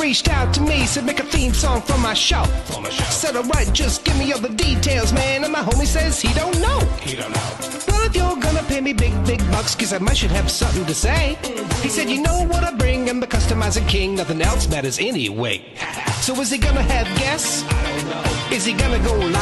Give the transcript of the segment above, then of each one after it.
reached out to me, said make a theme song for my show. Said alright, just give me all the details, man. And my homie says he don't know. Well, if you're gonna pay me big bucks, cause I might should have something to say. He said, you know what I bring, I'm the customizing king, nothing else matters anyway. So is he gonna have guests? I don't know. Is he gonna go live?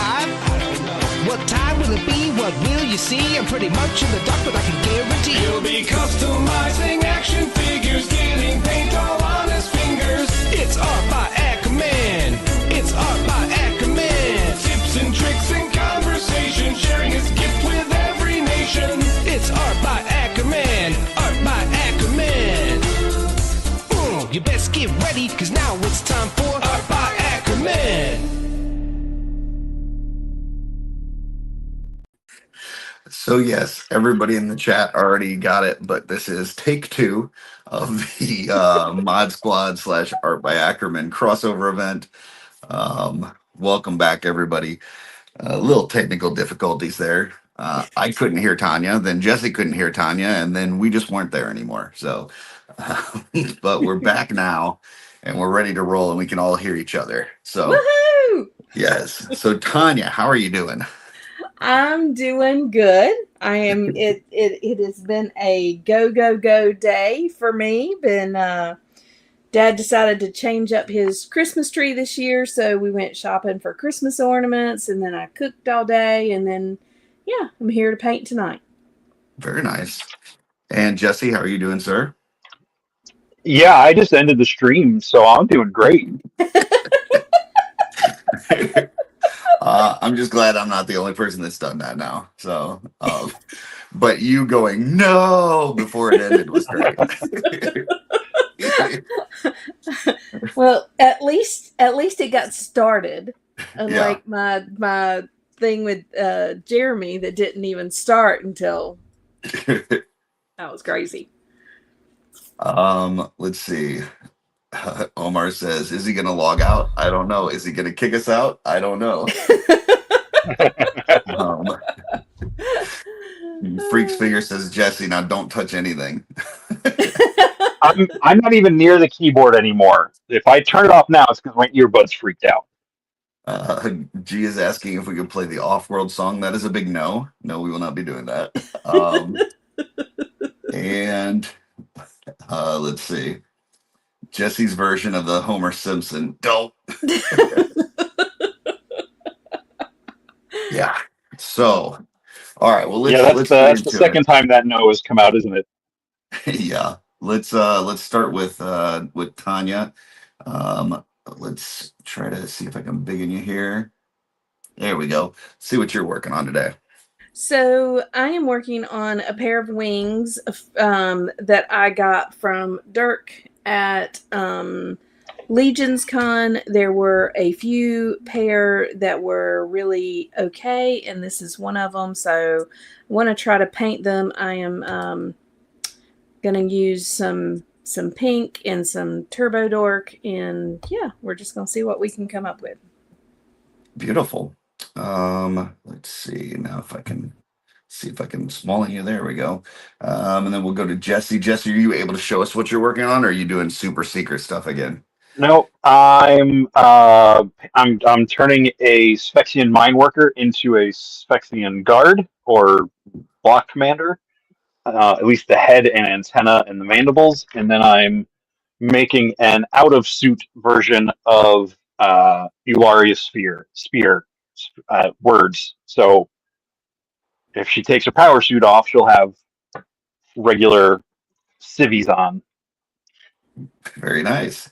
I don't know. What time will it be? What will you see? I'm pretty much in the dark, but I can guarantee he'll be customizing action figures, getting paint all on his fingers. It's art by Akerman. It's art by Akerman. Tips and tricks and conversation, sharing his gift with every nation. It's art by Akerman. Art by Akerman. You best get ready, cause now it's time for Art by Akerman. So yes, everybody in the chat already got it, but this is take 2 of the Mod Squad / Art by Akerman crossover event. Welcome back, everybody. Little technical difficulties there. I couldn't hear Tanya, then Jesse couldn't hear Tanya, and then we just weren't there anymore. So, but we're back now, and we're ready to roll, and we can all hear each other. So, woohoo! Yes. So Tanya, how are you doing? I'm doing good. I am. It has been a go day for me. Dad decided to change up his Christmas tree this year, so we went shopping for Christmas ornaments, and then I cooked all day, and then yeah, I'm here to paint tonight. Very nice. And Jesse, how are you doing, sir? Yeah, I just ended the stream, so I'm doing great. I'm just glad I'm not the only person that's done that now. So, but you going no before it ended was great. Well, at least it got started. Unlike my thing with Jeremy that didn't even start until that was crazy. Let's see. Omar says, is he going to log out? I don't know. Is he going to kick us out? I don't know. Freaks Figure says, Jesse, now don't touch anything. I'm not even near the keyboard anymore. If I turn it off now, it's because my earbuds freaked out. G is asking if we could play the Off-World song. That is a big no. No, we will not be doing that. And let's see. Jesse's version of the Homer Simpson. Don't. Yeah. So, all right. Well, let's that's the second time that no has come out, isn't it? Yeah. Let's start with Tanya. Let's try to see if I can big in you here. There we go. See what you're working on today. So I am working on a pair of wings that I got from Dirk at Legion's Con. There were a few pair that were really okay, and this is one of them. So I want to try to paint them. I am going to use some pink and some Turbo Dork, and yeah, we're just going to see what we can come up with. Beautiful. Let's see now if I can smallen you. There we go. And then we'll go to Jesse. Jesse, are you able to show us what you're working on, or are you doing super secret stuff again? No, I'm turning a Sphexian mine worker into a Sphexian guard or block commander. At least the head and antenna and the mandibles, and then I'm making an out-of-suit version of Eularia's spear words. So if she takes her power suit off, she'll have regular civvies on. Very nice.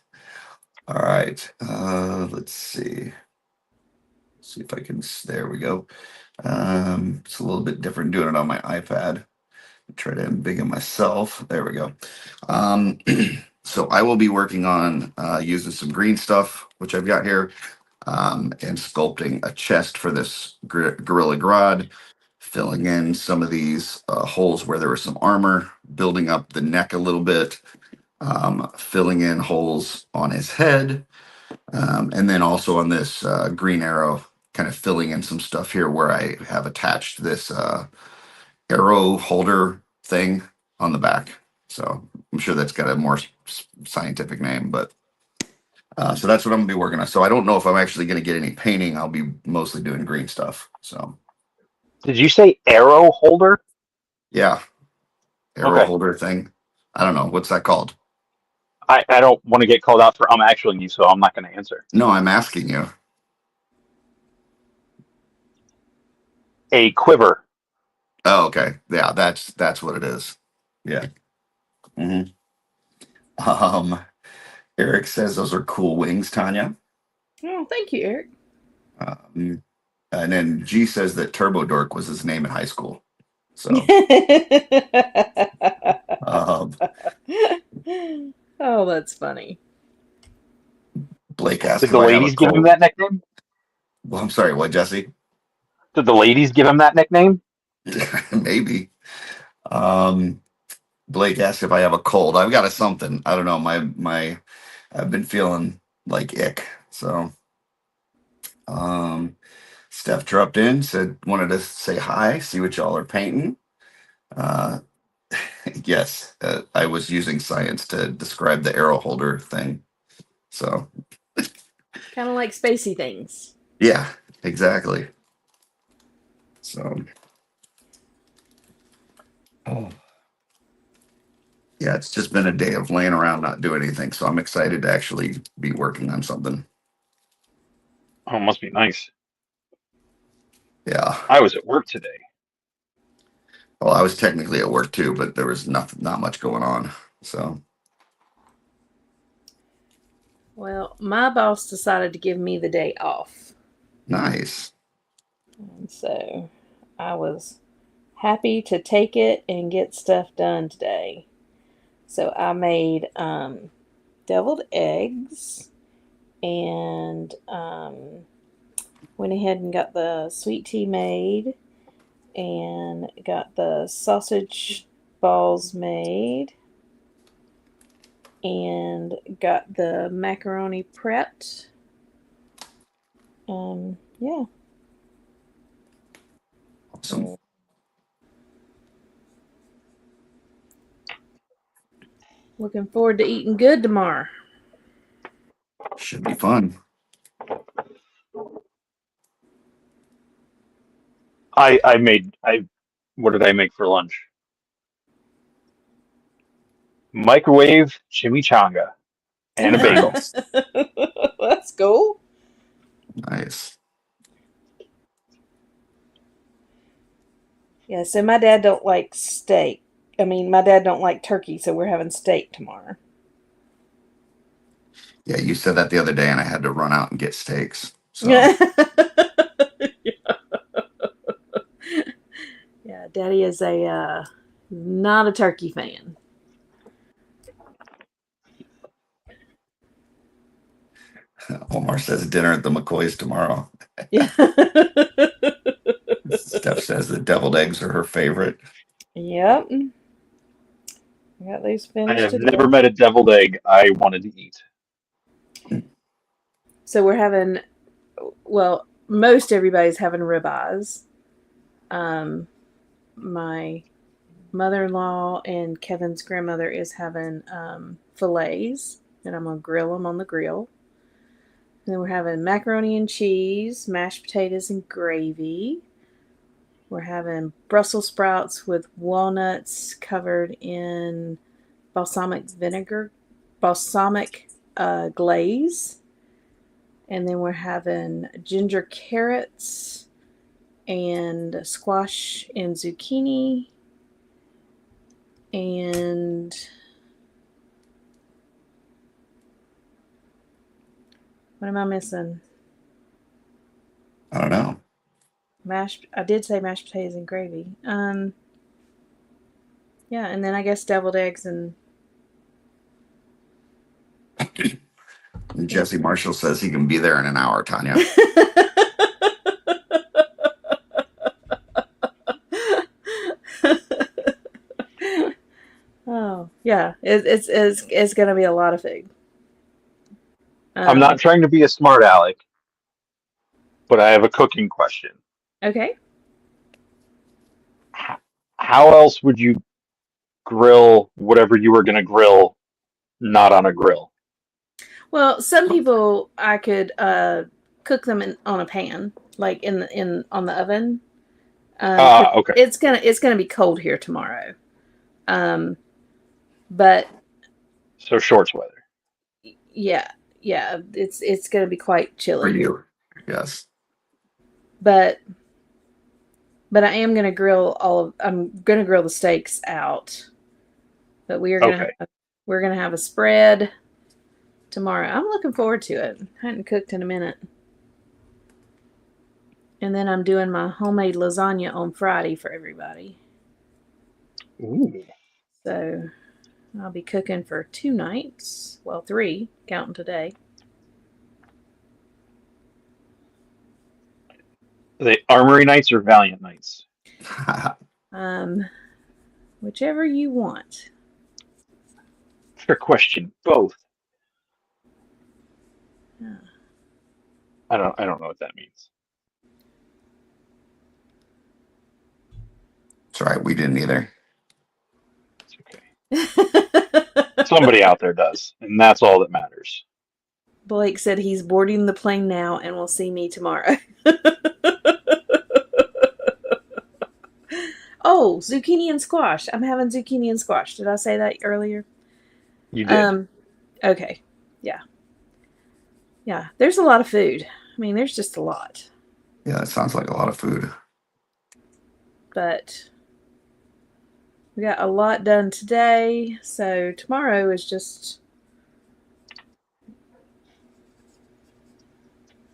All right. Let's see. See if I can. There we go. It's a little bit different doing it on my iPad. Try to embiggen myself. There we go. So I will be working on using some green stuff, which I've got here, and sculpting a chest for this Gorilla Grodd, filling in some of these holes where there was some armor, building up the neck a little bit, filling in holes on his head, and then also on this green arrow, kind of filling in some stuff here where I have attached this arrow holder thing on the back. So I'm sure that's got a more scientific name, but So that's what I'm gonna be working on. So I don't know if I'm actually gonna get any painting. I'll be mostly doing green stuff. So Did you say arrow holder? yeah, arrow Okay. holder thing. I don't know what's that called. I don't want to get called out for actually you, so I'm not going to answer. No, I'm asking you. A quiver. Oh, okay. Yeah, that's what it is. Yeah. hmm Eric says those are cool wings, Tanya. Oh, thank you, Eric. Um, and then G says that Turbo Dork was his name in high school. So, um, Oh, that's funny. Blake asked Did if the I have a ladies give him cold. that nickname? Well, I'm sorry, what, Jesse? Did the ladies give him that nickname? Maybe. Um, Blake asked if I have a cold. I've got a something. I don't know. I've been feeling like ick. So, um, Steph dropped in, said wanted to say hi, see what y'all are painting. Uh, yes, I was using science to describe the arrow holder thing. So, Kind of like spacey things. yeah, exactly. So, oh. Yeah, it's just been a day of laying around not doing anything. So I'm excited to actually be working on something. Oh, must be nice. Yeah. I was at work today. Well, I was technically at work too, but there was not much going on. So Well, my boss decided to give me the day off. nice. And so I was happy to take it and get stuff done today. So I made deviled eggs and went ahead and got the sweet tea made and got the sausage balls made and got the macaroni prepped. Yeah. Awesome. Looking forward to eating good tomorrow. Should be fun. I what did I make for lunch? Microwave chimichanga and a bagel. Nice. That's cool. Nice. Yeah, so my dad don't like steak. I mean, my dad don't like turkey, so we're having steak tomorrow. Yeah, you said that the other day, and I had to run out and get steaks. So Yeah. Yeah, Daddy is a not a turkey fan. Omar says dinner at the McCoys tomorrow. Yeah. Steph says that deviled eggs are her favorite. Yep. I got these I finished have never today. met a deviled egg I wanted to eat. So we're having, well, most everybody's having ribeyes. My mother-in-law and Kevin's grandmother is having fillets, and I'm gonna grill them on the grill. And then we're having macaroni and cheese, mashed potatoes and gravy. We're having Brussels sprouts with walnuts covered in balsamic vinegar, balsamic glaze. And then we're having ginger carrots and squash and zucchini. And what am I missing? I don't know. I did say mashed potatoes and gravy. Yeah, and then I guess deviled eggs and And Jesse Marshall says he can be there in an hour, Tanya. Oh yeah, it's gonna be a lot of food. I'm not trying to be a smart aleck, but I have a cooking question. Okay. How else would you grill whatever you were going to grill not on a grill? Well, some people I could cook them on a pan, like on the oven. 'Cause Okay. it's gonna be cold here tomorrow. But So shorts weather. yeah, it's gonna be quite For chilly. you. Yes. But I am gonna I'm gonna grill the steaks out. But we're Okay. gonna have a spread tomorrow. I'm looking forward to it. I hadn't cooked in a minute. And then I'm doing my homemade lasagna on Friday for everybody. Ooh. So I'll be cooking for 2 nights. Well, 3, counting today. Are they Armory nights or Valiant nights? Whichever you want. Fair question. Both. Yeah. I don't know what that means. That's right. We didn't either. It's okay. Somebody out there does, and that's all that matters. Blake said he's boarding the plane now and will see me tomorrow. Oh, zucchini and squash. I'm having zucchini and squash. Did I say that earlier? You did. Okay. Yeah. Yeah. There's a lot of food. I mean, there's just a lot. Yeah, that sounds like a lot of food. But we got a lot done today. So tomorrow is just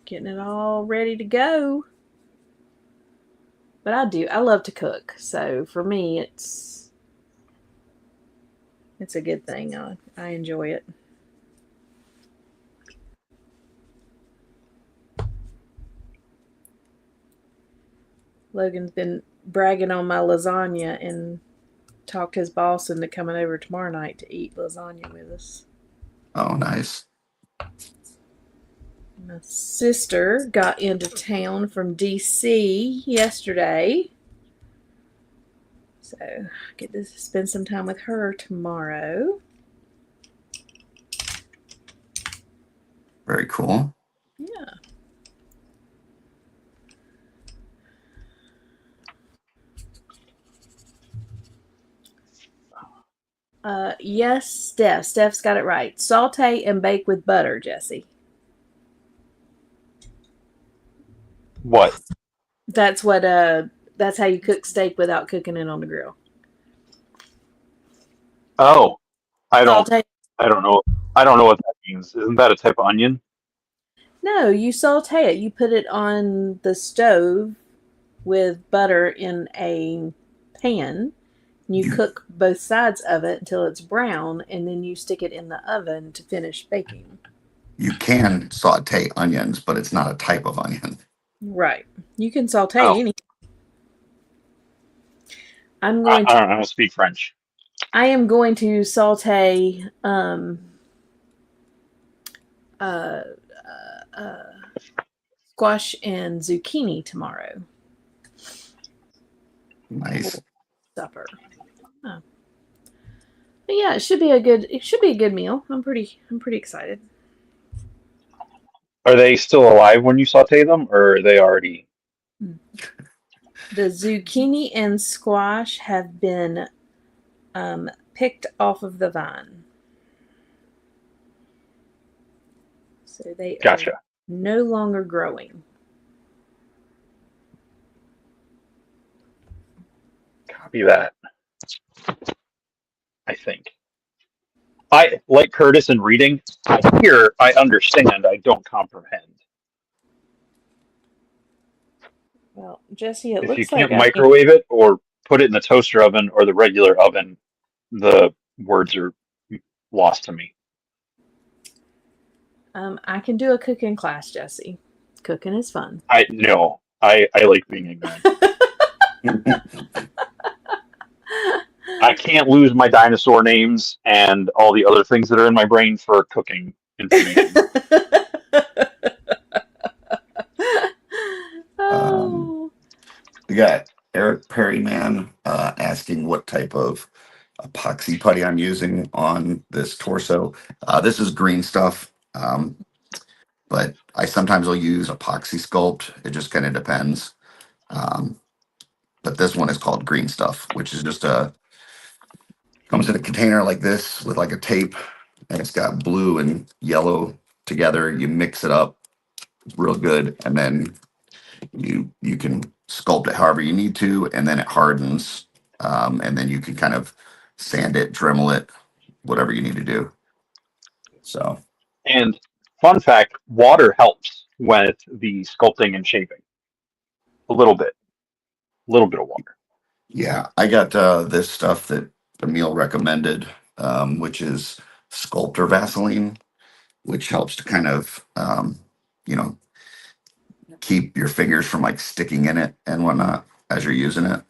getting it all ready to go. But I love to cook. So for me, it's a good thing. I enjoy it. Logan's been bragging on my lasagna and talked his boss into coming over tomorrow night to eat lasagna with us. Oh, nice. My sister got into town from DC yesterday. So I get to spend some time with her tomorrow. Very cool. Yeah. Yes, Steph. Steph's got it right. Saute and bake with butter, Jesse. What? That's what that's how you cook steak without cooking it on the grill. Oh, I don't Saute. I don't know. I don't know what that means. Isn't that a type of onion? No, you saute it. You put it on the stove with butter in a pan. You cook both sides of it until it's brown, and then you stick it in the oven to finish baking. You can saute onions, but it's not a type of onion. Right. You can saute anything. I don't speak French. I am going to saute squash and zucchini tomorrow. Nice. Supper. Oh. But yeah, it should be a good meal. I'm pretty excited. Are they still alive when you saute them, or are they already? The zucchini and squash have been picked off of the vine. So they are no longer growing. Copy that. I think. I like Curtis in reading. I hear, I understand, I don't comprehend. Well, Jesse, it If looks you like can't microwave it or put it in the toaster oven or the regular oven, the words are lost to me. I can do a cooking class, Jesse. Cooking is fun. I like being ignorant. I can't lose my dinosaur names and all the other things that are in my brain for cooking information. We got Eric Perryman asking what type of epoxy putty I'm using on this torso. This is green stuff. Um, but I sometimes will use epoxy sculpt. It just kind of depends. Um, but this one is called Green Stuff, which is just comes in a container like this with like a tape, and it's got blue and yellow together. You mix it up real good, and then you can sculpt it however you need to, and then it hardens, and then you can kind of sand it, Dremel it, whatever you need to do. So, And fun fact, water helps with the sculpting and shaping. A little bit of water. yeah, I got this stuff that Emil recommended, which is Sculptor Vaseline, which helps to kind of, you know, keep your fingers from like sticking in it and whatnot as you're using it.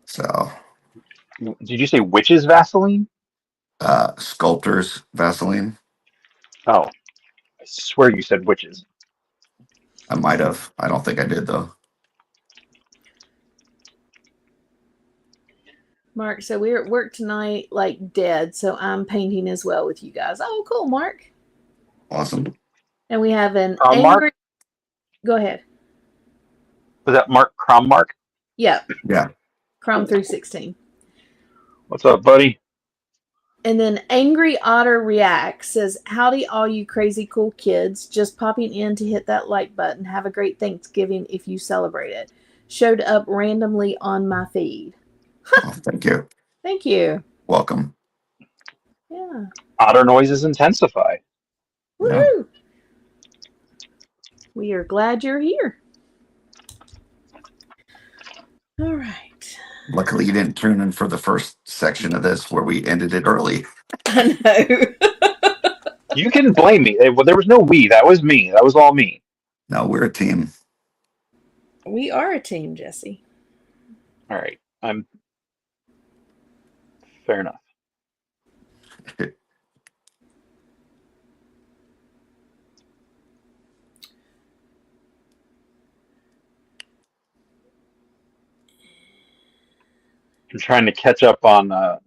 So, Did you say witch's Vaseline? Sculptor's Vaseline. Oh, I swear you said witches. I might have. I don't think I did though. Mark, so we're at work tonight, like dead. So I'm painting as well with you guys. Oh, cool, Mark. Awesome. And we have an Mark? angry. Go ahead. Was that Mark Crommark? Yep. Yeah. Crom 316. What's up, buddy? And then Angry Otter Reacts says, "Howdy, all you crazy cool kids. Just popping in to hit that like button. Have a great Thanksgiving if you celebrate it. Showed up randomly on my feed." Oh, thank you. Thank you. Welcome. Yeah. Otter noises intensify. Woohoo! Yeah. We are glad you're here. All right. Luckily, you didn't tune in for the first section of this where we ended it early. I know. You can blame me. Well, there was no we. That was me. That was all me. No, we're a team. We are a team, Jesse. All right. Fair enough. I'm trying to catch up on. I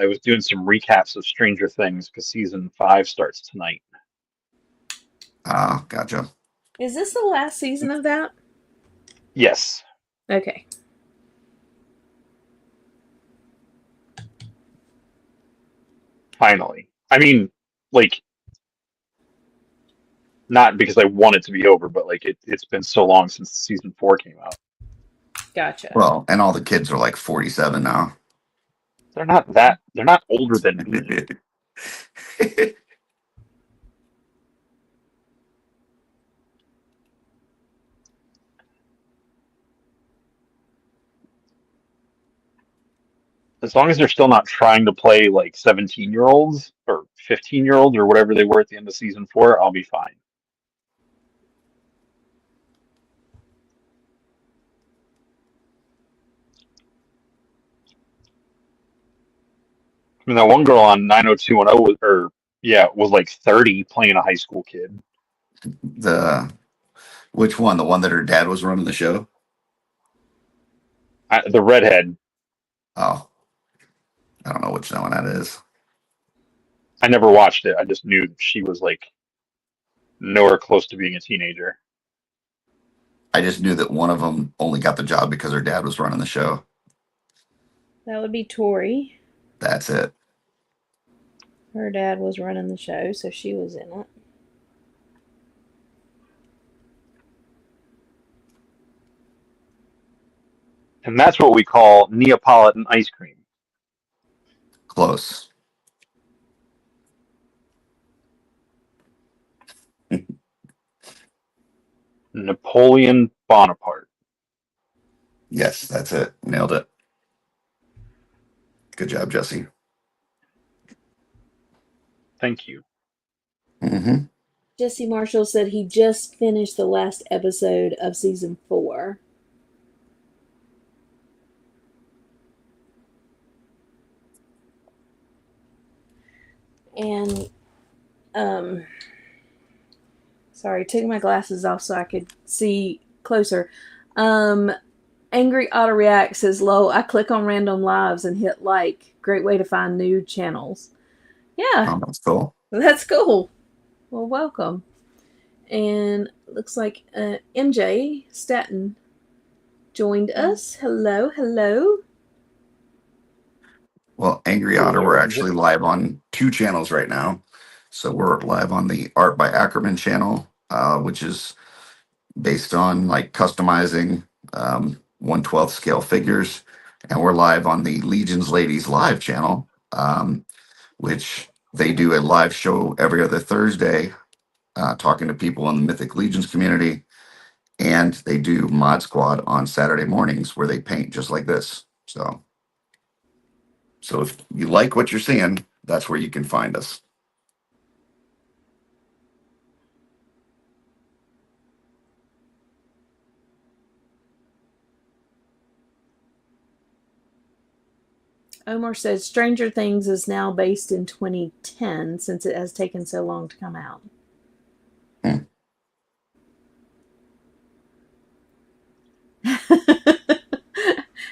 was doing some recaps of Stranger Things because season 5 starts tonight. Gotcha. Is this the last season of that? Yes. Okay. Finally. I mean, like, not because I want it to be over, but like it's been so long since season 4 came out. Gotcha. Well, and all the kids are like 47 now. They're not older than me. As long as they're still not trying to play like 17-year-olds or 15-year-olds or whatever they were at the end of season 4, I'll be fine. I mean, that one girl on 90210 was like 30 playing a high school kid. Which one? The one that her dad was running the show? The redhead. Oh, I don't know which one that is. I never watched it. I just knew she was like nowhere close to being a teenager. I just knew that one of them only got the job because her dad was running the show. That would be Tori. That's it. Her dad was running the show, so she was in it. And that's what we call Neapolitan ice cream. Close. Napoleon Bonaparte. Yes, that's it. Nailed it. Good job, Jesse. Thank you. Mm-hmm. Jesse Marshall said he just finished the last episode of season 4. And, sorry, took my glasses off so I could see closer. Angry Auto React says, "Lol, I click on random lives and hit like. Great way to find new channels." Yeah. Oh, that's cool. That's cool. Well, welcome. And looks like MJ Staten joined us. Hello, hello. Well, Angry Otter, we're actually live on 2 channels right now. So we're live on the Art by Akerman channel, which is based on like customizing 1/12 scale figures. And we're live on the Legions Ladies live channel, which they do a live show every other Thursday, talking to people in the Mythic Legions community. And they do Mod Squad on Saturday mornings where they paint just like this. So if you like what you're seeing, that's where you can find us. Omar says Stranger Things is now based in 2010 since it has taken so long to come out.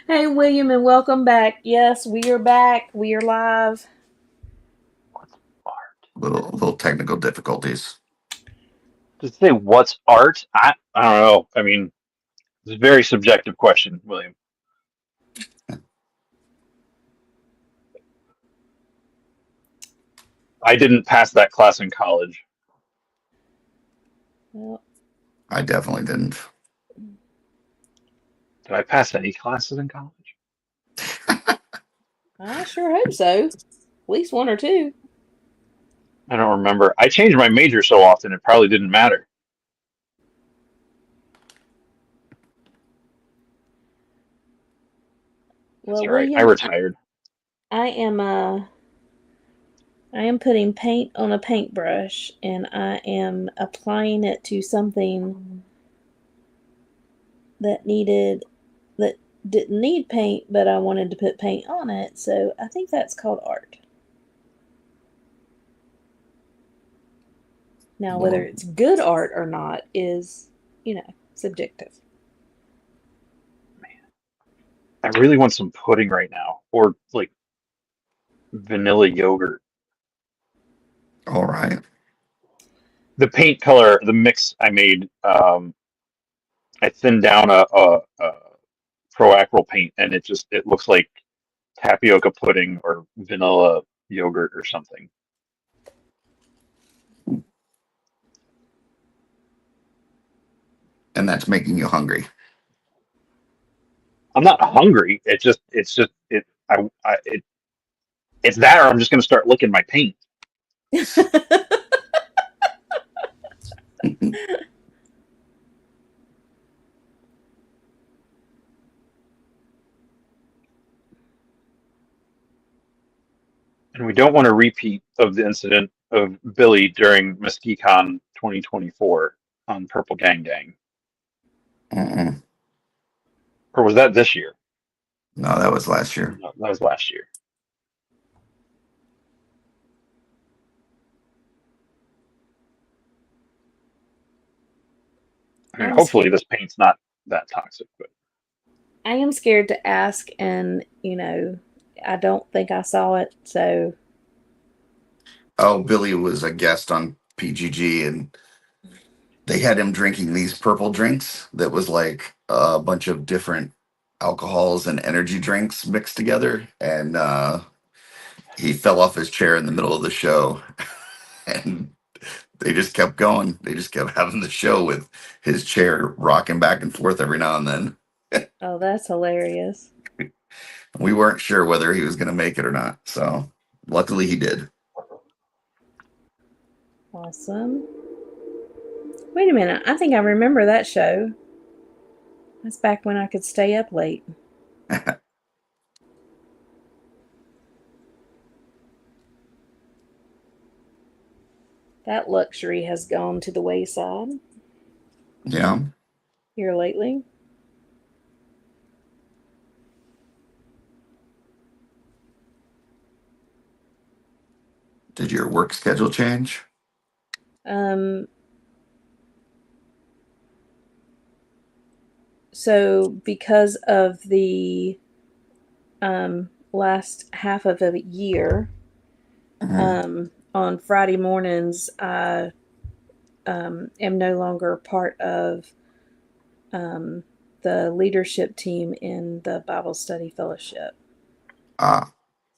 Hey, William, and welcome back. Yes, we are back. We are live. Little technical difficulties. To say what's art, I don't know. I mean, it's a very subjective question, William. I didn't pass that class in college. Well, I definitely didn't. Did I pass any classes in college? I sure hope so. At least 1 or 2. I don't remember. I changed my major so often it probably didn't matter. That's Well, all right. I William, retired. I am putting paint on a paintbrush and I am applying it to something that didn't need paint, but I wanted to put paint on it. So I think that's called art. Now, whether it's good art or not is, subjective. I really want some pudding right now, or like vanilla yogurt. All right. The paint color, the mix I made, I thinned down a Pro Acryl paint, and it looks like tapioca pudding or vanilla yogurt or something. And that's making you hungry. I'm not hungry. It's that, or I'm just gonna start licking my paint. And we don't want a repeat of the incident of Billy during MesquiCon 2024 on Purple Gang Gang. Mm-mm. Or was that this year? No, that was last year. No, that was last year. I mean, hopefully this paint's not that toxic, but I am scared to ask, and I don't think I saw it. So, Oh, Billy was a guest on PGG, and they had him drinking these purple drinks that was like a bunch of different alcohols and energy drinks mixed together, and he fell off his chair in the middle of the show, and they just kept going. They just kept having the show with his chair rocking back and forth every now and then. oh, that's hilarious. We weren't sure whether he was going to make it or not, so luckily he did. Awesome. Wait a minute. I think I remember that show. That's back when I could stay up late. That luxury has gone to the wayside. Yeah. Here lately. Did your work schedule change? So because of the last half of a year, on Friday mornings, I am no longer part of the leadership team in the Bible Study Fellowship.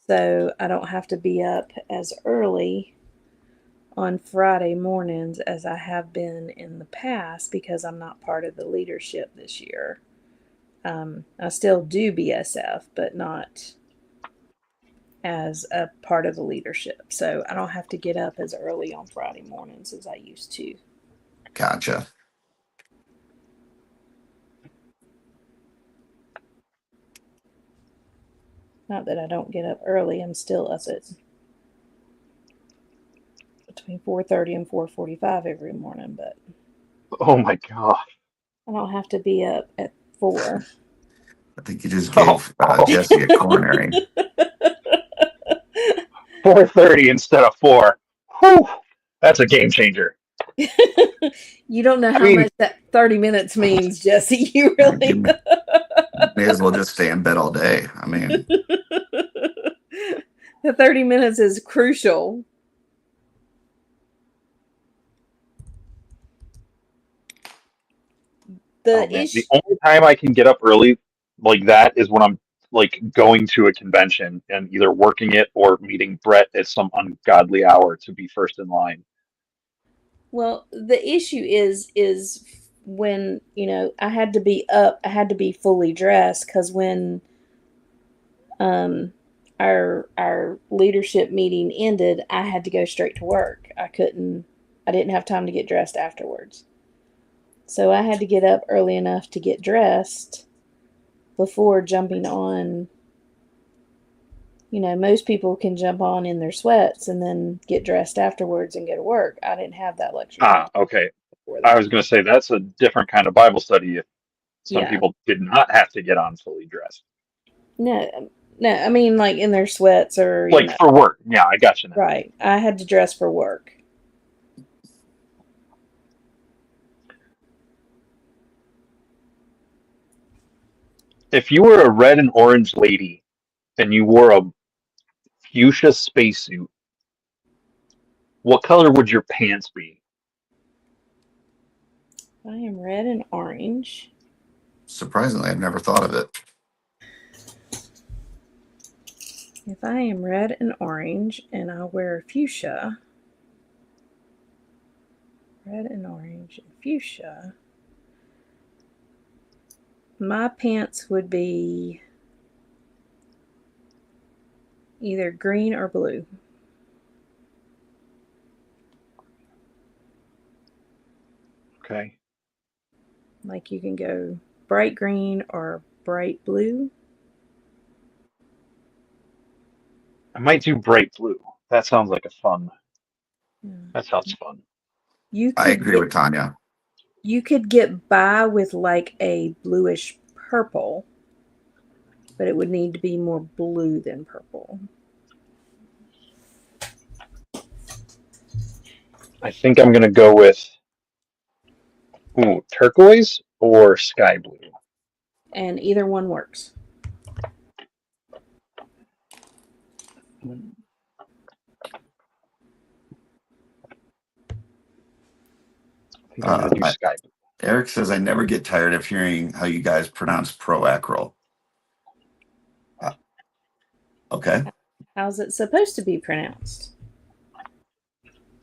So I don't have to be up as early on Friday mornings as I have been in the past because I'm not part of the leadership this year. I still do BSF, but not as a part of the leadership. So I don't have to get up as early on Friday mornings as I used to. Gotcha. Not that I don't get up early. I'm still up at between 4:30 and 4:45 every morning, but Oh my god. I don't have to be up at 4. I think you just gave Jesse a coronary. 4:30 instead of 4. Whew, that's a game changer. You don't know how much that 30 minutes means, Jesse. You really may as well just stay in bed all day. I mean, the 30 minutes is crucial. The only time I can get up early like that is when I'm like going to a convention and either working it or meeting Brett at some ungodly hour to be first in line. Well, the issue is when, you know, I had to be up, I had to be fully dressed because when our leadership meeting ended, I had to go straight to work. I didn't have time to get dressed afterwards. So I had to get up early enough to get dressed before jumping on. You know, most people can jump on in their sweats and then get dressed afterwards and go to work. I didn't have that luxury. Okay. I was going to say that's a different kind of Bible study. Some people did not have to get on fully dressed. No, I mean like in their sweats or like for work. Yeah, I got you now. Right. I had to dress for work. If you were a red and orange lady and you wore a fuchsia spacesuit, what color would your pants be? I am red and orange. Surprisingly, I've never thought of it. If I am red and orange and I wear fuchsia, red and orange and fuchsia, my pants would be either green or blue. Okay. Like you can go bright green or bright blue. I might do bright blue. That sounds like a fun. Yeah. That sounds fun. I agree with Tanya. You could get by with like a bluish purple, but it would need to be more blue than purple. I think I'm going to go with turquoise or sky blue. And either one works. Eric says, I never get tired of hearing how you guys pronounce proacral. Okay. How's it supposed to be pronounced?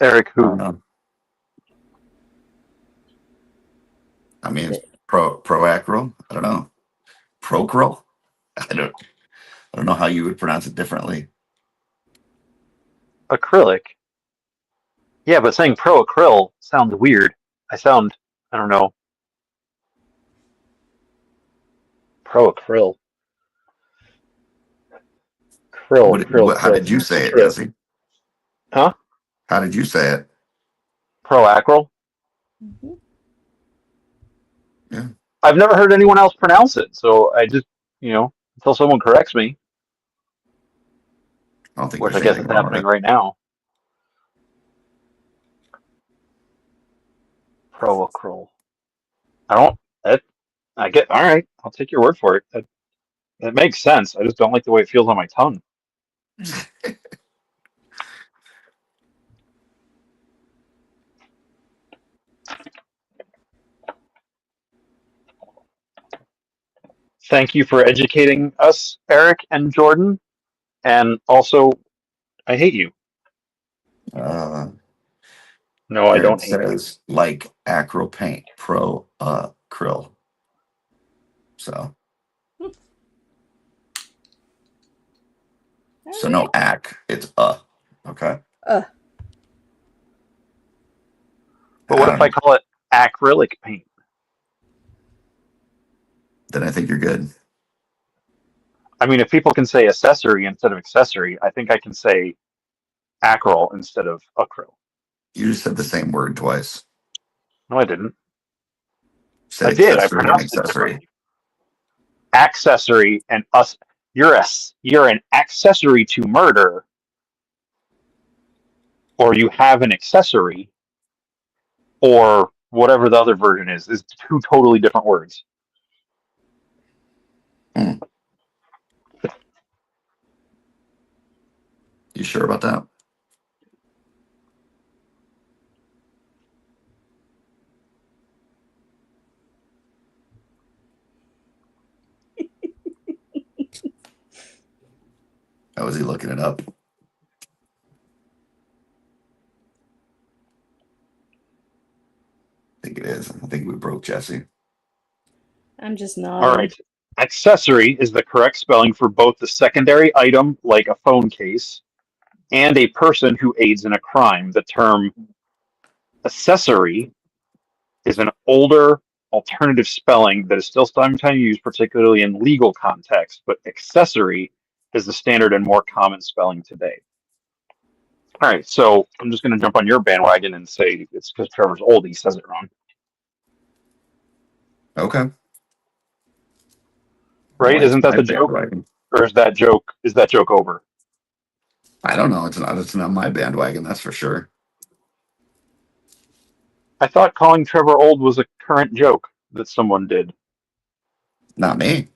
Eric, who? I mean, it's proacral. I don't know. Procral. I don't know how you would pronounce it differently. Acrylic. Yeah, but saying proacryl sounds weird. I don't know. Proacryl. How did you say it, Jesse? Huh? How did you say it? Proacryl. Mm-hmm. Yeah. I've never heard anyone else pronounce it, so I just, until someone corrects me. I don't think which I guess is happening right now. Proacryl. All right. I'll take your word for it. That makes sense. I just don't like the way it feels on my tongue. Thank you for educating us, Eric and Jordan. And also, I hate you. Uh, No, I Here it don't hate you. says like acryl paint pro krill. So so no ac, it's okay. Uh, But I what don't if I know. call it acrylic paint? Then I think you're good. I mean, if people can say accessory instead of accessory, I think I can say acryl instead of acryl. You just said the same word twice. No, I didn't. You said I did. I accessory and pronounced it accessory. differently. Accessory and us. You're an accessory to murder, or you have an accessory, or whatever the other version is two totally different words. Hmm. You sure about that? How was he looking it up? I think it is. I think we broke Jesse. I'm just All nodding. right. Accessory is the correct spelling for both the secondary item, like a phone case, and a person who aids in a crime. The term accessory is an older alternative spelling that is still sometimes used, particularly in legal context, but accessory is the standard and more common spelling today. All right, so I'm just going to jump on your bandwagon and say it's because Trevor's old. He says it wrong, Okay. right? Why is Isn't that my the joke, bandwagon? or is that joke over? I don't know. It's not my bandwagon, that's for sure. I thought calling Trevor old was a current joke that someone did. Not me.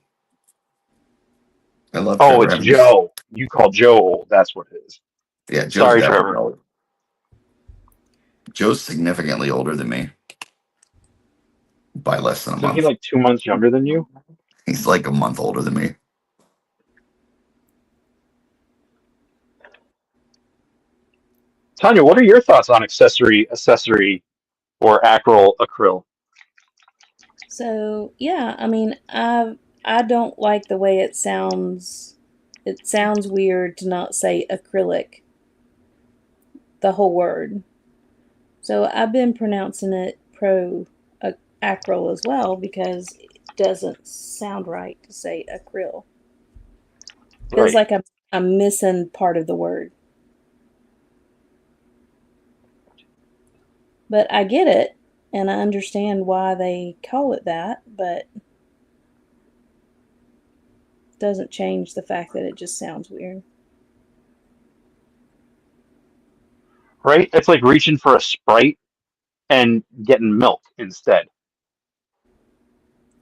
I love Oh, Trevor it's Evans. Joe. You call Joe old. That's what it is. Yeah, Joe's Sorry, definitely Trevor. old. Joe's significantly older than me by less than a Isn't he month. like 2 months younger than you? He's like a month older than me. Tanya, what are your thoughts on accessory, or acryl? So yeah, I mean, I don't like the way it sounds. It sounds weird to not say acrylic, the whole word. So I've been pronouncing it acryl as well because it doesn't sound right to say acryl. Feels Right. like I'm missing part of the word. But I get it and I understand why they call it that, but doesn't change the fact that it just sounds weird. Right? It's like reaching for a Sprite and getting milk instead.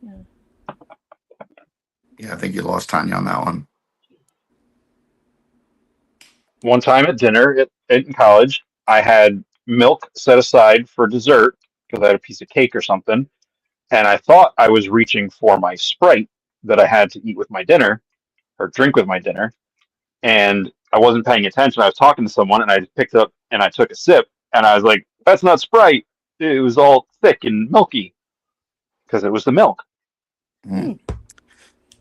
Yeah. Yeah, I think you lost Tanya on that one. One time at dinner in college, I had milk set aside for dessert because I had a piece of cake or something, and I thought I was reaching for my Sprite that I had to eat with my dinner or drink with my dinner, and I wasn't paying attention. I was talking to someone, and I just picked it up and I took a sip, and I was like, "That's not Sprite." It was all thick and milky because it was the milk. Hmm.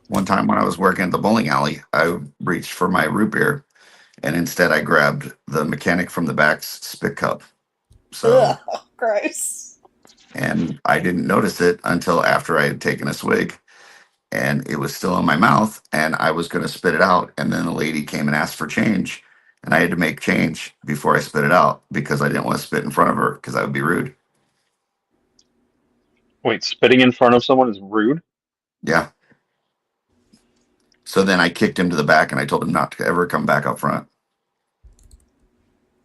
One time when I was working at the bowling alley, I reached for my root beer, and instead I grabbed the mechanic from the back's spit cup. So, Ugh, gross. and I didn't notice it until after I had taken a swig, and it was still in my mouth, and I was going to spit it out, and then the lady came and asked for change, and I had to make change before I spit it out because I didn't want to spit in front of her because that would be rude. Wait, spitting in front of someone is rude? Yeah. So then I kicked him to the back, and I told him not to ever come back up front.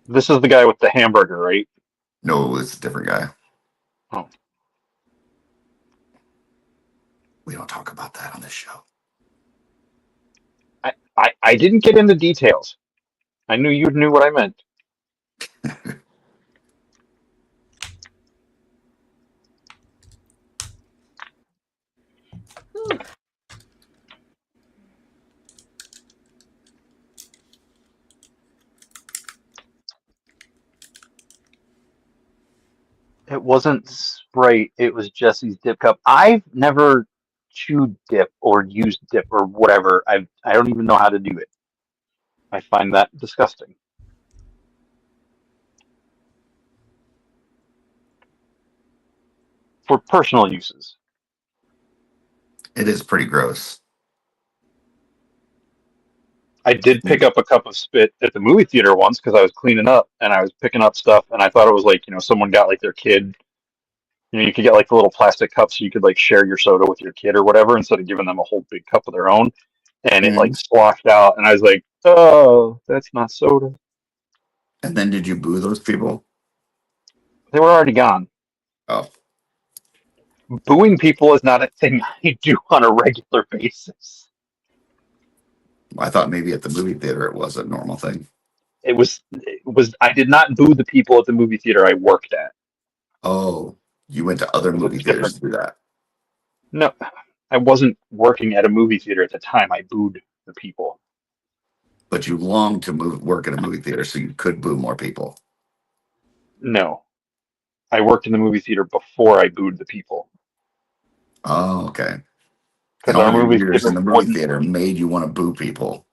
This is the guy with the hamburger, right? No, it was a different guy. Oh. We don't talk about that on this show. I didn't get into details. I knew you knew what I meant. It wasn't Sprite. It was Jesse's dip cup. I've never chewed dip or used dip or whatever. I don't even know how to do it. I find that disgusting. For personal uses. It is pretty gross. I did pick up a cup of spit at the movie theater once because I was cleaning up and I was picking up stuff and I thought it was like, someone got like their kid. You could get like the little plastic cups so you could like share your soda with your kid or whatever instead of giving them a whole big cup of their own. And it Mm-hmm. like sloshed out and I was like, oh, that's not soda. And then did you boo those people? They were already gone. Oh, Booing people is not a thing I do on a regular basis. I thought maybe at the movie theater it was a normal thing. I did not boo the people at the movie theater I worked at. Oh, you went to other It was a movie theaters to different. do that. No, I wasn't working at a movie theater at the time. I booed the people. But you longed to work at a movie theater so you could boo more people. No, I worked in the movie theater before I booed the people. Oh, okay. And Because all our your movie years theater in the movie wouldn't. theater made you want to boo people.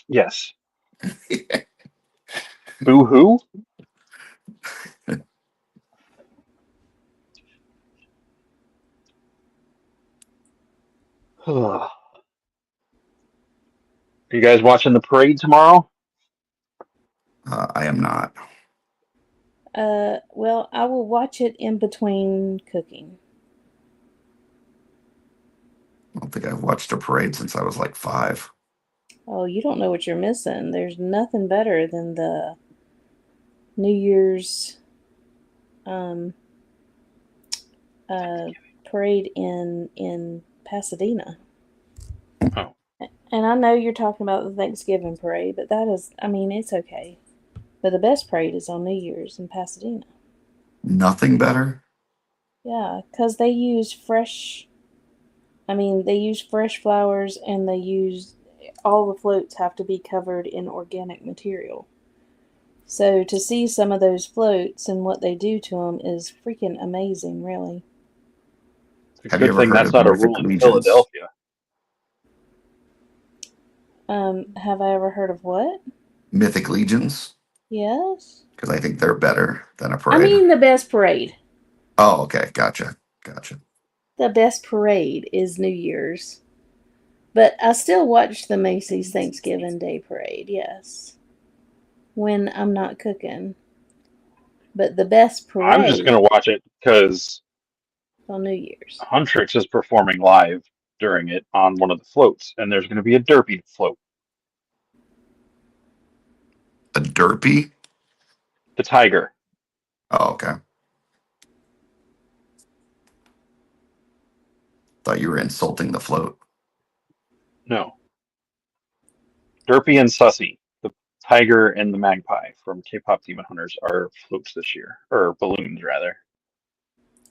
Yes. Boo who? Are you guys watching the parade tomorrow? I am not. Well, I will watch it in between cooking. I don't think I've watched a parade since I was like 5. Oh, you don't know what you're missing. There's nothing better than the New Year's um, uh, parade in Pasadena. Oh. And I know you're talking about the Thanksgiving parade, but that is, I mean, it's okay. But the best parade is on New Year's in Pasadena. Nothing better? Yeah, because they use fresh flowers and all the floats have to be covered in organic material. So to see some of those floats and what they do to them is freaking amazing, really. It's a Have you good ever thing heard that's of not a Mythic rule in Legions? Philadelphia. Have I ever heard of what? Mythic Legions? Yes. Because I think they're better than a I parade. mean, the best parade. Oh, okay. Gotcha. The best parade is New Year's. But I still watch the Macy's Thanksgiving Day Parade, yes. When I'm not cooking. But the best I'm just parade going to watch it because on New Year's. Huntrix is performing live during it on one of the floats, and there's going to be a derpy float. A derpy? The tiger. Oh, okay. Thought you were insulting the float. No. Derpy and Sussy. The tiger and the magpie from K-pop Demon Hunters are floats this year. Or balloons, rather.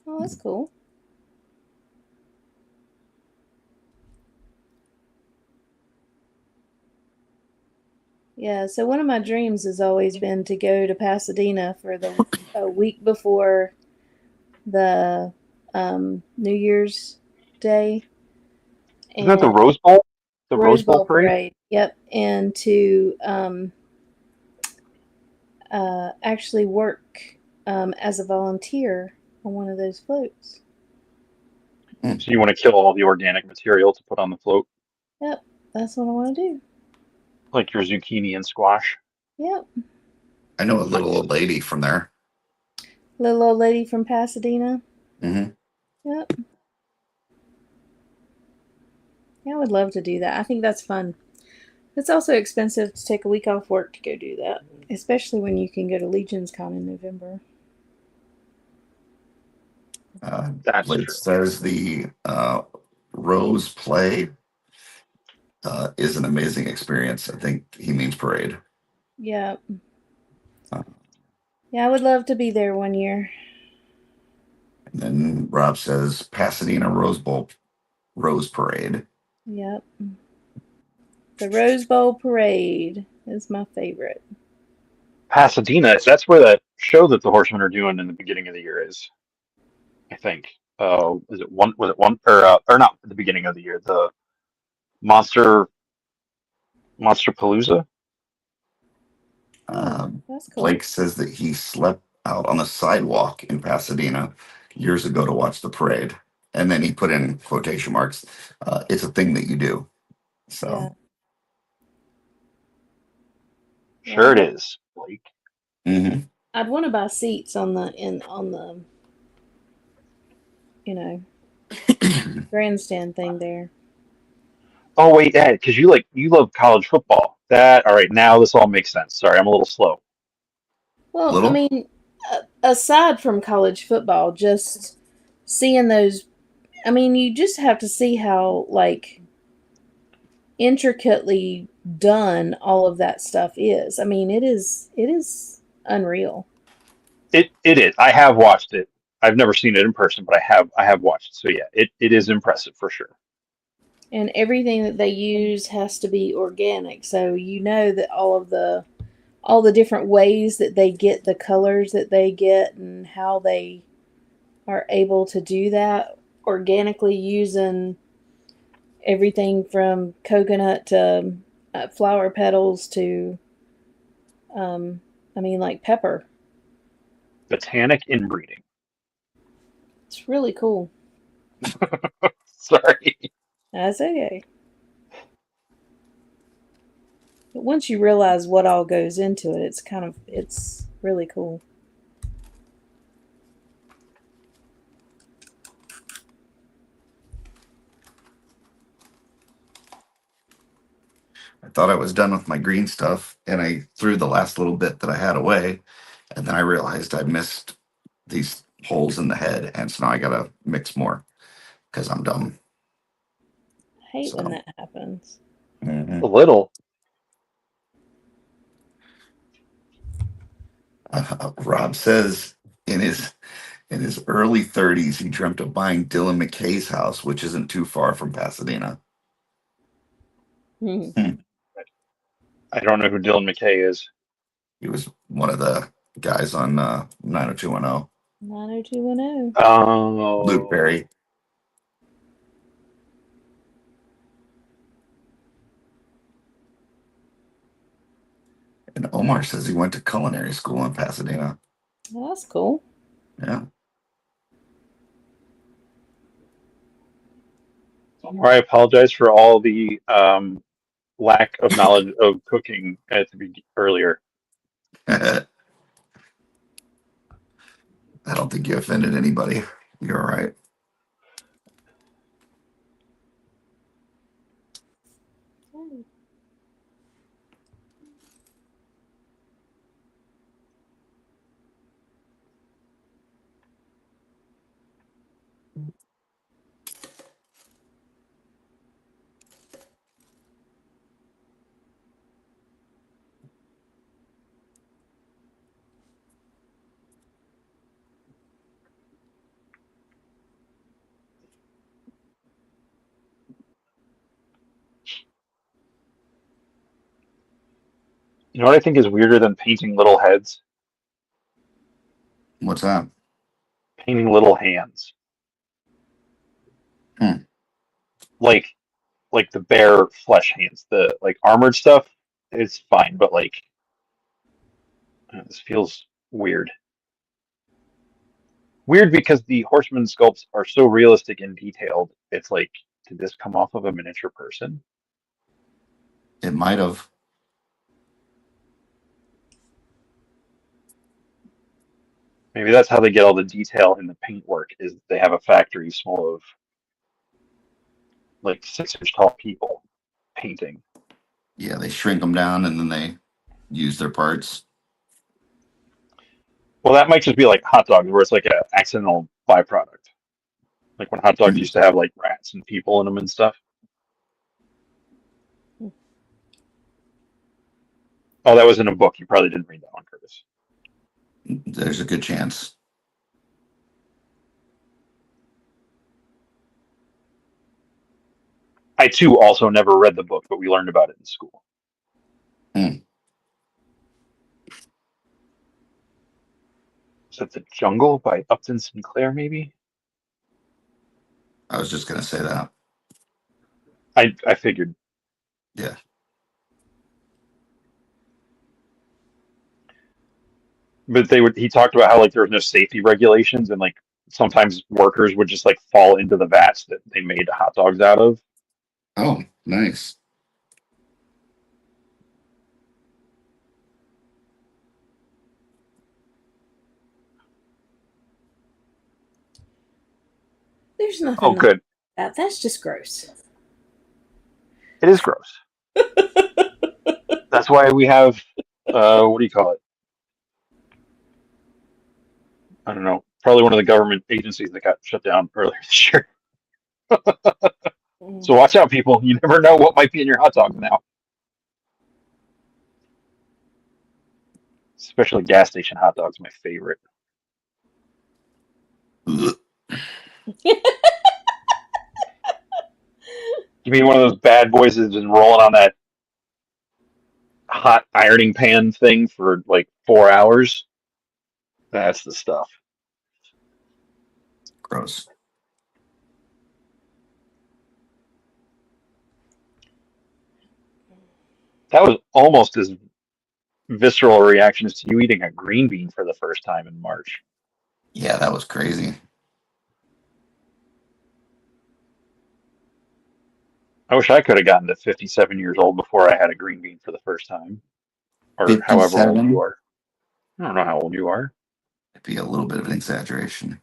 Oh, that's cool. Yeah, so one of my dreams has always been to go to Pasadena for the a week before the New Year's Day Isn't that the and Rose Bowl? The Rose Rose Bowl Bowl parade? Parade. Yep, and to actually work as a volunteer on one of those floats. So you want to kill all the organic material to put on the float? Yep, that's what I want to do. Like your zucchini and squash? Yep. I know a little old lady from there. Little old lady from Pasadena. Mm-hmm. Yep. Yeah, I would love to do that. I think that's fun. It's also expensive to take a week off work to go do that, especially when you can go to Legion's Con in November. That's Blake true. says the Rose play is an amazing experience. I think he means parade. Yeah. Yeah, I would love to be there one year. And then Rob says Pasadena Rose Bowl Rose Parade. Yep. The Rose Bowl Parade is my favorite. Pasadena. That's where that show that the Horsemen are doing in the beginning of the year is. I think. Is it one? Was it one or not? At the beginning of the year, the Monster Palooza. That's cool. Blake says that he slept out on the sidewalk in Pasadena years ago to watch the parade. And then he put in quotation marks. It's a thing that you do. So, Sure, it is, Blake. I'd want to buy seats on the grandstand thing there. Oh wait, Ed, because you love college football. That all right? Now this all makes sense. Sorry, I'm a little slow. Well, I Little? mean, aside from college football, just seeing those, I mean, you just have to see how like intricately done all of that stuff is. I mean, it is unreal. It is. I have watched it. I've never seen it in person, but I have watched it. So yeah, it is impressive for sure. And everything that they use has to be organic. So you know that all the different ways that they get the colors that they get and how they are able to do that organically using everything from coconut to flower petals to I mean like pepper. Botanic inbreeding. It's really cool. Sorry. That's okay. But once you realize what all goes into it, it's really cool. I thought I was done with my green stuff, and I threw the last little bit that I had away, and then I realized I missed these holes in the head, and so now I gotta mix more because I'm dumb. I hate when So, that happens. A little. Rob says in his early 30s, he dreamt of buying Dylan McKay's house, which isn't too far from Pasadena. Mhm. I don't know who Dylan McKay is. He was one of the guys on 90210. 90210. Luke Oh, Perry. And Omar says he went to culinary school in Pasadena. Well, that's cool. Yeah. I apologize for all the lack of knowledge of cooking earlier. I don't think you offended anybody. You're all right. You know what I think is weirder than painting little heads? What's that? Painting little hands. Hmm. Like the bare flesh hands. The like armored stuff is fine, but like this feels weird. Weird because the horseman sculpts are so realistic and detailed. It's like, did this come off of a miniature person? It might have. Maybe that's how they get all the detail in the paint work, is they have a factory full of like 6 inch tall people painting. Yeah, they shrink them down and then they use their parts. Well, that might just be like hot dogs, where it's like an accidental byproduct. Like when hot dogs used to have like rats and people in them and stuff. Oh, that was in a book. You probably didn't read that one, Curtis. There's a good chance. I too also never read the book, but we learned about it in school. Hmm. it The Jungle by Upton Sinclair, maybe? I was just gonna say that. I figured. Yeah. But he talked about how like there was no safety regulations and like sometimes workers would just like fall into the vats that they made hot dogs out of. Oh, nice. There's Oh, nothing good. that. That's just gross. It is gross. That's why we have, what do you call it? I don't know. Probably one of the government agencies that got shut down earlier this year. So watch out, people. You never know what might be in your hot dog now. Especially gas station hot dogs, my favorite. Ugh. Give me one of those bad boys that's just rolling on that hot ironing pan thing for like 4 hours. That's the stuff. Gross. That was almost as visceral a reaction as to you eating a green bean for the first time in March. Yeah, that was crazy. I wish I could have gotten to 57 years old before I had a green bean for the first time, or however old you 57 are. I don't know how old you are. would be a little bit of an exaggeration.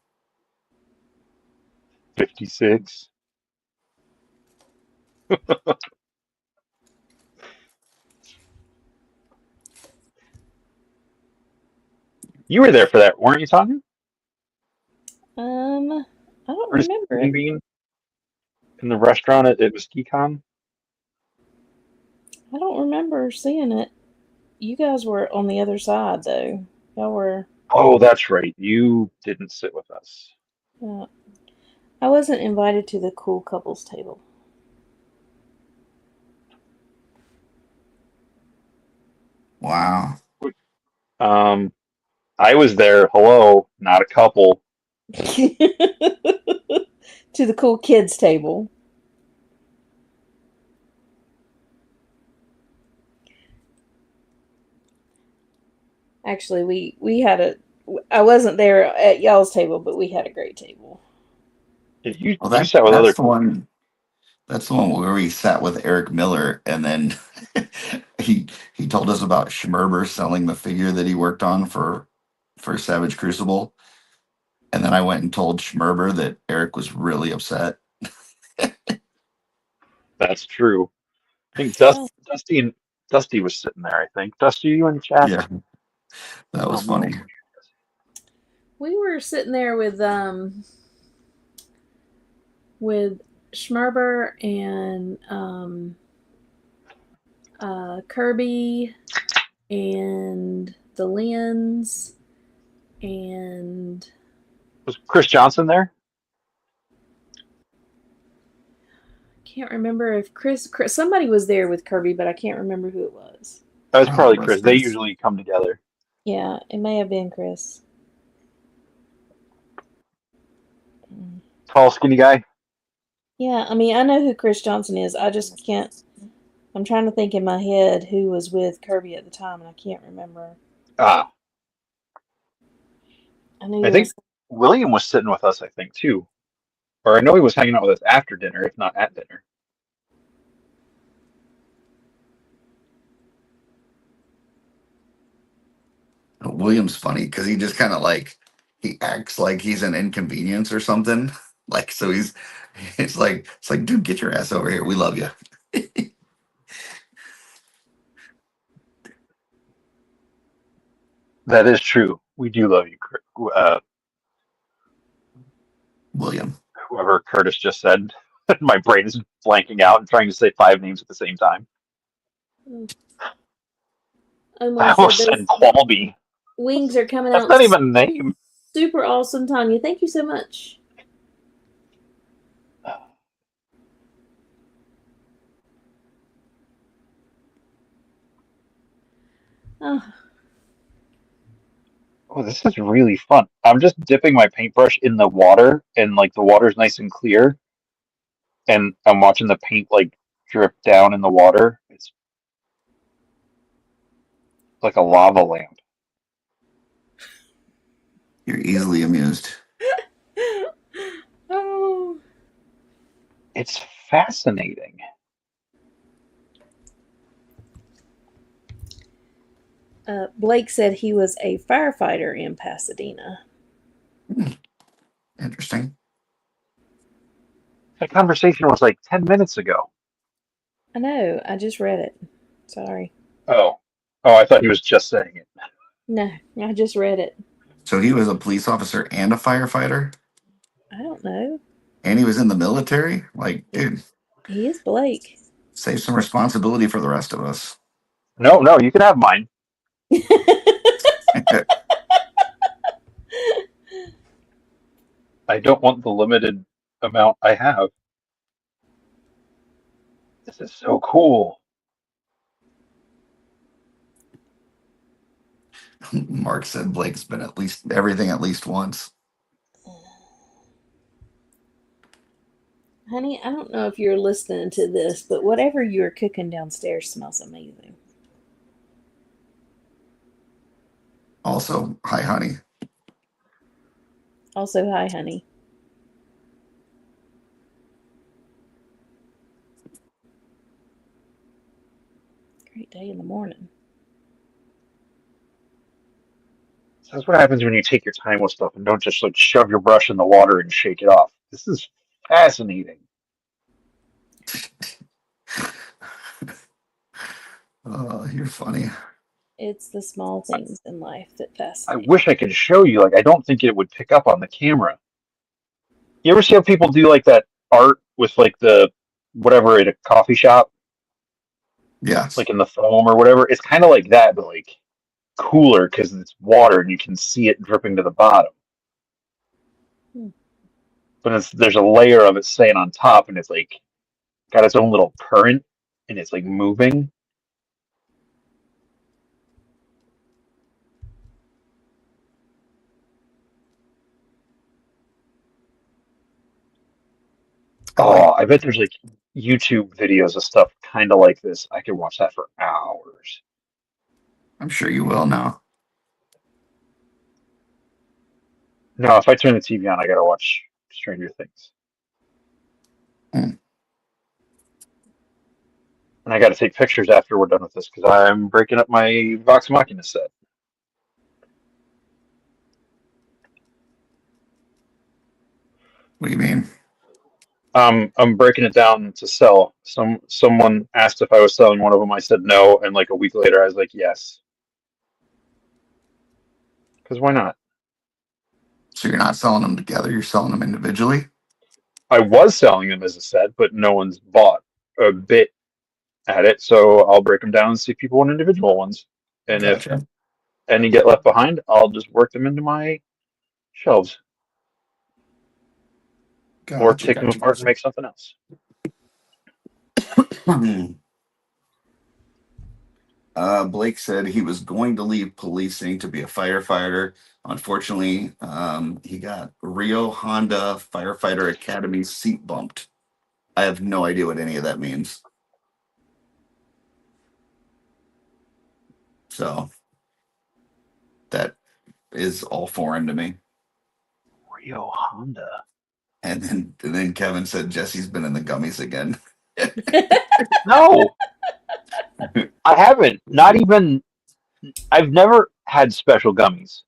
56. You were there for that, weren't you, Tanya? I don't Ernest remember Green it. Bean in the restaurant at Mesquicon? I don't remember seeing it. You guys were on the other side, though. Y'all were. Oh, that's right. You didn't sit with us. Uh, I wasn't invited to the cool couples table. Wow. Um, I was there. Hello, not a couple. To the cool kids table. Actually, we had a. I wasn't there at y'all's table, but we had a great table. Well, You sat with other that's the cool one. That's the one where we sat with Eric Miller, and then he told us about Schmerber selling the figure that he worked on for Savage Crucible, and then I went and told Schmerber that Eric was really upset. That's true. I think Oh, Dusty was sitting there. I think Dusty, you in the chat? Yeah, that I was don't know. funny. we were sitting there with Schmerber and Kirby and the Lens and Was Chris Johnson there? can't remember if Chris somebody was there with Kirby, but I can't remember who it was. That was Probably probably was Chris. They Chris. usually come together. Yeah, it may have been Chris. Tall, skinny guy. Yeah, I mean I know who Chris Johnson is. I just can't. I'm trying to think in my head who was with Kirby at the time, and I can't remember. Ah, I knew I there was. think William was sitting with us. I think too, or I know he was hanging out with us after dinner, if not at dinner. William's funny because he just kind of like he acts like he's an inconvenience or something. Like so it's like dude, get your ass over here. We love you. That is true. We do love you, William. whoever Curtis just said. My brain is blanking out and trying to say 5 names at the same time. I Omar said almost those said Qualby. wings are coming That's out not even a name. super awesome, Tanya. Thank you so much. Oh, Oh, this is really fun. I'm just dipping my paintbrush in the water, and like the water's nice and clear, and I'm watching the paint like drip down in the water. It's like a lava lamp. You're easily amused. Oh. It's fascinating. Blake said he was a firefighter in Pasadena. Interesting. That conversation was like 10 minutes ago. I know. I just read it. Sorry. Oh. Oh, I thought he was just saying it. No, I just read it. So he was a police officer and a firefighter, I don't know. and he was in the military. Like, dude, He is Blake. save some responsibility for the rest of us. No, you can have mine. I don't want the limited amount I have. This is so cool. Mark said Blake's been at least everything at least once. Honey, I don't know if you're listening to this, but whatever you're cooking downstairs smells amazing. Also, hi, honey. Also, hi, honey. Great day in the morning. So that's what happens when you take your time with stuff and don't just like shove your brush in the water and shake it off. This is fascinating. Oh, you're funny. It's the small things in life that I fascinate. wish I could show you. Like, I don't think it would pick up on the camera. You ever see how people do like that art with like the whatever at a coffee shop, Yes. like in the foam or whatever? It's kind of like that, but like cooler because it's water and you can see it dripping to the bottom. But there's a layer of it staying on top, and it's like got its own little current, and it's like moving. Oh, I bet there's like YouTube videos of stuff kind of like this. I could watch that for hours. I'm sure you will now. No, if I turn the TV on, I gotta watch Stranger Things. Hmm. And I gotta take pictures after we're done with this because I'm breaking up my Vox Machina set. What do you mean? I'm breaking it down to sell. Someone asked if I was selling one of them. I said no, and like a week later, I was like yes. Because why not? So you're not selling them together, you're selling them individually? I was selling them as a set, but no one's bought a bit at it, so I'll break them down and see if people want individual ones. And Gotcha. if any get left behind, I'll just work them into my shelves or take them apart and make something else. Blake said he was going to leave policing to be a firefighter. Unfortunately, he got Rio Honda Firefighter Academy seat bumped. I have no idea what any of that means. So that is all foreign to me. Rio Honda. And then Kevin said Jesse's been in the gummies again. No, I haven't. Not even. I've never had special gummies.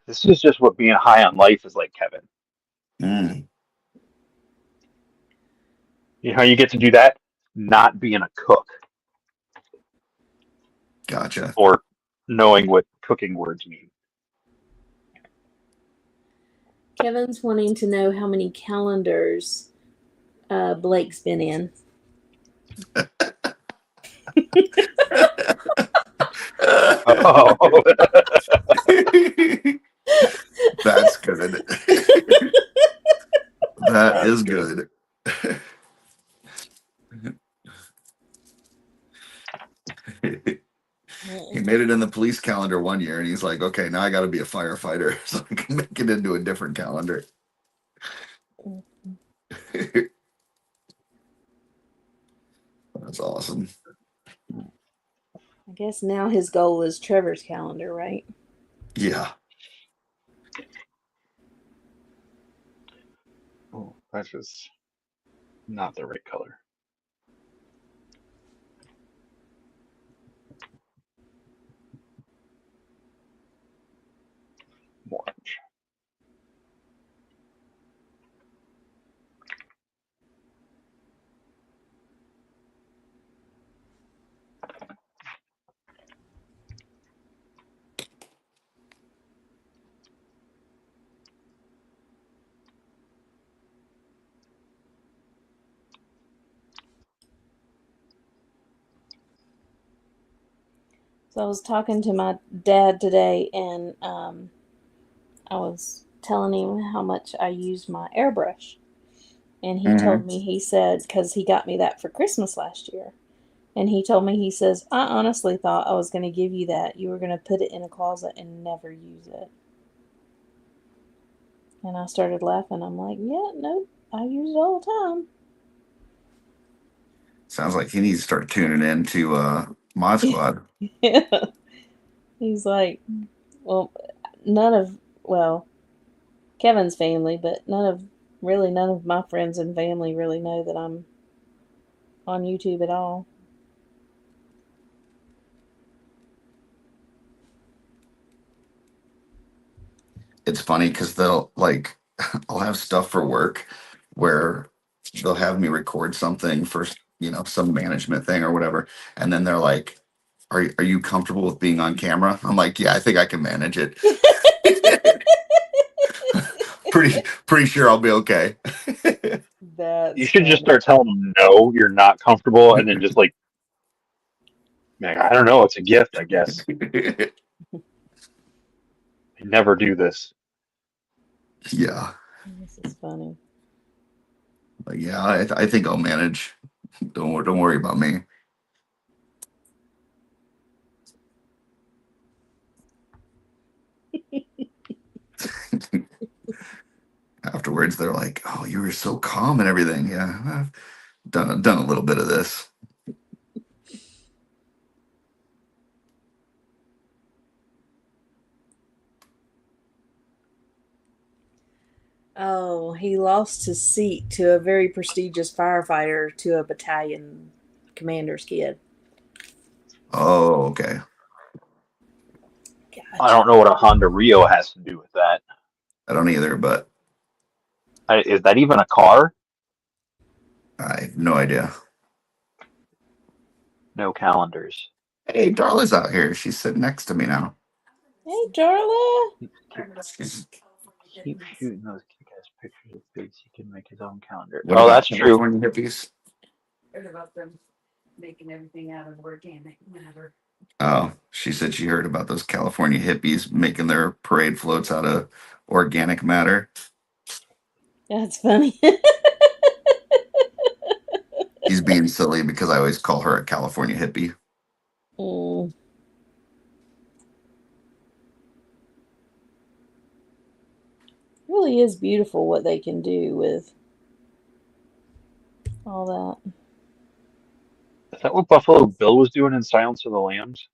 This is just what being high on life is like, Kevin. You know how you get to do that? Not being a cook. Gotcha. Or knowing what cooking words mean. Kevin's wanting to know how many calendars Blake's been in. Oh. That's good. That is good. police calendar one year, and he's like, okay, now I got to be a firefighter so I can make it into a different calendar. That's awesome. I guess now his goal is Trevor's calendar, right? Yeah. Oh, that's just not the right color. Orange. So I was talking to my dad today, and I was telling him how much I use my airbrush. And he told me, he said, because he got me that for Christmas last year. And he told me, he says, I honestly thought I was going to give you that. You were going to put it in a closet and never use it. And I started laughing. I'm like, yeah, nope, I use it all the time. Sounds like he needs to start tuning in to Mod Squad. Yeah. He's like, well, Kevin's family, but none of my friends and family really know that I'm on YouTube at all. It's funny because they'll like, I'll have stuff for work where they'll have me record something for, some management thing or whatever. And then they're like, are you comfortable with being on camera? I'm like, yeah, I think I can manage it. Pretty sure I'll be okay. That's You should just funny. start telling them no, you're not comfortable, and then just like, man, I don't know, it's a gift, I guess. I never do this. Yeah. This is funny. Like, yeah, I think I'll manage. Don't worry about me. Afterwards, they're like, "Oh, you were so calm and everything." Yeah, I've done a little bit of this. Oh, he lost his seat to a very prestigious firefighter to a battalion commander's kid. Oh, okay. Gotcha. I don't know what a Honda Rio has to do with that. I don't either, but Is that even a car? I have no idea. No calendars. Hey, Darla's out here. She's sitting next to me now. Hey, Darla. Keep shooting those kick-ass pictures of pigs. He can make his own calendar. What Oh, about that's true. California hippies? Heard about them making everything out of organic matter. Oh, she said she heard about those California hippies making their parade floats out of organic matter. That's funny. He's being silly because I always call her a California hippie. Mm. Really is beautiful what they can do with all that. Is that what Buffalo Bill was doing in Silence of the Lambs?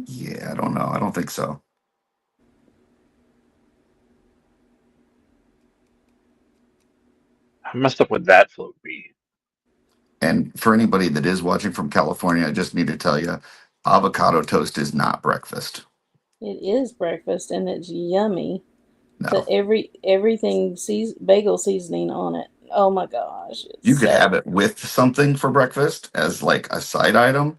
Yeah, I don't know. I don't think so. How messed up would that float be? And for anybody that is watching from California, I just need to tell you, avocado toast is not breakfast. It is breakfast and it's yummy. No. So everything bagel seasoning on it. Oh my gosh. You could have it with something for breakfast as like a side item,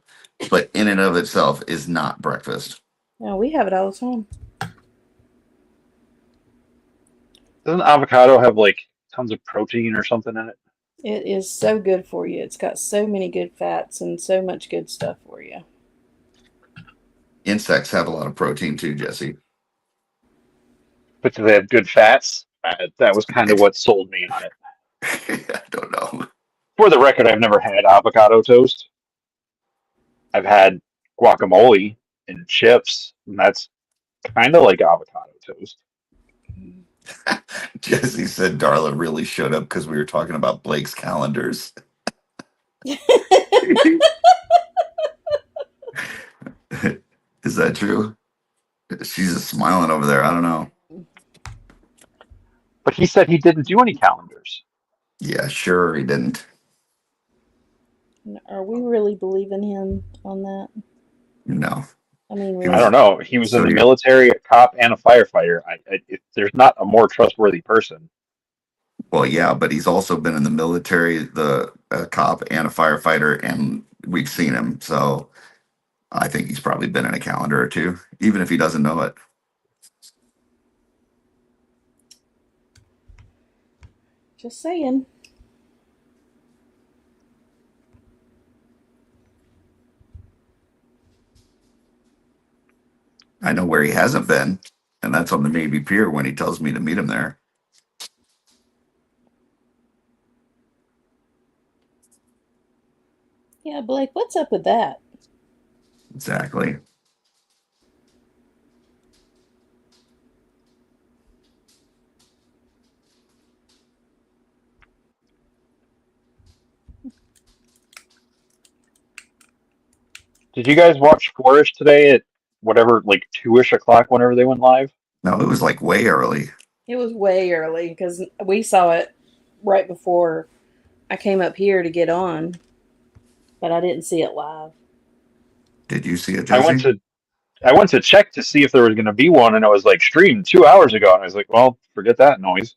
but in and of itself is not breakfast. No, we have it all the time. Doesn't avocado have like tons of protein or something in it? It is so good for you. It's got so many good fats and so much good stuff for you. Insects have a lot of protein too, Jesse. But do they have good fats? That was kind of what sold me on it. I don't know. For the record, I've never had avocado toast. I've had guacamole, and chips, and that's kind of like avocado toast. Jesse said Darla really showed up because we were talking about Blake's calendars. Is that true? She's just smiling over there. I don't know. But he said he didn't do any calendars. Yeah, sure, he didn't. Are we really believing him on that? No. I mean, He I really? don't know. He was in So the you military, a cop, and a firefighter. There's not a more trustworthy person. well, yeah, but he's also been in the military, the a cop and a firefighter, and we've seen him. So I think he's probably been in a calendar or two, even if he doesn't know it. Just saying. I know where he hasn't been, and that's on the Navy Pier when he tells me to meet him there. Yeah, Blake, what's up with that? Exactly. Did you guys watch Flourish today at whatever, like 2-ish o'clock, whenever they went live? No, it was like way early. It was way early because we saw it right before I came up here to get on, but I didn't see it live. Did you see it, I went Jesse? to I went to check to see if there was going to be one, and it was like streamed 2 hours ago, and I was like, well, forget that noise.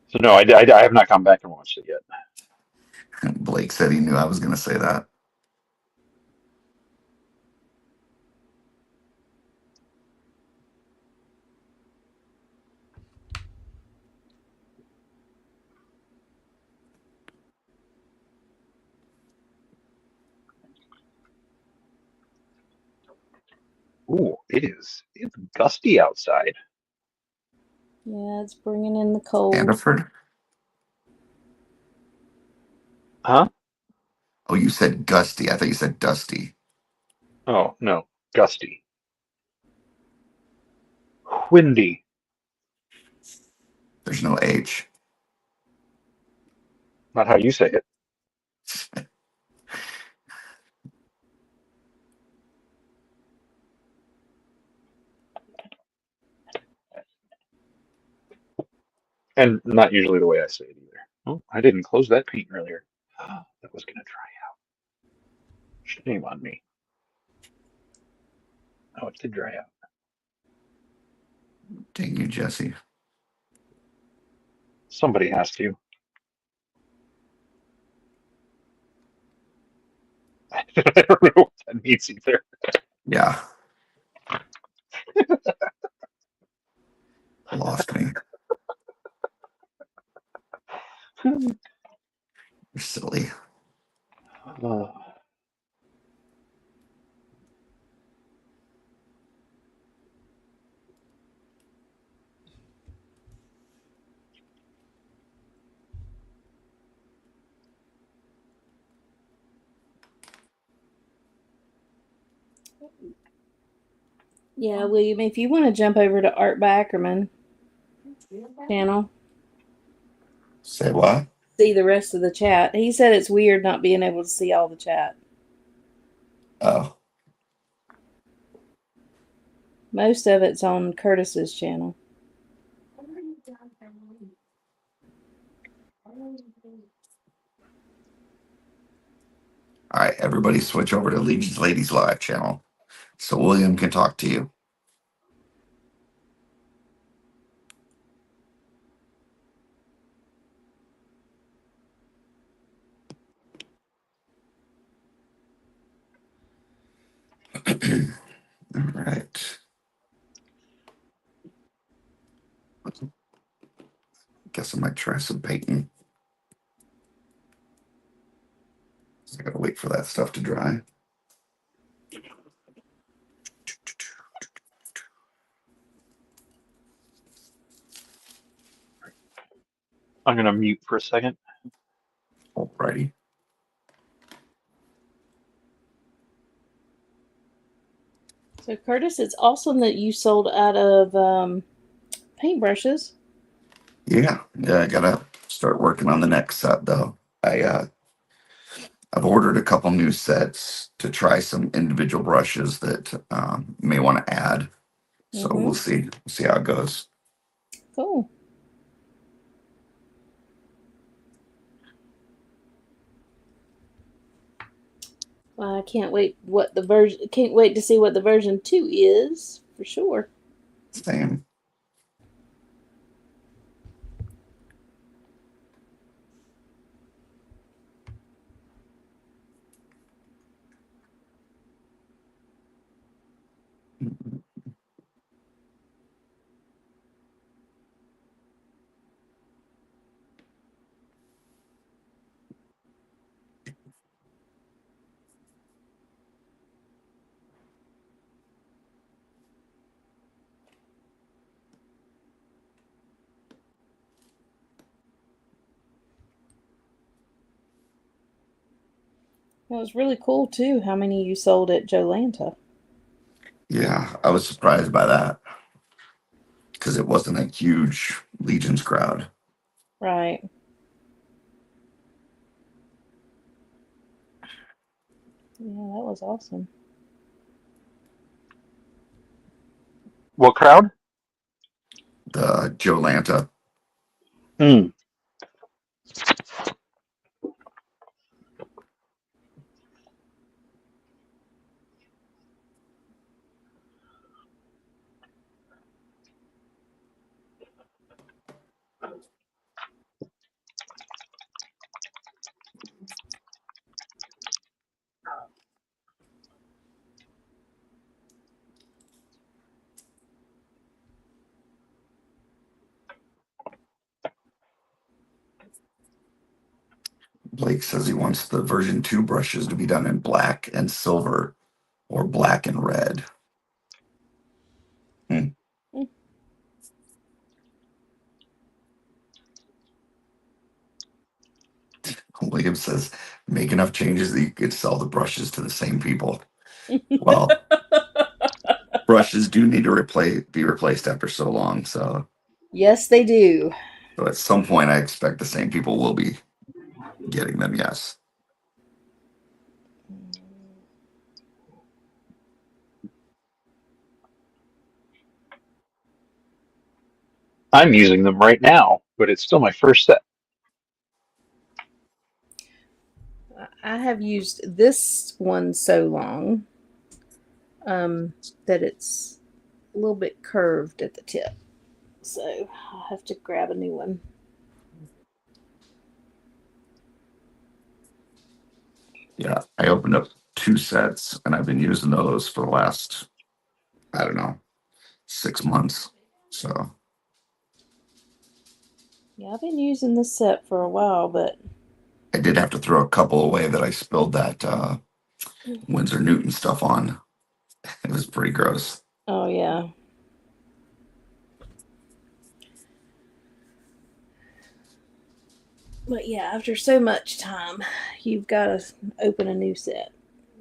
So no, I have not come back and watched it yet. Blake said he knew I was going to say that. Ooh, it's gusty outside. Yeah, it's bringing in the cold. Hannaford? Huh? Oh, you said gusty. I thought you said dusty. Oh no, gusty, windy. There's no H. Not how you say it. And not usually the way I say it either. Oh, I didn't close that paint earlier. That was going to dry out. Shame on me. Oh, it did dry out. Dang you, Jesse. Somebody has to. I don't know what that means either. Yeah. Lost me. You're silly. Uh, Yeah, William, if you want to jump over to Art by Akerman channel, Say what? see the rest of the chat. He said it's weird not being able to see all the chat. Oh. Most of it's on Curtis's channel. All right, everybody switch over to Legion's Ladies Live channel so William can talk to you. All right. Guess I might try some painting. I gotta wait for that stuff to dry. I'm going to mute for a second. Alrighty. So, Curtis, it's awesome that you sold out of paintbrushes. Yeah, I gotta start working on the next set though. I've ordered a couple new sets to try some individual brushes that may want to add. So Mm-hmm. we'll see. We'll see how it goes. Cool. Well, I can't wait Can't wait to see what the version 2 is for sure. Same. It was really cool too how many you sold at Jolanta. Yeah, I was surprised by that because it wasn't a huge Legions crowd. Right. Yeah, that was awesome. What crowd? The Jolanta. Hmm. Blake says he wants the version 2 brushes to be done in black and silver or black and red. Hmm. Mm. William says, make enough changes that you could sell the brushes to the same people. Well, brushes do need to be replaced after so long. So Yes, they do. at some point, I expect the same people will be getting them. Yes. I'm using them right now, but it's still my first set. I have used this one so long that it's a little bit curved at the tip. So I'll have to grab a new one. Yeah. I opened up 2 sets and I've been using those for the last, I don't know, 6 months. So Yeah, I've been using this set for a while, but I did have to throw a couple away that I spilled that Winsor Newton stuff on. It was pretty gross. oh yeah. But yeah, after so much time, you've got to open a new set.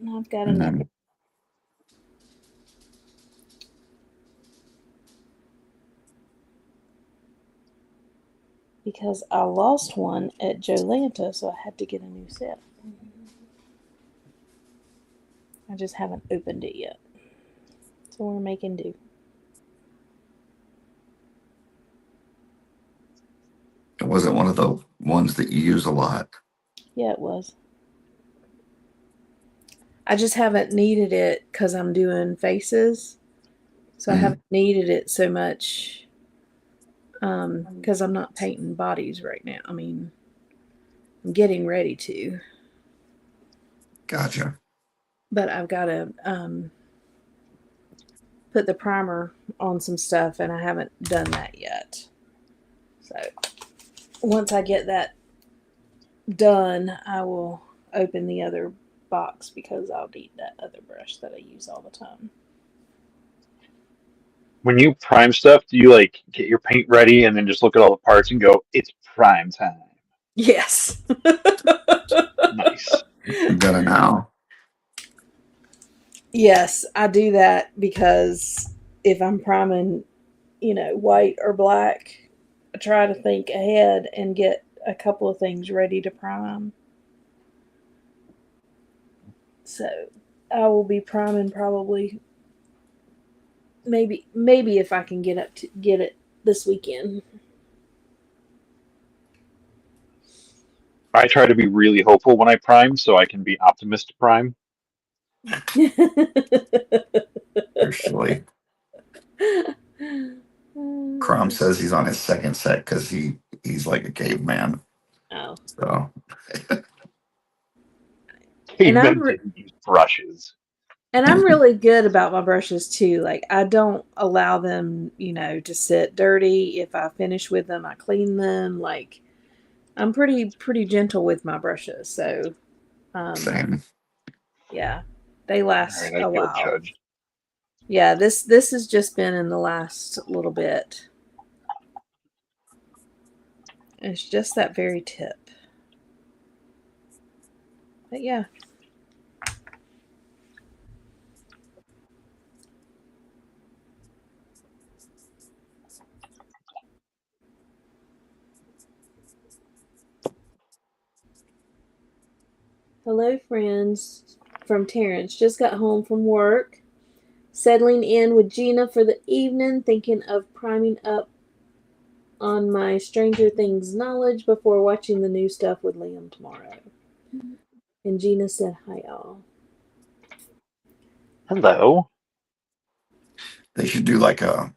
And I've got enough. Mhm. Because I lost one at Jolanta, so I had to get a new set. I just haven't opened it yet. So we're making do. It wasn't one of the ones that you use a lot. Yeah, it was. I just haven't needed it because I'm doing faces. So I haven't needed it so much because I'm not painting bodies right now. I mean, I'm getting ready to. Gotcha. But I've got to put the primer on some stuff, and I haven't done that yet. So once I get that done, I will open the other box because I'll need that other brush that I use all the time. When you prime stuff, do you like get your paint ready and then just look at all the parts and go, "It's prime time"? Yes. Nice. You gotta now. Yes, I do that because if I'm priming, white or black, I try to think ahead and get a couple of things ready to prime. So I will be priming probably maybe if I can get it this weekend. I try to be really hopeful when I prime, so I can be optimist prime. Usually, Crom says he's on his second set because he's like a caveman. Oh, So and Cavemen didn't use brushes. I'm really good about my brushes too. Like I don't allow them, to sit dirty. If I finish with them, I clean them. Like I'm pretty gentle with my brushes. So, um, same. yeah, they All right, last I a feel while. judged. Yeah, this has just been in the last little bit. It's just that very tip. But yeah. Hello, friends. From Terrence. Just got home from work. Settling in with Gina for the evening, thinking of priming up on my Stranger Things knowledge before watching the new stuff with Liam tomorrow. And Gina said, hi, all. Hello. They should do like a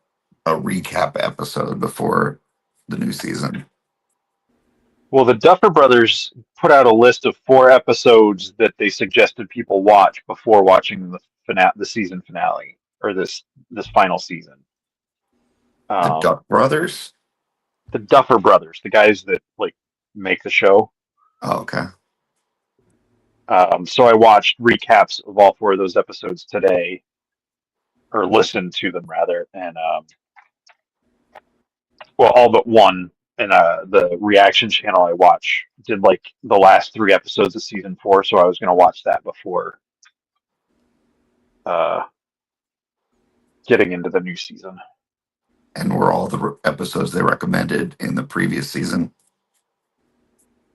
recap episode before the new season. Well, the Duffer Brothers put out a list of 4 episodes that they suggested people watch before watching the season finale, or this final season. The Duck Brothers. The Duffer Brothers, the guys that like make the show. Oh, okay. So I watched recaps of all 4 of those episodes today, or listened to them rather, and well, all but one. And the reaction channel I watch did like the last 3 episodes of season 4, so I was going to watch that before uh, getting into the new season. And were all the episodes they recommended in the previous season?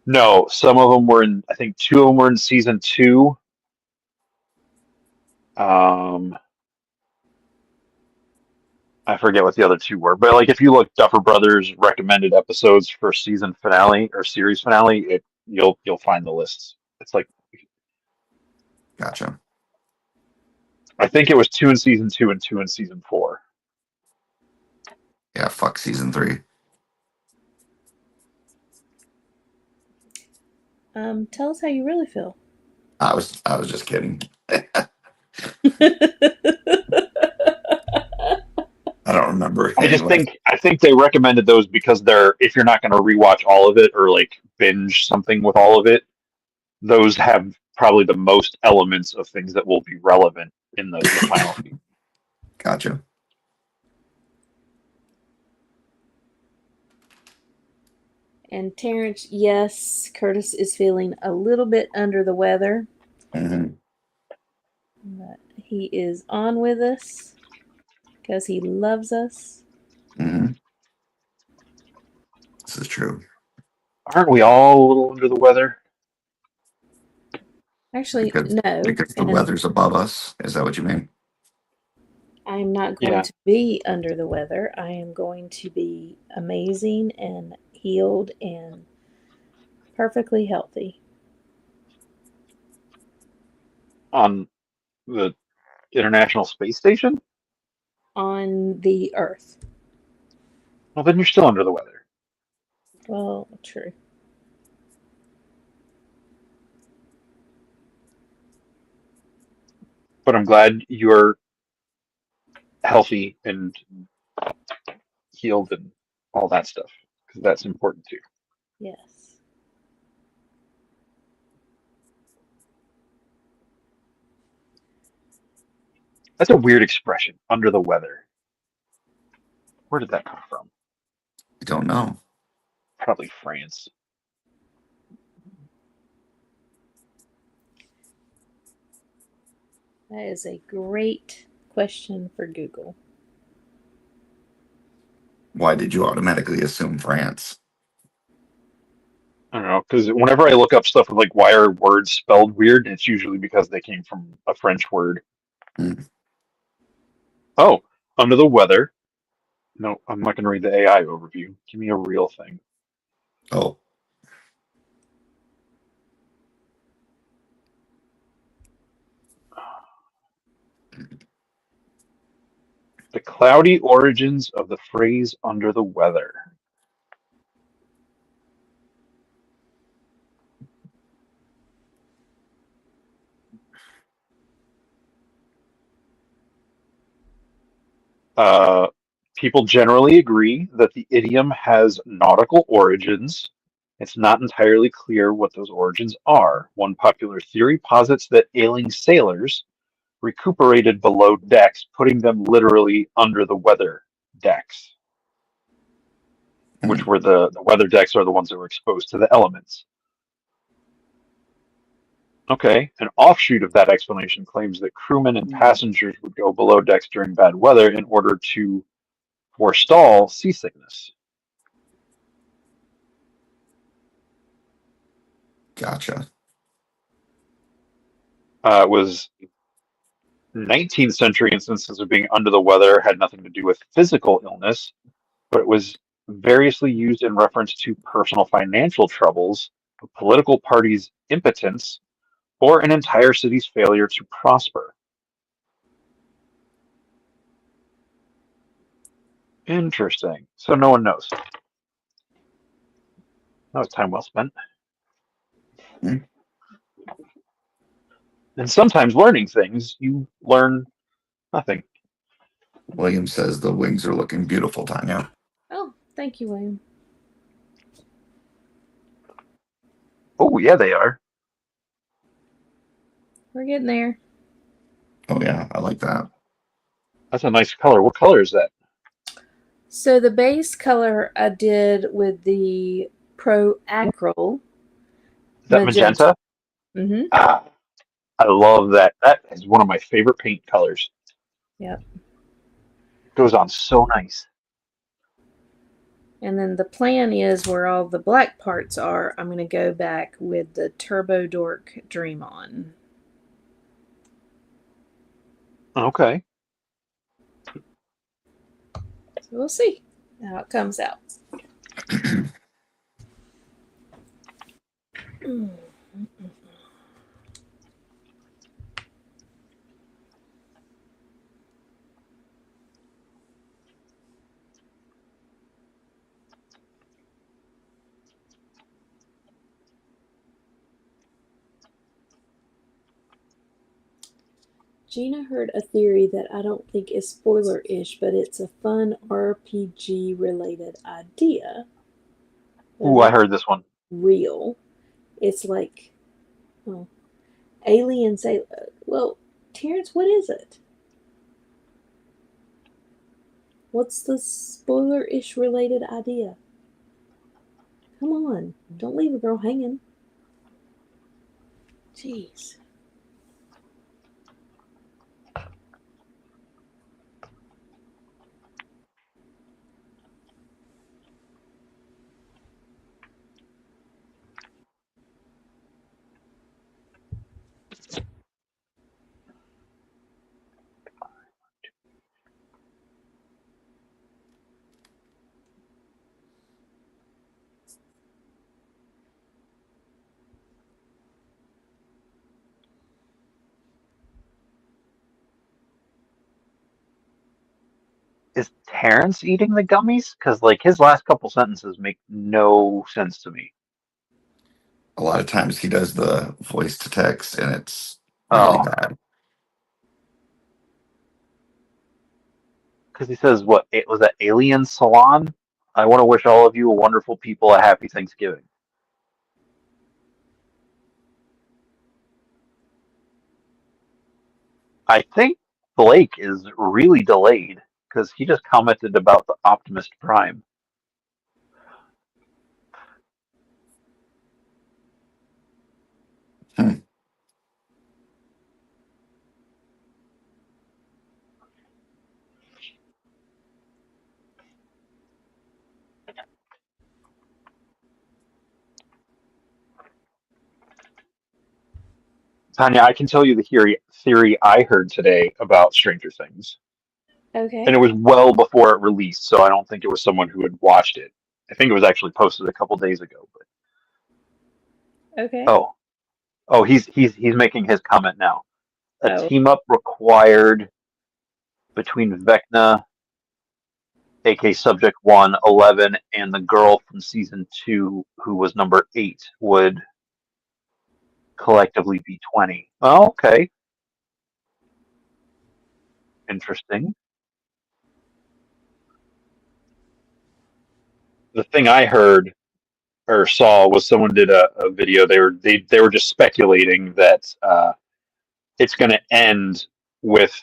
No, some of them were in. I think 2 of them were in season 2. Um, I forget what the other 2 were, but like if you look Duffer Brothers recommended episodes for season finale or series finale, you'll find the lists. It's like Gotcha. I think it was 2 in season 2 and 2 in season 4. Yeah, fuck season 3. Tell us how you really feel. I was just kidding. I don't remember anyway. I think they recommended those because they're if you're not going to rewatch all of it or like binge something with all of it, those have probably the most elements of things that will be relevant in the final season. Gotcha. And Terrence, yes, Curtis is feeling a little bit under the weather. Mm-hmm. But he is on with us because he loves us. Mm-hmm. This is true. Aren't we all a little under the weather? Actually, Because no. the weather's above us. Is that what you mean? I'm not going to be under the weather. I am going to be amazing and healed and perfectly healthy. On the International Space Station? On the Earth. Well, then you're still under the weather. Well, true. But I'm glad you're healthy and healed and all that stuff because that's important too. Yes. That's a weird expression, under the weather. Where did that come from? I don't know. Probably France. That is a great question for Google. Why did you automatically assume France? I don't know, because whenever I look up stuff with like why are words spelled weird, it's usually because they came from a French word. Hmm. Oh, under the weather. No, I'm not going to read the AI overview. Give me a real thing. Oh, The cloudy origins of the phrase under the weather. Uh, People generally agree that the idiom has nautical origins. It's not entirely clear what those origins are. One popular theory posits that ailing sailors recuperated below decks, putting them literally under the weather decks, hmm. which were the weather decks are the ones that were exposed to the elements. Okay, an offshoot of that explanation claims that crewmen and passengers would go below decks during bad weather in order to forestall seasickness. Gotcha. It was 19th century instances of being under the weather had nothing to do with physical illness, but it was variously used in reference to personal financial troubles, a political party's impotence, or an entire city's failure to prosper. Interesting. So no one knows. That was time well spent. Hmm. And sometimes learning things, you learn nothing. William says the wings are looking beautiful, Tanya. Oh, thank you, William. Oh, yeah, they are. We're getting there. Oh yeah, I like that. That's a nice color. What color is that? So the base color I did with the Pro Acryl Is that magenta. magenta? Mm-hmm. Ah, I love that. That is one of my favorite paint colors. Yep. Goes on so nice. And then the plan is where all the black parts are, I'm going to go back with the Turbo Dork Dream On. Okay. So we'll see how it comes out. Gina heard a theory that I don't think is spoiler-ish, but it's a fun RPG-related idea. But Ooh, I'm I not heard this one. real. It's like, well, aliens say, well, Terrence, what is it? What's the spoiler-ish related idea? Come on, don't leave a girl hanging. Jeez. Is Terrence eating the gummies? Because like his last couple sentences make no sense to me. A lot of times he does the voice to text, and it's really Oh, bad. because he says what? It was that Alien Salon. I want to wish all of you a wonderful people a happy Thanksgiving. I think Blake is really delayed because he just commented about the Optimus Prime. Hmm. Tanya, I can tell you the theory I heard today about Stranger Things. Okay. And it was well before it released, so I don't think it was someone who had watched it. I think it was actually posted a couple days ago. But Okay. he's making his comment now. A Oh. team up required between Vecna, aka Subject 1, 11, and the girl from season 2, who was number 8, would collectively be 20. Oh, okay. Interesting. The thing I heard or saw was someone did a video. They were just speculating that it's going to end with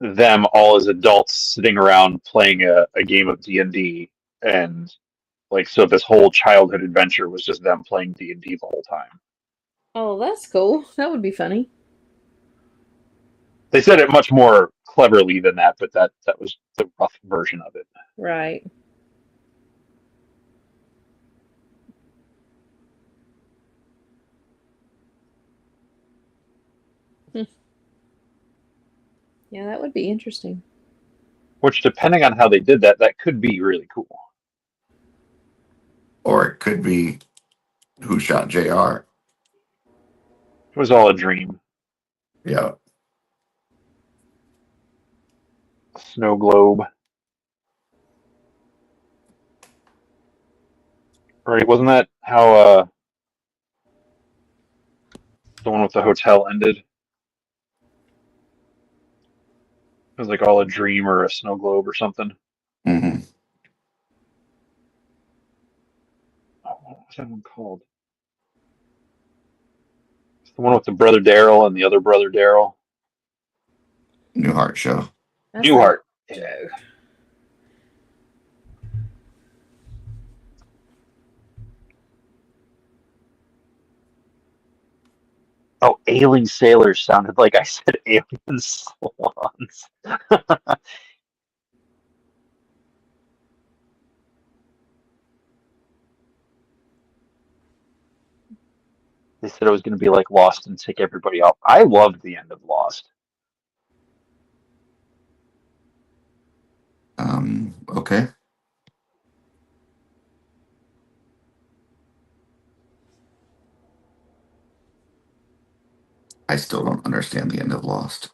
them all as adults sitting around playing a game of D&D, and like so this whole childhood adventure was just them playing D&D the whole time. Oh, that's cool. That would be funny. They said it much more cleverly than that, but that was the rough version of it. Right. Yeah, that would be interesting. Which, depending on how they did that, that could be really cool. Or it could be Who Shot JR. It was all a dream. Yeah. Snow globe. Right, wasn't that how the one with the hotel ended? It was like all a dream or a snow globe or something. Mm-hmm. Oh, what was that one called? It's the one with the brother Daryl and the other brother Daryl. Newhart Show. That's Newhart. like Joe. Oh, ailing sailors sounded like I said alien swans. They said it was going to be like Lost and take everybody out. I loved the end of Lost. Okay. I still don't understand the end of Lost.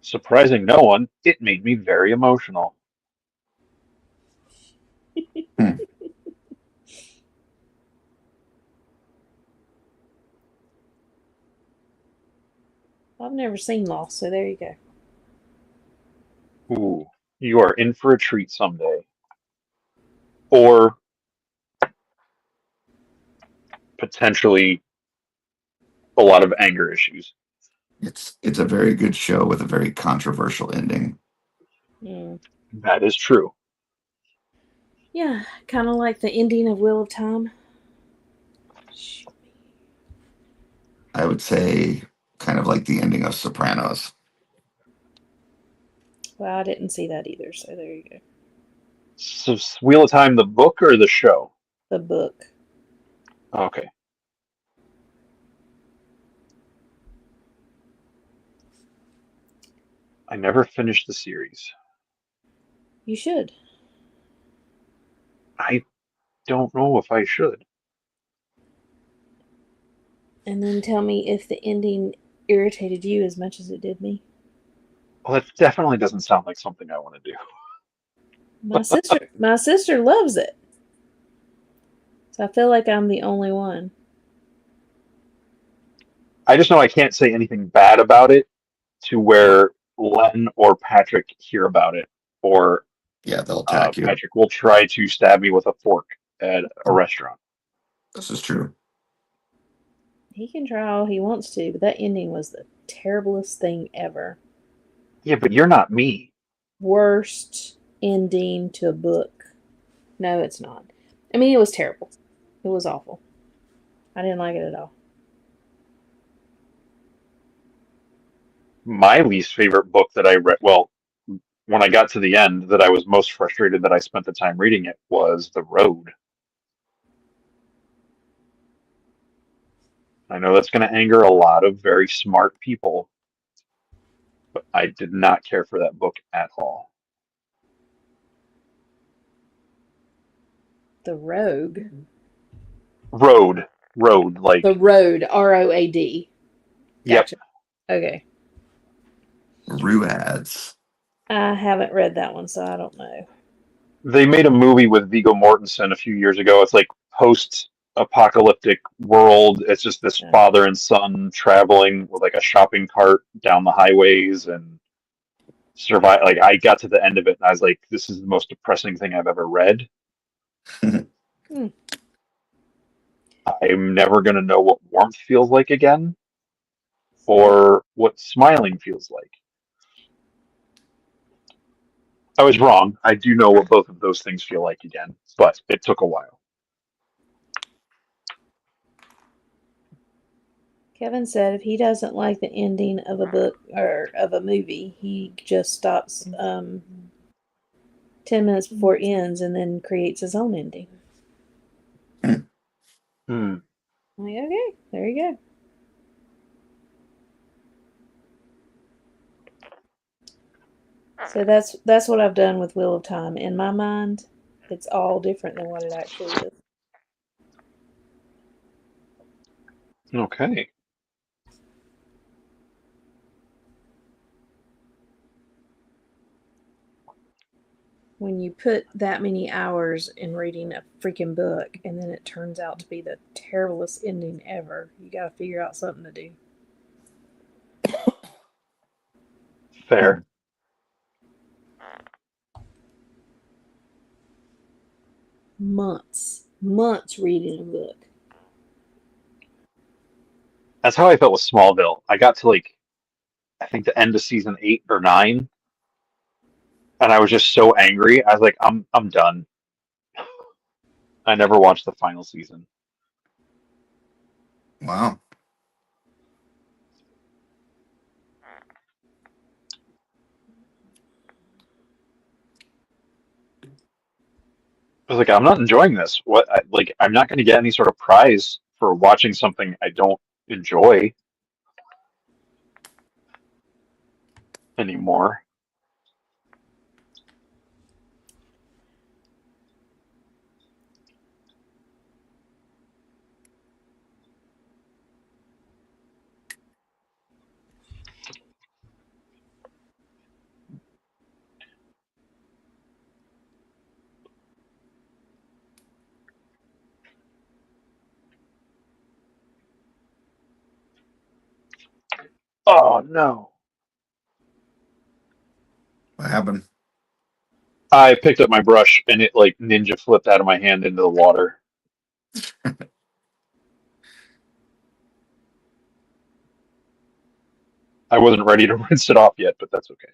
Surprising no one, it made me very emotional. Hmm. I've never seen Lost, so there you go. Ooh, you are in for a treat someday. Or potentially a lot of anger issues. It's a very good show with a very controversial ending. Mm. That is true. Yeah, kind of like the ending of Wheel of Time. I would say kind of like the ending of Sopranos. Well, I didn't see that either, so there you go. So, Wheel of Time, the book or the show? The book. Okay. I never finished the series. You should. I don't know if I should. And then tell me if the ending irritated you as much as it did me. Well, that definitely doesn't sound like something I want to do. My sister loves it. So I feel like I'm the only one. I just know I can't say anything bad about it to where Len or Patrick hear about it, or Yeah, they'll attack you. Patrick will try to stab me with a fork at a restaurant. This is true. He can try all he wants to, but that ending was the terriblest thing ever. Yeah, but you're not me. Worst ending to a book. No, it's not. I mean, it was terrible. It was awful. I didn't like it at all. My least favorite book that I read, well, when I got to the end that I was most frustrated that I spent the time reading it was The Road. I know that's going to anger a lot of very smart people, but I did not care for that book at all. The Rogue. Road, like The Road, ROAD. Yep. Gotcha. Okay. Ruads. I haven't read that one, so I don't know. They made a movie with Viggo Mortensen a few years ago. It's like post-apocalyptic world. It's just this father and son traveling with like a shopping cart down the highways and survive. Like I got to the end of it and I was like, this is the most depressing thing I've ever read. I'm never going to know what warmth feels like again or what smiling feels like. I was wrong. I do know what both of those things feel like again, but it took a while. Kevin said if he doesn't like the ending of a book or of a movie, he just stops 10 minutes before it ends and then creates his own ending. I'm like, okay, there you go. So that's what I've done with Wheel of Time. In my mind, it's all different than what it actually is. Okay. When you put that many hours in reading a freaking book and then it turns out to be the terriblest ending ever, you got to figure out something to do. Fair. Months reading a book. That's how I felt with Smallville. I got to like, I think the end of season 8 or 9, and I was just so angry. I was like, I'm done. I never watched the final season. Wow. I was like, I'm not enjoying this. I'm not going to get any sort of prize for watching something I don't enjoy anymore. Oh no. What happened? I picked up my brush and it like ninja flipped out of my hand into the water. I wasn't ready to rinse it off yet, but that's okay.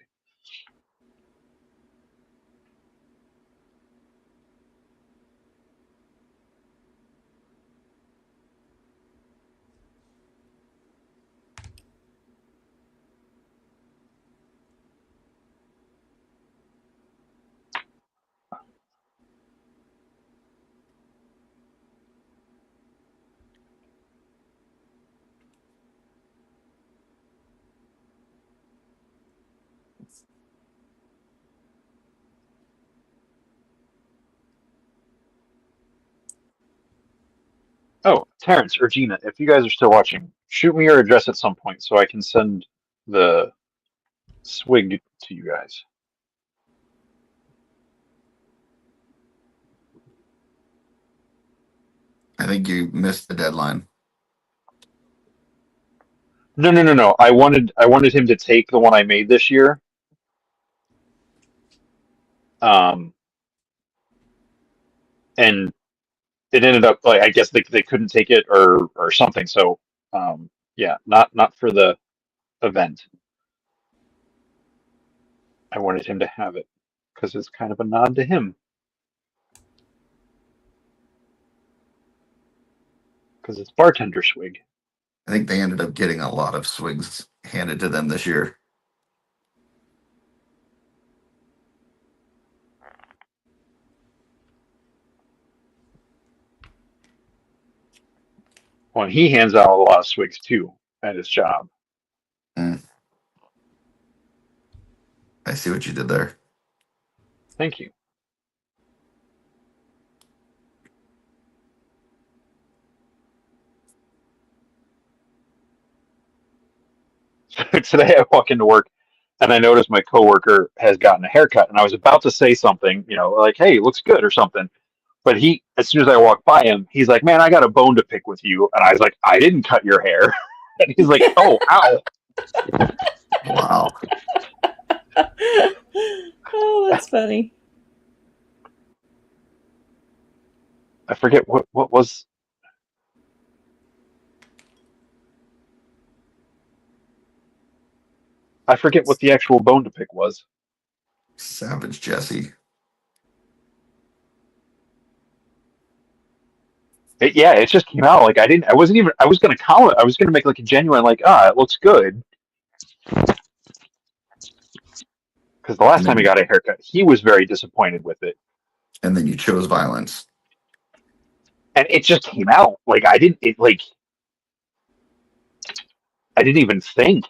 Oh, Terrence or Gina, if you guys are still watching, shoot me your address at some point so I can send the swig to you guys. I think you missed the deadline. No. I wanted him to take the one I made this year. And it ended up like I guess they couldn't take it or something. So yeah, not for the event. I wanted him to have it because it's kind of a nod to him. Because it's bartender swig. I think they ended up getting a lot of swigs handed to them this year. when he hands out a lot of swigs too at his job. I see what you did there. Thank you. Today I walk into work and I notice my coworker has gotten a haircut, and I was about to say something, like, "Hey, it looks good" or something. But as soon as I walk by him, he's like, "Man, I got a bone to pick with you." And I was like, "I didn't cut your hair." And he's like, "Oh, ow." Wow. Oh, that's funny. I forget what was. I forget what the actual bone to pick was. Savage Jesse. It just came out. Like, I was going to comment. I was going to make like a genuine, like, it looks good. Because the last time he got a haircut, he was very disappointed with it. And then you chose violence. And it just came out. Like, I didn't even think.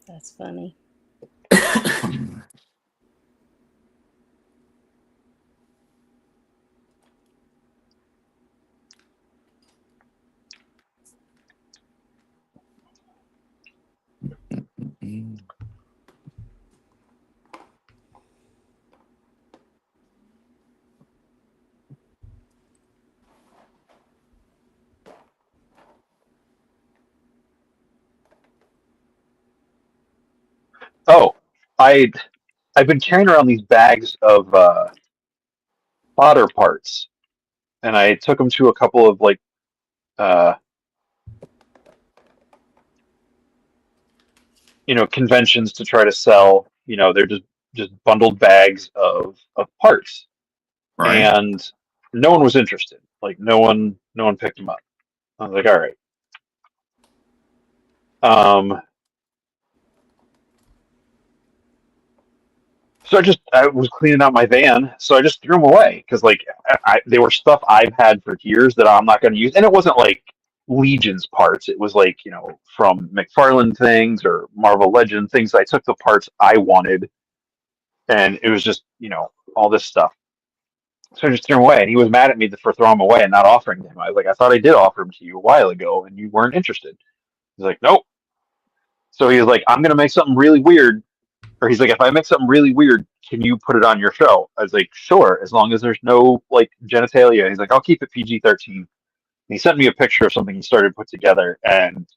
That's funny. Oh, I've been carrying around these bags of fodder parts, and I took them to a couple of like uh, conventions to try to sell. They're just bundled bags of parts, Right. and no one was interested. Like no one picked them up. I was like, all right. So I was cleaning out my van, so I just threw them away because like they were stuff I've had for years that I'm not going to use, and it wasn't like Legion's parts. It was like from McFarlane things or Marvel Legend things. I took the parts I wanted, and it was just all this stuff. So I just threw them away, and he was mad at me for throwing them away and not offering them. I was like, I thought I did offer them to you a while ago, and you weren't interested. He's like, nope. So he was like, I'm going to make something really weird. Or he's like, if I make something really weird, can you put it on your show? I was like, sure, as long as there's no like genitalia. He's like, I'll keep it PG-13. And he sent me a picture of something he started to put together, and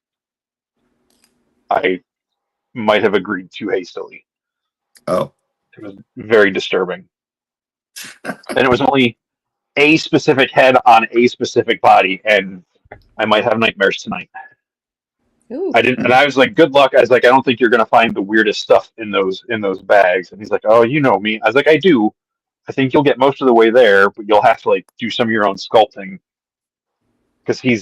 I might have agreed too hastily. Oh. It was very disturbing. And it was only a specific head on a specific body, and I might have nightmares tonight. Ooh. And I was like, good luck. I was like, I don't think you're gonna find the weirdest stuff in those bags. And he's like, oh, you know me. I was like, I do. I think you'll get most of the way there, but you'll have to like do some of your own sculpting because he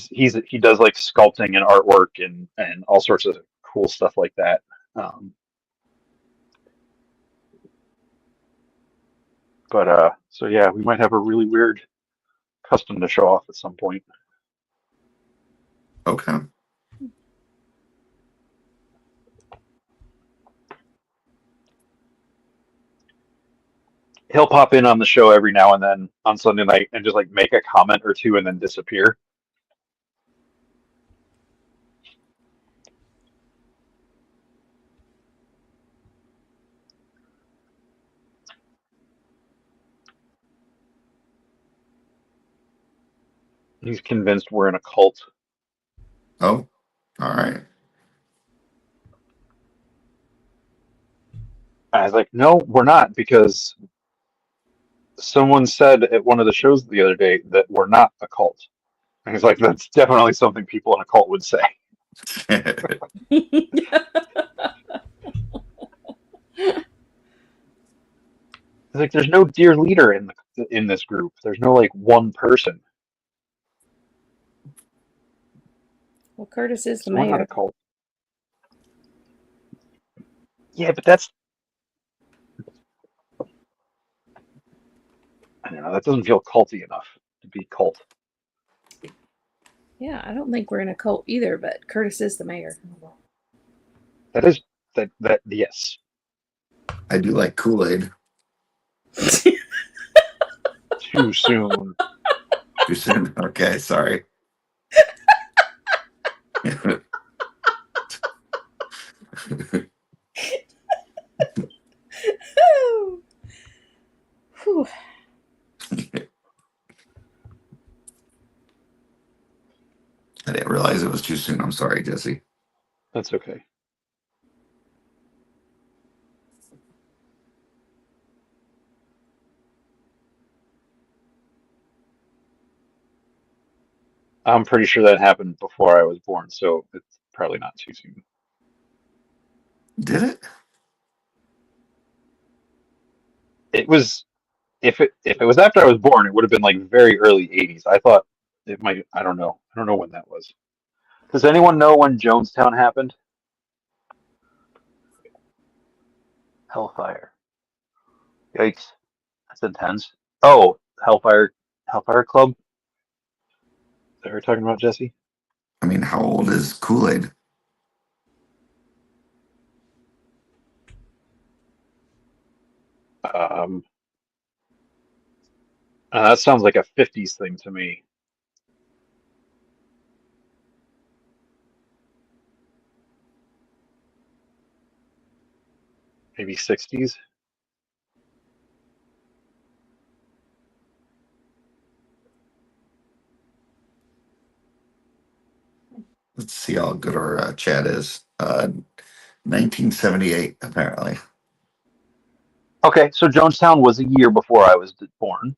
does like sculpting and artwork and all sorts of cool stuff like that. So yeah, we might have a really weird custom to show off at some point. Okay. He'll pop in on the show every now and then on Sunday night and just like make a comment or two and then disappear. He's convinced we're in a cult. Oh, all right. I was like, no, we're not, because someone said at one of the shows the other day that we're not a cult. And he's like, that's definitely something people in a cult would say. He's like, there's no dear leader in this group. There's no like one person. Well, Curtis is the So we're not mayor. a cult. Yeah, but that's, I don't know, that doesn't feel culty enough to be cult. Yeah, I don't think we're in a cult either, but Curtis is the mayor. That is that yes. I do like Kool-Aid. Too soon. Too soon? Okay, sorry. Whew. I didn't realize it was too soon. I'm sorry, Jesse. That's okay. I'm pretty sure that happened before I was born, so it's probably not too soon. Did it? It was if it was after I was born, it would have been like very early 80s. I thought it might. I don't know. I don't know when that was. Does anyone know when Jonestown happened? Hellfire. Yikes. That's intense. Oh, Hellfire Club. Is that what you're talking about, Jesse? I mean, how old is Kool-Aid? Um, that sounds like a 50s thing to me. Maybe 60s. Let's see how good our chat is. 1978, apparently. Okay, so Jonestown was a year before I was born.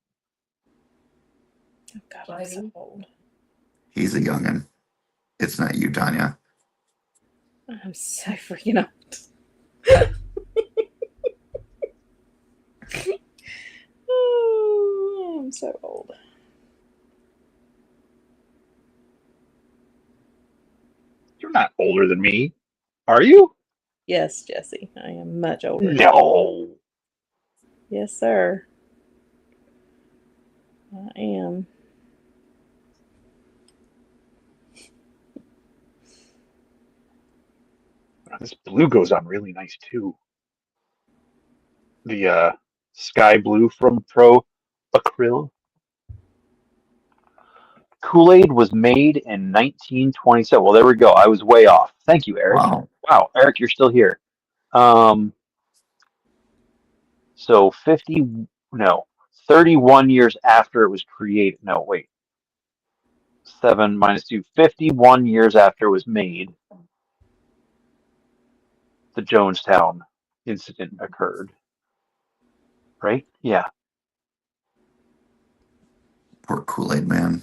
Oh, God, I'm so old. He's a youngin'. It's not you, Tanya. I'm so freaking old. Oh, I'm so old. You're not older than me, are you? Yes, Jesse, I am much older. No. Yes, sir. I am. This blue goes on really nice too. The sky blue from Pro Acryl. Kool-Aid was made in 1927. Well, there we go. I was way off. Thank you, Eric. Wow. Wow, Eric, you're still here. Um, so 50, no, 31 years after it was created. No, wait. 7 minus 2, 51 years after it was made, the Jonestown incident occurred. Right? Yeah. Poor Kool-Aid man.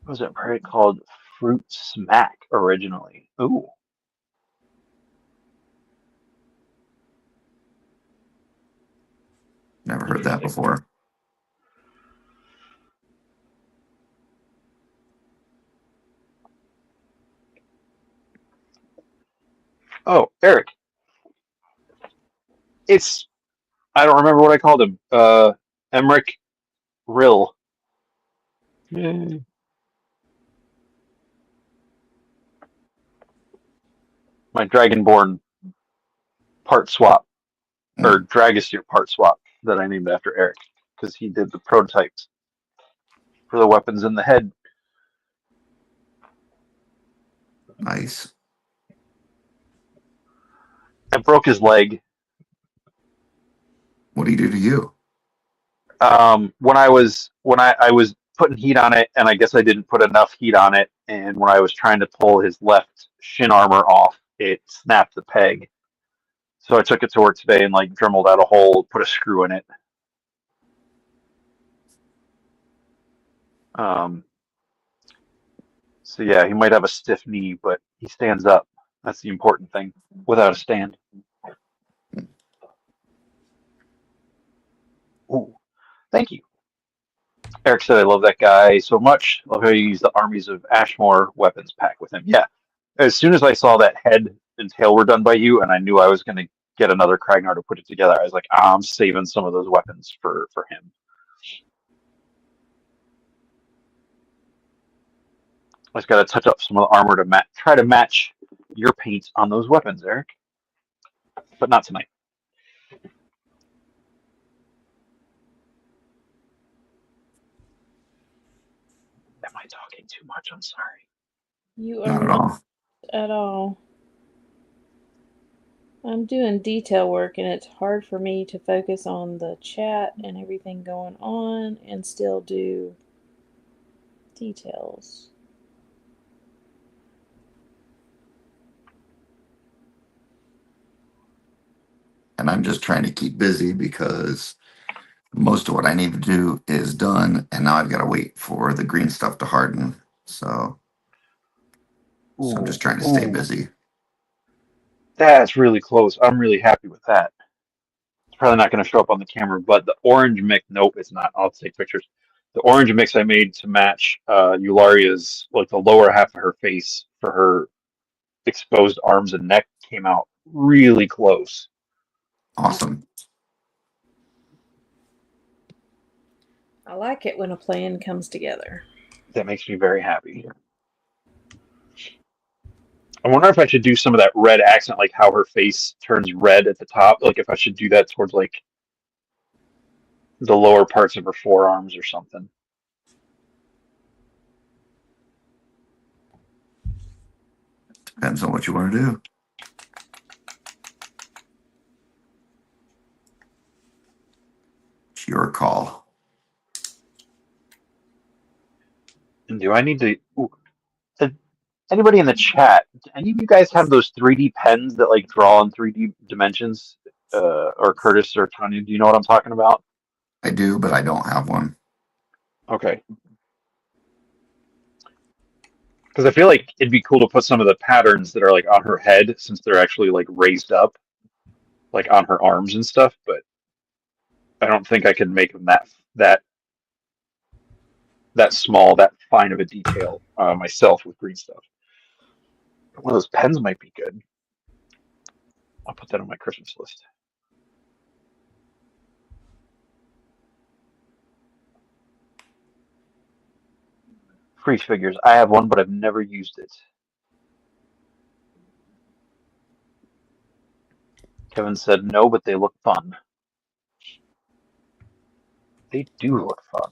What was it probably called? Fruit Smack originally. Ooh. Never heard that Interesting. before. Oh, Eric. It's I don't remember what I called him. Emmerich Rill. Yay. My Dragonborn part swap or Dragosteer part swap that I named after Eric because he did the prototypes for the weapons in the head. Nice. I broke his leg What do you do to you? when I was putting heat on it, and I guess I didn't put enough heat on it. And when I was trying to pull his left shin armor off, it snapped the peg. So I took it to work today and like dremeled out a hole, put a screw in it. Um, so yeah, he might have a stiff knee, but he stands up. That's the important thing. Without a stand. Ooh, thank you. Eric said, "I love that guy so much. Love how you use the armies of Ashmore weapons pack with him." Yeah, as soon as I saw that head and tail were done by you, and I knew I was going to get another Kragnar to put it together, I was like, I'm saving some of those weapons for him. I just got to touch up some of the armor to try to match your paint on those weapons, Eric. But not tonight. Am I talking too much? I'm sorry. You are Not at not all. at all. I'm doing detail work and it's hard for me to focus on the chat and everything going on and still do details. And I'm just trying to keep busy because most of what I need to do is done, and now I've got to wait for the green stuff to harden. So I'm just trying to stay busy. That's really close. I'm really happy with that. It's probably not going to show up on the camera, but the orange mix, nope, it's not. I'll take pictures. The orange mix I made to match Eularia's, like the lower half of her face for her exposed arms and neck came out really close. Awesome. I like it when a plan comes together. That makes me very happy. I wonder if I should do some of that red accent, like how her face turns red at the top. Like if I should do that towards like the lower parts of her forearms or something. Depends on what you want to do. It's your call. And do I need to? Ooh, anybody in the chat? Do any of you guys have those 3D pens that like draw in 3D dimensions? Or Curtis or Tanya, do you know what I'm talking about? I do, but I don't have one. Okay. Because I feel like it'd be cool to put some of the patterns that are like on her head, since they're actually like raised up, like on her arms and stuff. But I don't think I could make them that small, that fine of a detail myself with green stuff. One of those pens might be good. I'll put that on my Christmas list. Free figures. I have one, but I've never used it. Kevin said no, but they look fun. They do look fun.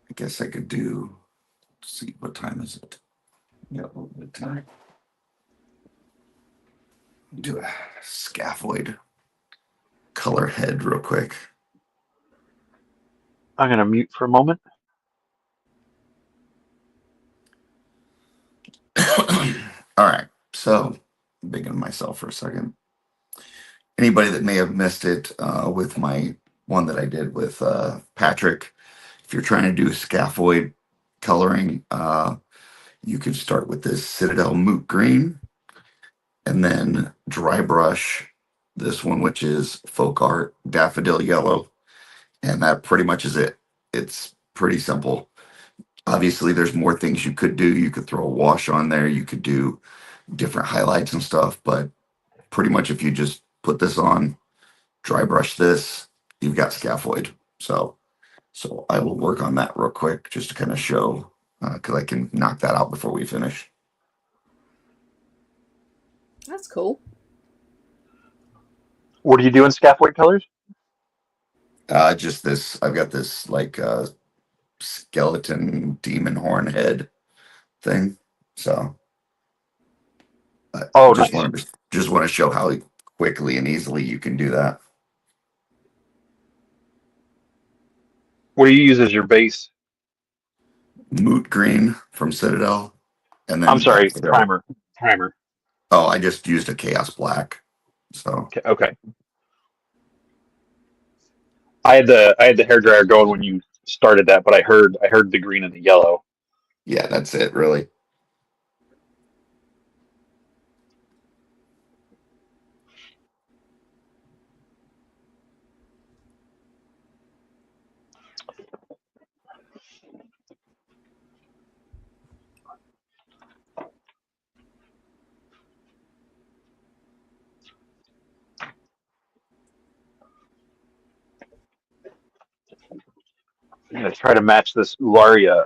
I guess I could do. Let's see, what time is it? Yeah, a little bit of time. Do a scaphoid color head real quick. I'm going to mute for a moment. All right, so I'm bigging myself for a second. Anybody that may have missed it with my one that I did with Patrick, if you're trying to do scaphoid coloring, you could start with this Citadel Moot Green and then dry brush this one, which is Folk Art Daffodil Yellow. And that pretty much is it. It's pretty simple. Obviously, there's more things you could do. You could throw a wash on there. You could do different highlights and stuff. But pretty much if you just put this on, dry brush this, you've got scaphoid. So I will work on that real quick just to kind of show, because I can knock that out before we finish. That's cool. What do you do in scaphoid colors? Just this, I've got this like skeleton demon horn head thing. So I Nice. just want to show how quickly and easily you can do that. What do you use as your base? Moot green from Citadel, and then I'm sorry, primer. Oh, I just used a chaos black. So Okay. I had the hairdryer going when you started that, but I heard the green and the yellow. yeah, that's it really. gonna try to match this Ularia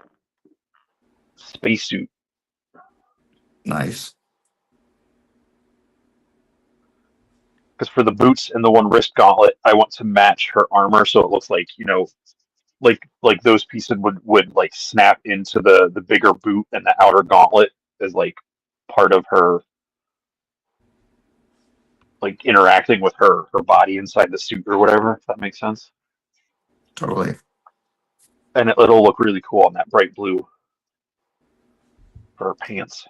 spacesuit. Nice. Because for the boots and the one wrist gauntlet, I want to match her armor so it looks like, like those pieces would like snap into the bigger boot, and the outer gauntlet is like part of her, like interacting with her body inside the suit or whatever, if that makes sense. Totally. And it'll look really cool on that bright blue for her pants.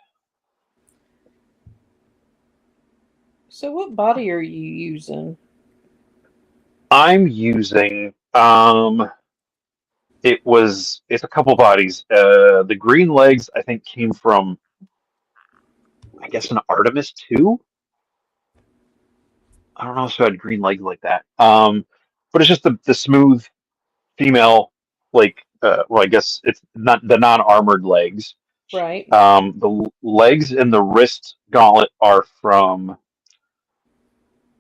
So what body are you using? I'm using it's a couple bodies. The green legs I think came from, I guess, an Artemis 2. I don't know if I had green legs like that. But it's just the smooth female, like, well, I guess it's not the non-armored legs. Right. The legs and the wrist gauntlet are from,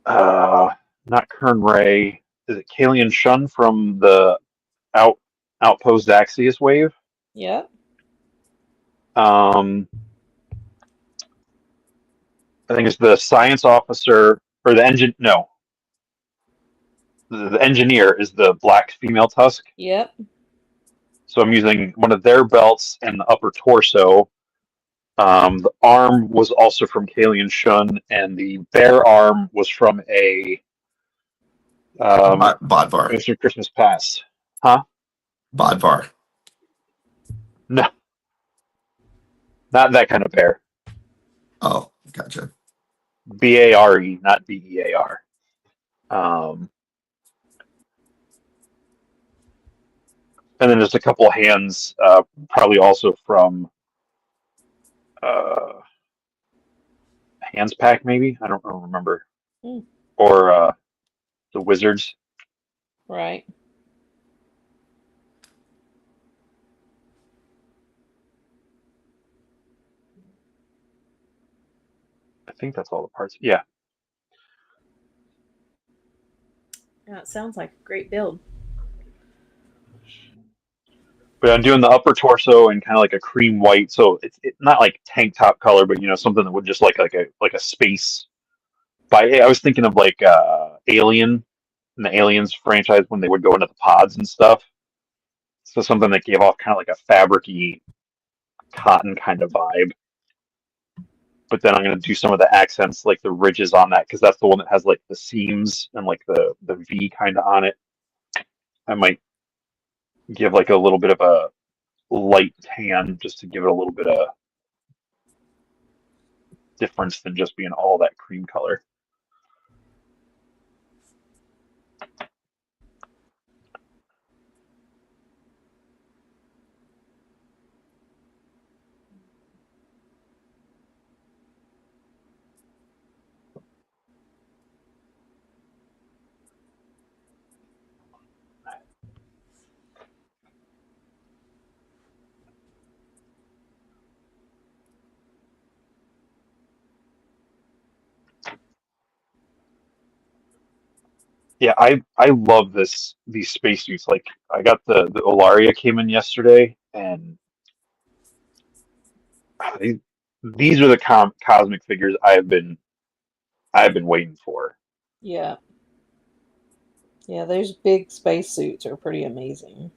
not Kern Ray. Is it Kalian Shun from the Outpost Axius wave? Yep. I think it's the science officer or the engine. No, the engineer is the black female tusk. Yep. So I'm using one of their belts and the upper torso. The arm was also from Kalian Shun, and the bare arm was from a Bodvar. Mr. Christmas Pass. Huh? Bodvar. No, not that kind of bear. Oh, gotcha. BARE, not BEAR. And then just a couple hands, probably also from Hands Pack, maybe? I don't remember. Mm. Or the Wizards. Right. I think that's all the parts. Yeah. Yeah, it sounds like a great build. But I'm doing the upper torso in kind of like a cream white, so it's not like tank top color, but something that would just like a space. I was thinking of like Alien, in the Aliens franchise when they would go into the pods and stuff. So something that gave off kind of like a fabricy cotton kind of vibe. But then I'm going to do some of the accents, like the ridges on that, because that's the one that has like the seams and like the V kind of on it. I might give like a little bit of a light tan just to give it a little bit of difference than just being all that cream color. Yeah, I love these spacesuits. Like I got the Olaria came in yesterday, and these these are the cosmic figures I've been waiting for. Yeah. Yeah, those big spacesuits are pretty amazing.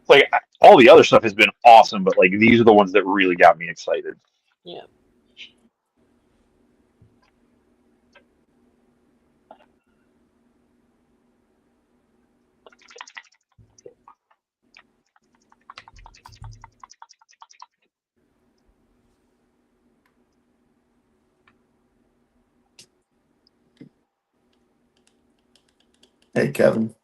Like all the other stuff has been awesome, but like these are the ones that really got me excited. Yeah. Hey, Kevin.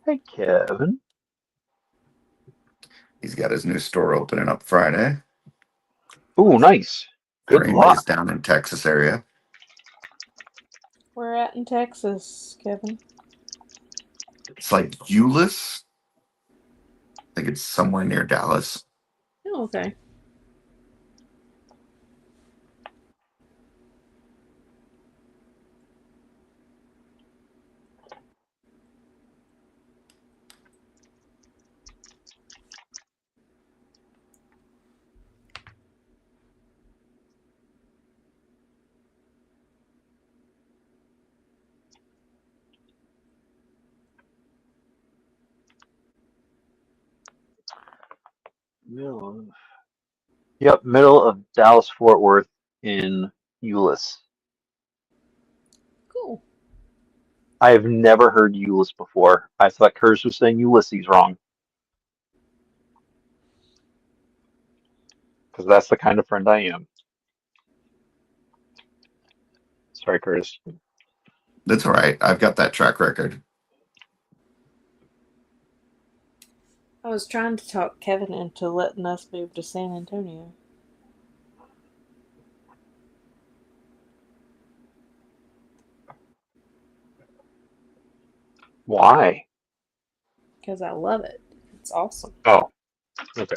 Hey, Kevin. He's got his new store opening up Friday Ooh, nice. for Good anybody's luck. down in Texas area. We're at in Texas, Kevin. It's like Euless. I think it's somewhere near Dallas. Oh, okay. Yep, middle of Dallas Fort Worth in Euless. Cool. I have never heard Euless before. I thought Curtis was saying Ulysses wrong. Because that's the kind of friend I am. Sorry, Curtis. That's all right. I've got that track record. I was trying to talk Kevin into letting us move to San Antonio. Why? Because I love it. It's awesome. Oh, okay.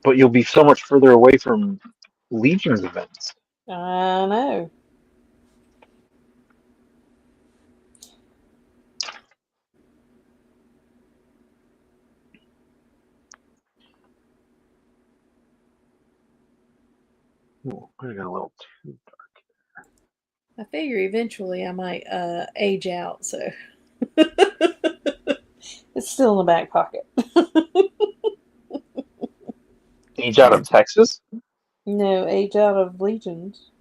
But you'll be so much further away from Legion's events. I know. Ooh, I got a little too dark. I figure eventually I might age out, so it's still in the back pocket. Age out of Texas? No, age out of Legions.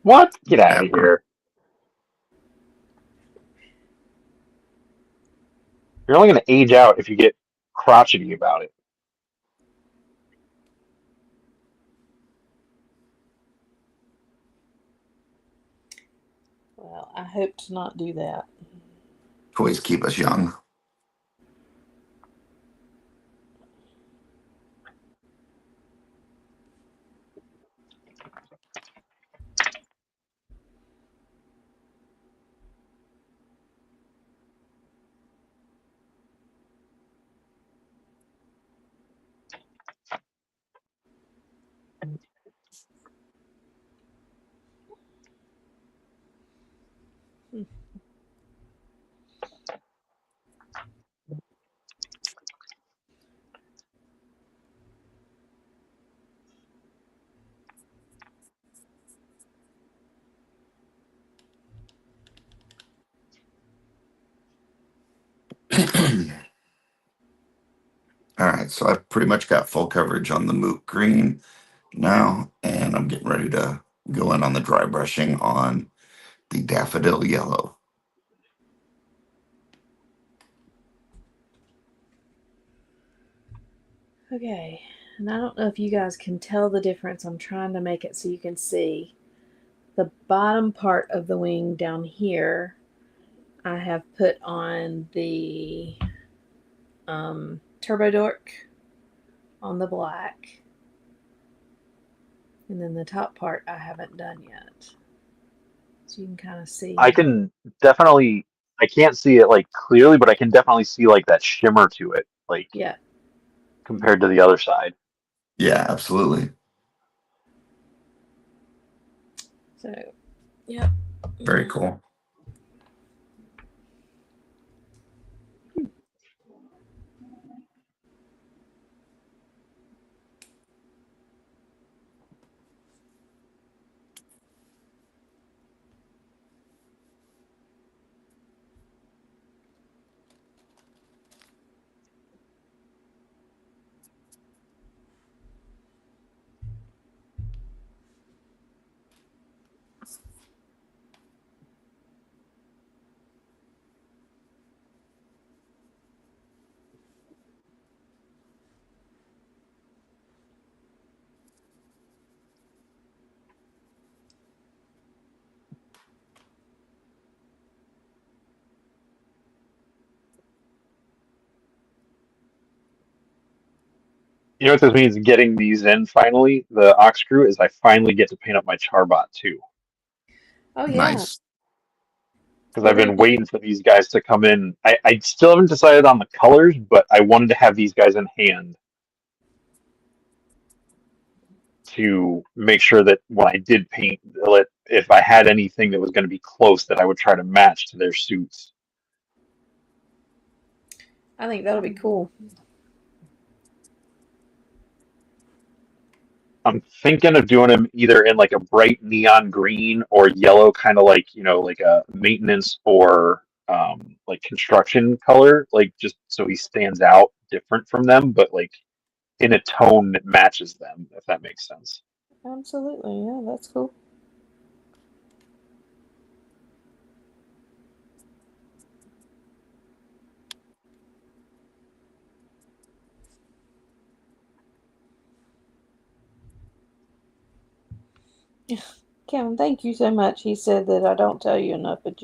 What? Get out of here. You're only going to age out if you get crotchety about it. Well, I hope to not do that. Toys keep us young. All right, so I've pretty much got full coverage on the moot green now, and I'm getting ready to go in on the dry brushing on the daffodil yellow. Okay, and I don't know if you guys can tell the difference. I'm trying to make it so you can see. The bottom part of the wing down here, I have put on the Turbo Dork on the black. And then the top part I haven't done yet. So you can kind of see. I can definitely, I can't see it like clearly, but I can definitely see like that shimmer to it, like Yeah. compared to the other side. Yeah, absolutely. So, yeah. Very cool. You know what this means? Getting these in finally, the ox screw, is I finally get to paint up my charbot too. Oh, yeah. Nice. Because I've been waiting for these guys to come in. I still haven't decided on the colors, but I wanted to have these guys in hand to make sure that when I did paint, if I had anything that was going to be close, that I would try to match to their suits. I think that'll be cool. I'm thinking of doing them either in like a bright neon green or yellow, kind of like, you know, like a maintenance or like construction color, like just so he stands out different from them, but like in a tone that matches them, if that makes sense. Absolutely. Yeah, that's cool. Kevin, thank you so much. He said that I don't tell you enough, but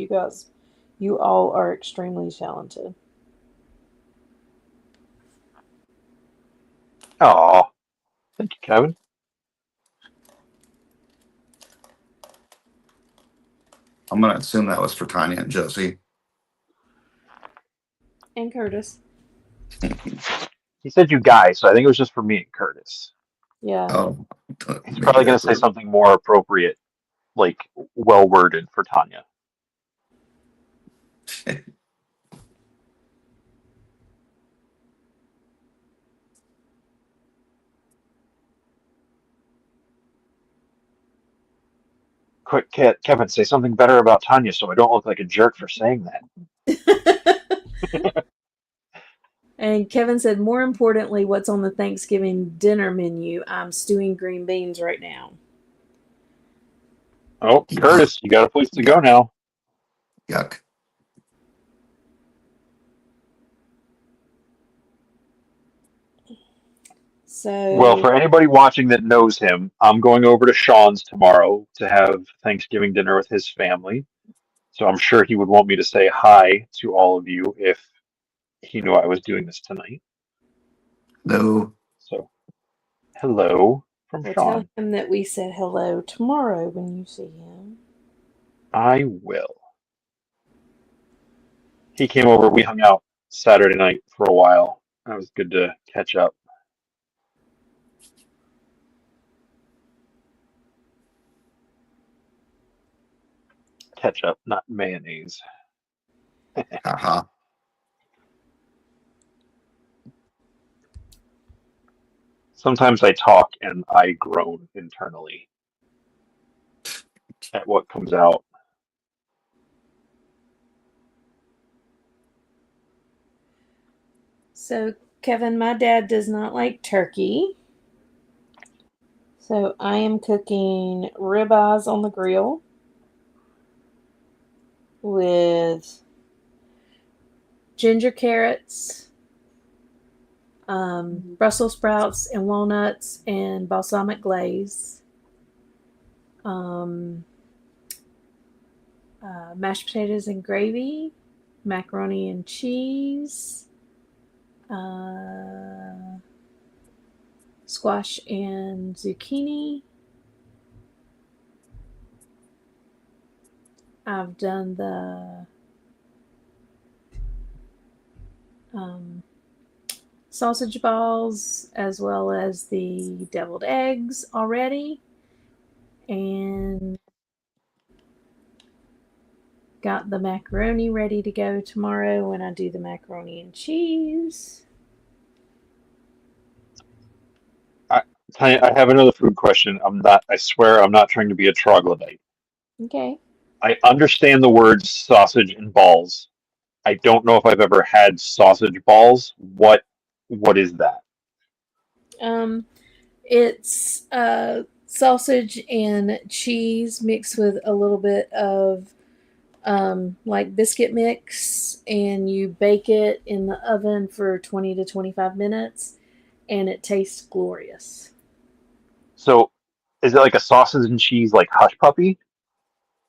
you all are extremely talented. Oh, thank you, Kevin. I'm gonna assume that was for Tanya and Josie. And Curtis. He said you guys, so I think it was just for me and Curtis. Yeah. Oh, He's maybe probably going to that's say what. something more appropriate, like well worded for Tanya. Quick, Kevin, say something better about Tanya so I don't look like a jerk for saying that. And Kevin said, more importantly, what's on the Thanksgiving dinner menu? I'm stewing green beans right now. Oh, Yuck. Curtis, you got a place to go Yuck. now. Yuck. Well, So, for anybody watching that knows him, I'm going over to Sean's tomorrow to have Thanksgiving dinner with his family. So I'm sure he would want me to say hi to all of you if he knew I was doing this tonight. No. So, hello from we'll tell Sean. him that we said hello tomorrow when you see him. I will. He came over, we hung out Saturday night for a while. It was good to catch up. Ketchup, not mayonnaise. Haha. Sometimes I talk and I groan internally at what comes out. So, Kevin, my dad does not like turkey. So, I am cooking ribeyes on the grill with ginger carrots, Brussels sprouts and walnuts, and balsamic glaze. Um, Mashed potatoes and gravy, macaroni and cheese, squash and zucchini. I've done the um, sausage balls as well as the deviled eggs already, and got the macaroni ready to go tomorrow when I do the macaroni and cheese. I have another food question. I swear I'm not trying to be a troglodyte. Okay. I understand the words sausage and balls. I don't know if I've ever had sausage balls. What is that? Um, it's sausage and cheese mixed with a little bit of like biscuit mix, and you bake it in the oven for 20 to 25 minutes, and it tastes glorious. So, is it like a sausage and cheese like hush puppy?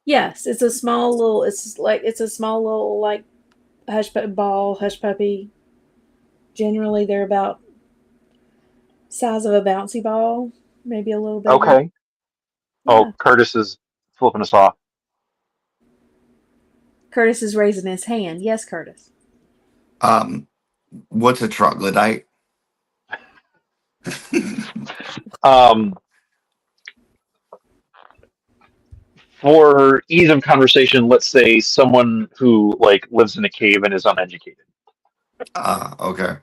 Yes, it's a small little like hush puppy. Generally, they're about size of a bouncy ball, maybe a little bigger. Okay. Oh, Yeah. Curtis is flipping us off. Curtis is raising his hand. Yes, Curtis. Um, what's a troglodyte? Um, for ease of conversation, let's say someone who like lives in a cave and is uneducated. Okay.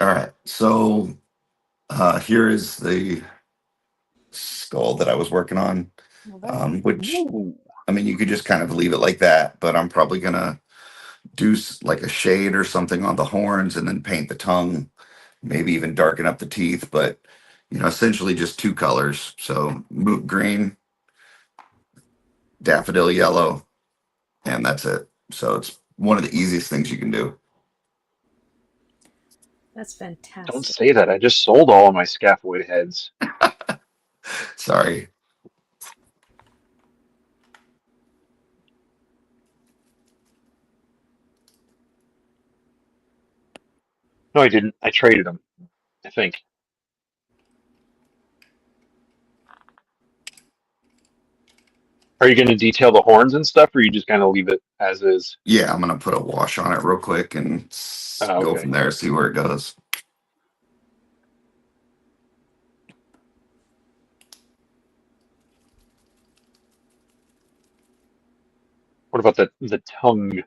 All right. So here is the skull that I was working on, which, Ooh. I mean, you could just kind of leave it like that, but I'm probably going to do like a shade or something on the horns and then paint the tongue, maybe even darken up the teeth, but essentially just two colors. So moot green, daffodil yellow, and that's it. So it's one of the easiest things you can do. That's Don't fantastic. say that. I just sold all of my scaphoid heads. Sorry. No, I didn't. I traded them, I think. Are you going to detail the horns and stuff, or are you just going to leave it as is? Yeah, I'm going to put a wash on it real quick and Oh, go okay. from there, see where it goes. What about the tongue?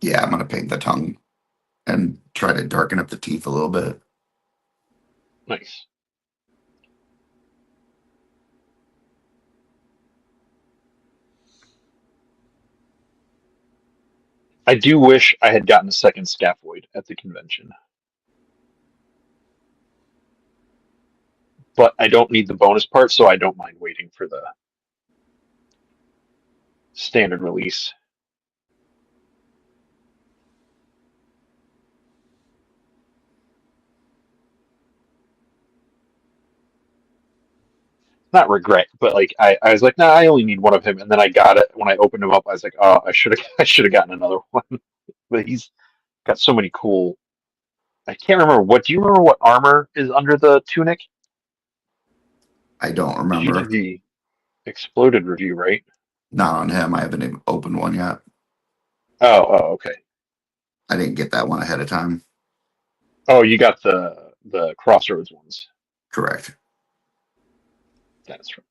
Yeah, I'm going to paint the tongue and try to darken up the teeth a little bit. Nice. I do wish I had gotten a second scaphoid at the convention. But I don't need the bonus part, so I don't mind waiting for the standard release. Not regret, but like I was like, nah, I only need one of him, and then I got it when I opened him up. I was like, oh, I should have I should have gotten another one. But he's got so many cool. I can't remember what. Do you remember what armor is under the tunic? I don't Because you did remember. the exploded review, right? Not on him. I haven't even opened one yet. Oh, okay. I didn't get that one ahead of time. Oh, you got the Crossroads ones. Correct. That's right.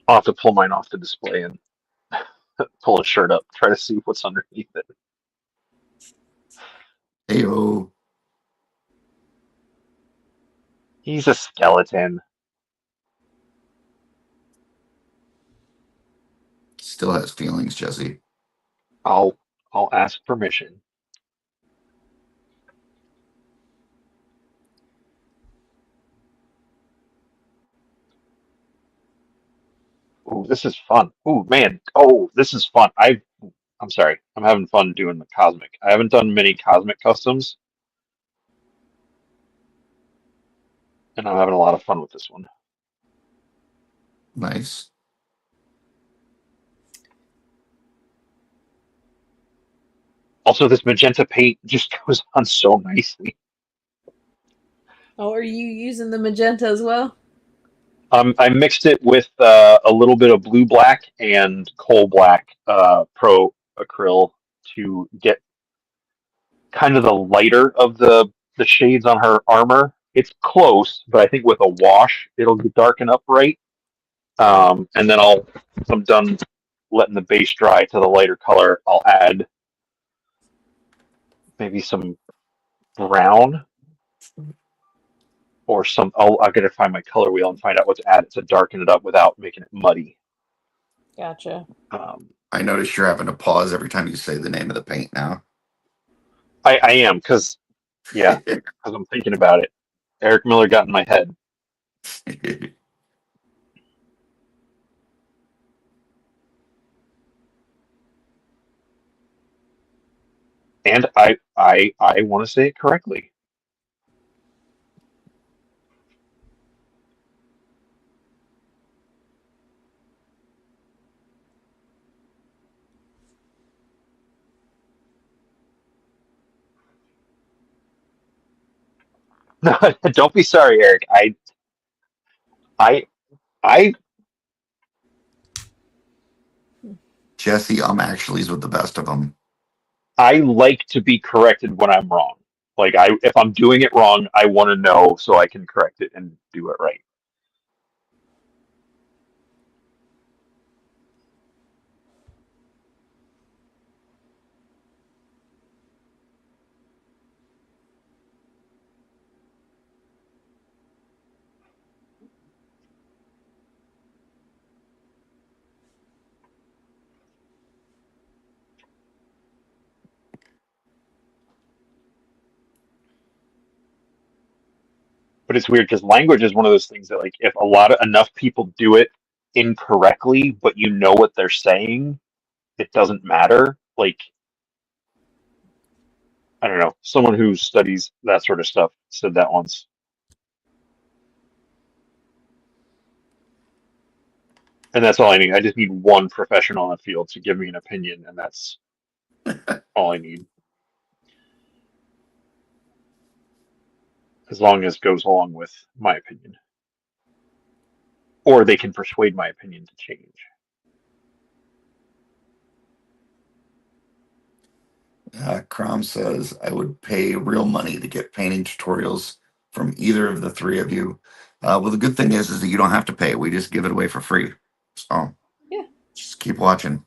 I'll have to pull mine off the display and pull his shirt up, try to see what's underneath it. Heyo. He's a skeleton. Still has feelings, Jesse. I'll ask permission. Ooh, this is fun. Ooh, man. Oh, this is fun. I'm sorry. I'm having fun doing the cosmic. I haven't done many cosmic customs, and I'm having a lot of fun with this one. Nice. Also, this magenta paint just goes on so nicely. Oh, are you using the magenta as well? I mixed it with a little bit of blue black and coal black pro acryl to get kind of the lighter of the shades on her armor. It's close, but I think with a wash it'll darken up right. And then once I'm done letting the base dry to the lighter color, I'll add maybe some brown or some. I'll gotta find my color wheel and find out what to add to darken it up without making it muddy. Gotcha. I notice you're having to pause every time you say the name of the paint now. I am because I'm thinking about it. Eric Miller got in my head. And I want to say it correctly. No, don't be sorry, Eric. I I Jesse, I'm actually with the best of them. I like to be corrected when I'm wrong. Like if I'm doing it wrong, I want to know so I can correct it and do it right. But it's weird because language is one of those things that, like, if enough people do it incorrectly, but you know what they're saying, it doesn't matter. Like, I don't know. Someone who studies that sort of stuff said that once. And that's all I need. I just need one professional in the field to give me an opinion, and that's all I need. As long as it goes along with my opinion. Or they can persuade my opinion to change. Crom says, I would pay real money to get painting tutorials from either of the three of you. Well, the good thing is that you don't have to pay. We just give it away for free. So Yeah. just keep watching.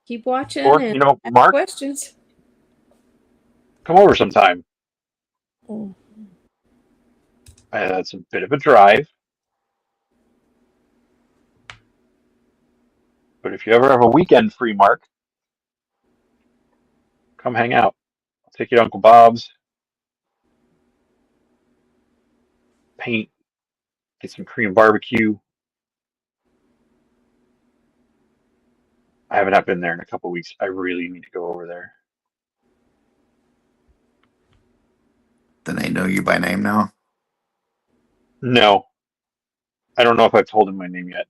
Keep watching Or, and ask Mark, questions. come over sometime. Mm. It's a bit of a drive. But if you ever have a weekend free, Mark, come hang out. I'll take you to Uncle Bob's, paint, get some Korean barbecue. I haven't not been there in a couple weeks. I really need to go over there. Then they know you by name now. No, I don't know if I've told him my name yet.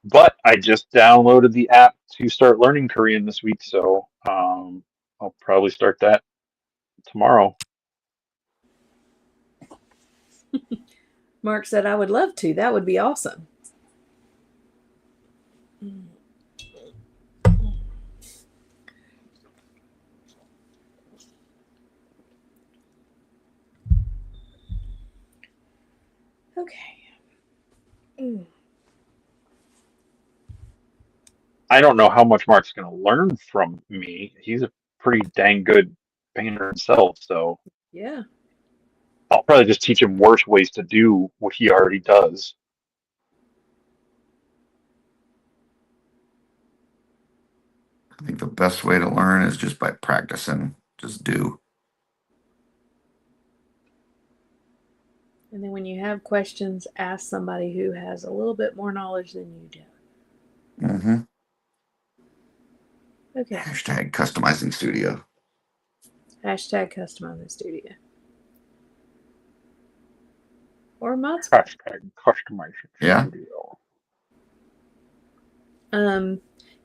But I just downloaded the app to start learning Korean this week, so I'll probably start that tomorrow. Mark said, I would love to. That would be awesome. Okay. I don't know how much Mark's going to learn from me. He's a pretty dang good painter himself, so Yeah. I'll probably just teach him worse ways to do what he already does. I think the best way to learn is just by practicing. Just do. And then when you have questions, ask somebody who has a little bit more knowledge than you do. Mm-hmm. Okay. Hashtag customizing studio. Hashtag customizing studio. Or mod squad. Hashtag customizing Yeah. studio.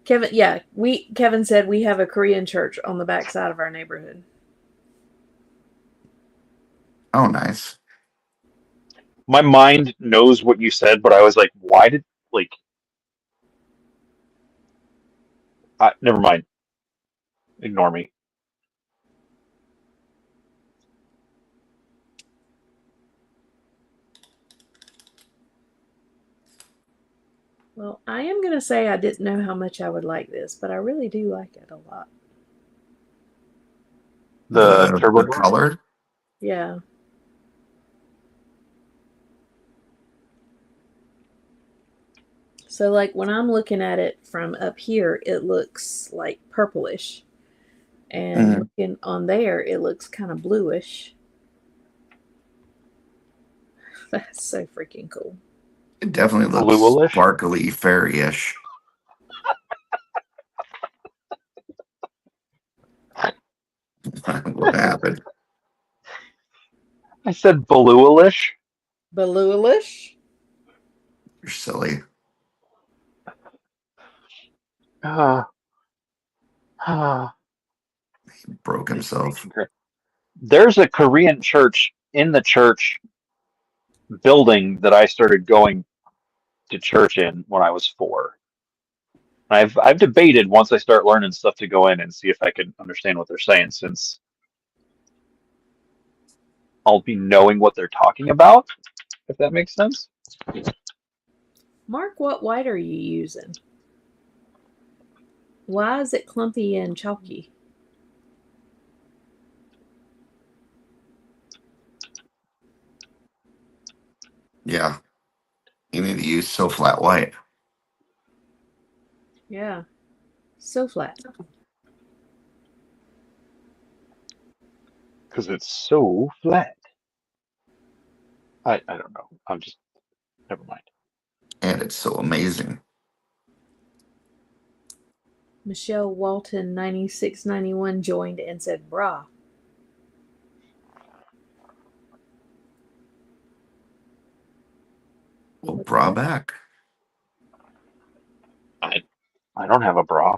Kevin said we have a Korean church on the back side of our neighborhood. Oh, nice. My mind knows what you said, but I was like, why did, like, never mind. Ignore me. Well, I am going to say I didn't know how much I would like this, but I really do like it a lot. The turbo door? color? Yeah. So, like, when I'm looking at it from up here, it looks like purplish. And looking on there, it looks kind of bluish. That's so freaking cool. It definitely looks Bluish? sparkly, fairy-ish. What happened? I said bluish. Bluish? You're silly. He broke himself. There's a Korean church in the church building that I started going to church in when I was 4. I've debated once I start learning stuff to go in and see if I can understand what they're saying, since I'll be knowing what they're talking about, if that makes sense. Mark, what white are you using? Why is it clumpy and chalky? Yeah. You need to use so flat white. Yeah. So flat. Because it's so flat. I don't know. I'm just, never mind. And it's so amazing. Michelle Walton 9691 joined and said, "Brah." Well, What's bra that? back. I don't have a bra.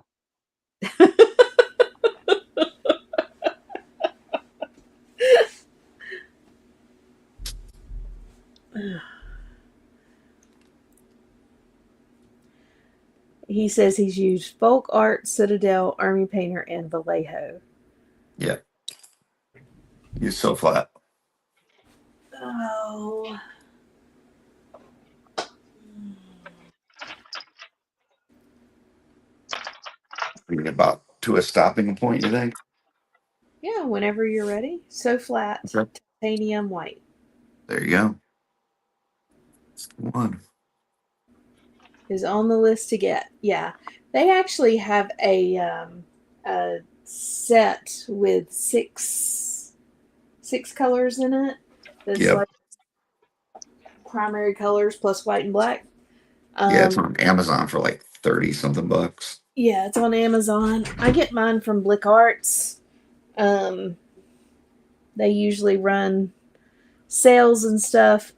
He says he's used Folk Art, Citadel, Army Painter, and Vallejo. Yeah. Use so flat. Oh. Bring it about to a stopping point, you think? Yeah, whenever you're ready. So flat, Okay. titanium white. There you go. That's the one. Is on the list to get. Yeah, they actually have a set with six colors in it. That's Yep. like primary colors plus white and black. Yeah, it's Um, on Amazon for like 30 something bucks. yeah, it's on Amazon. I get mine from Blick Arts. Um, they usually run sales and stuff.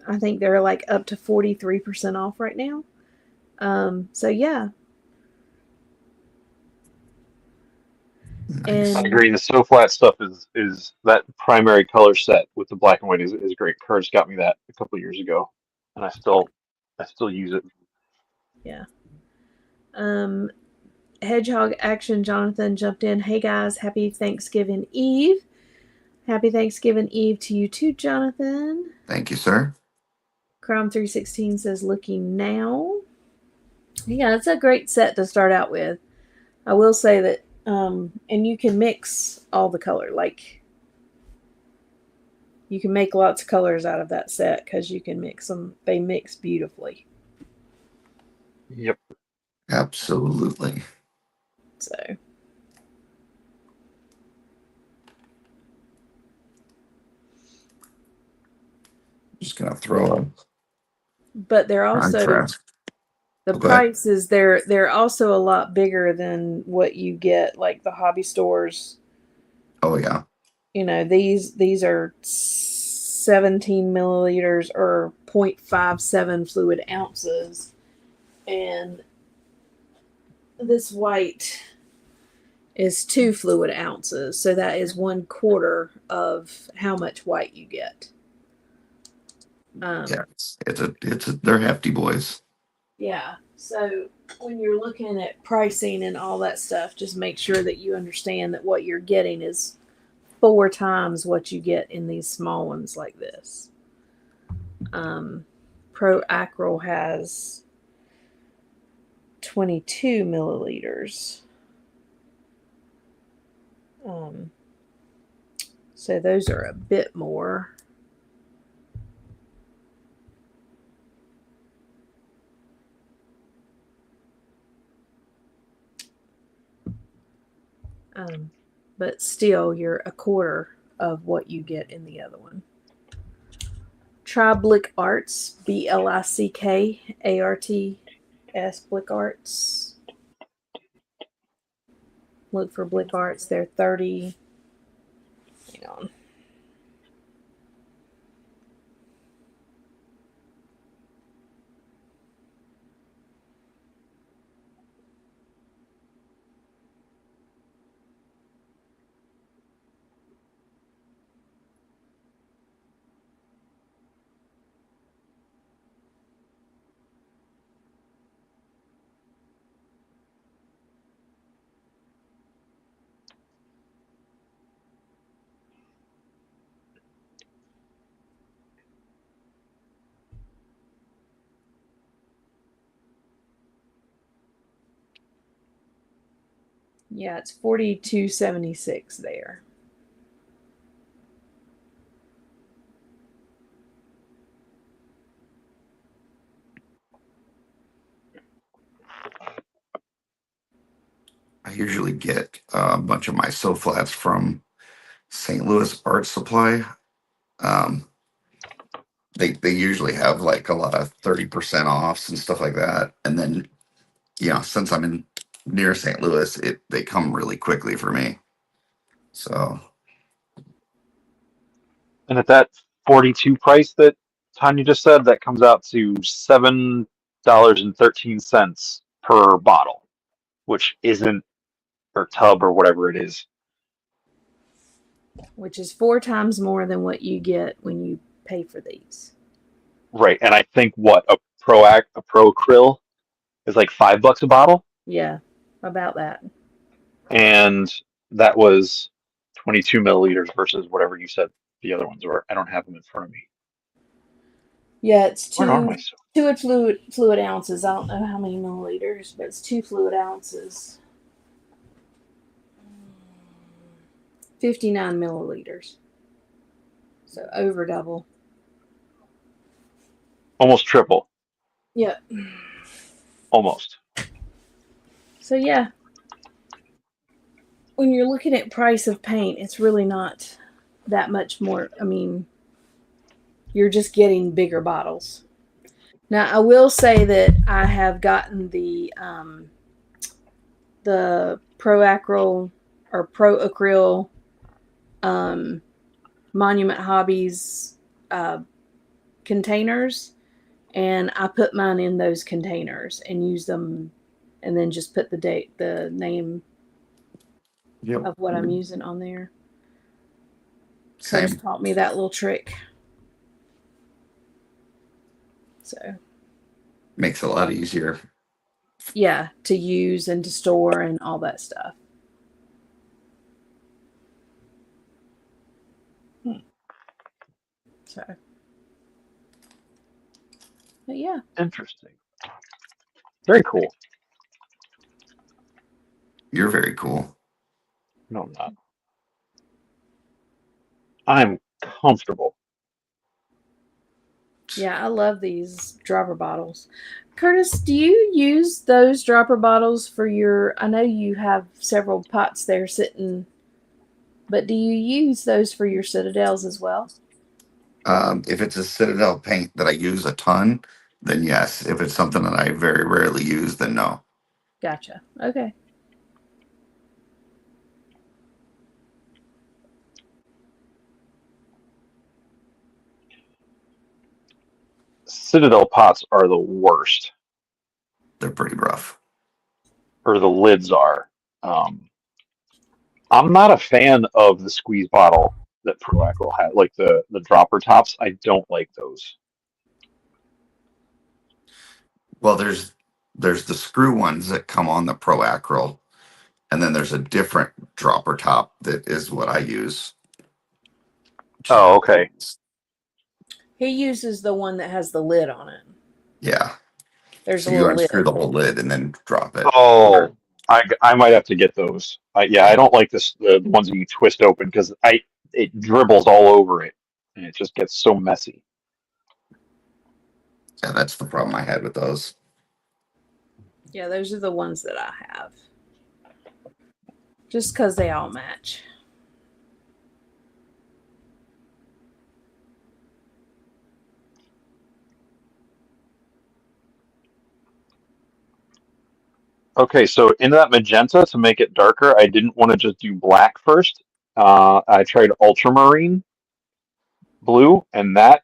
I think they're like up to 43% off right now. So yeah. Nice. I And agree. The so flat stuff is that primary color set with the black and white is great. Curtis got me that a couple years ago, and I still use it. yeah. Um, Hedgehog Action Jonathan jumped in. Hey guys, happy Thanksgiving Eve. Happy Thanksgiving Eve to you too, Jonathan. Thank you, sir. Crime 316 says looking now. Yeah, it's a great set to start out with. I will say that and you can mix all the color. Like you can make lots of colors out of that set because you can mix them. They mix beautifully. Yep. Absolutely. So Just gonna throw a but they're also contrast. the Oh, go ahead. prices they're also a lot bigger than what you get like the hobby stores. Oh yeah. You know, these are 17 milliliters or 0.57 fluid ounces, and this white is 2 fluid ounces, so that is 1/4 of how much white you get. Yeah. It's a they're hefty boys. Yeah. So when you're looking at pricing and all that stuff, just make sure that you understand that what you're getting is 4 times what you get in these small ones like this. Pro Acryl has 22 milliliters. Um, so those are a bit more. But still, you're 1/4 of what you get in the other one. Try Blick Arts, BLICKARTS, Blick Arts. Look for Blick Arts. They're 30. Hang on. Yeah, it's $42.76 there. I usually get a bunch of my flats from St. Louis Art Supply. Um, they usually have like a lot of 30% offs and stuff like that. And then, since I'm in near St. Louis, they come really quickly for me. So And at that 42 price that Tanya just said, that comes out to $7.13 per bottle, which isn't, or tub or whatever it is. Which is 4 times more than what you get when you pay for these. Right. And I think a pro krill is like $5 a bottle. Yeah, about that. And that was 22 milliliters versus whatever you said the other ones were. I don't have them in front of me. Yeah, it's Where are my two fluid ounces. I don't know how many milliliters, but it's 2 fluid ounces. 59 milliliters. So over double. almost triple? Yep. Almost. So yeah, when you're looking at price of paint, it's really not that much more. I mean, you're just getting bigger bottles. Now, I will say that I have gotten the Pro Acryl or Pro Acryl Monument Hobbies containers, and I put mine in those containers and use them, and then just put the name of what I'm using on there. same. Coach taught me that little trick. So Makes it a lot easier. yeah, to use and to store and all that stuff. So, but yeah. Interesting. Very cool. You're very cool. No, I'm not. I'm comfortable. Yeah, I love these dropper bottles. Curtis, do you use those dropper bottles for your? I know you have several pots there sitting, but do you use those for your citadels as well? If it's a Citadel paint that I use a ton, then yes. If it's something that I very rarely use, then no. Gotcha. Okay. Citadel pots are the worst, They're pretty rough. or the lids are. Um, I'm not a fan of the squeeze bottle that Proacryl had, like the dropper tops. I don't like those. Well, there's the screw ones that come on the Pro Acryl, and then there's a different dropper top that is what I use. Oh, okay. He uses the one that has the lid on it. Yeah. There's So a you little unscrew lid. the whole lid and then drop it. Oh, I might have to get those. Yeah, I don't like the ones that you twist open because it dribbles all over it and it just gets so messy. Yeah, that's the problem I had with those. Yeah, those are the ones that I have. Just because they all match. Okay, so in that magenta to make it darker, I didn't want to just do black first. I tried ultramarine blue, and that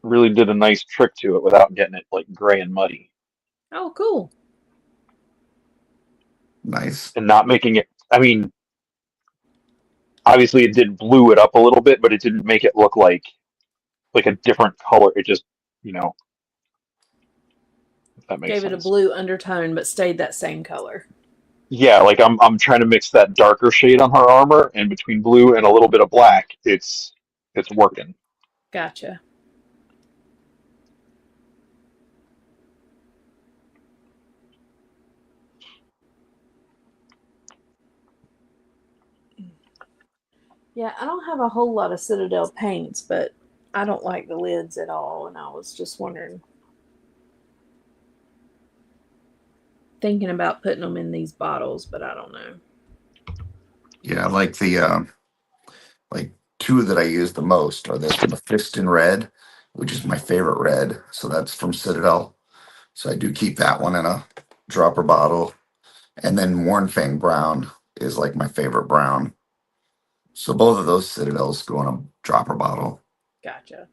really did a nice trick to it without getting it like gray and muddy, Oh, cool. Nice. and not making it. I mean, obviously it did blue it up a little bit, but it didn't make it look like a different color. It just, if that makes Gave it a sense. blue undertone, but stayed that same color. Yeah, like I'm trying to mix that darker shade on her armor, and between blue and a little bit of black, it's working. Gotcha. Yeah, I don't have a whole lot of Citadel paints, but I don't like the lids at all, and I was just wondering, thinking about putting them in these bottles, but I don't know. Yeah, I like the like two that I use the most are this Mephiston Red, which is my favorite red. So that's from Citadel. So I do keep that one in a dropper bottle. And then Mornfang Brown is like my favorite brown. So both of those Citadels go in a dropper bottle. Gotcha.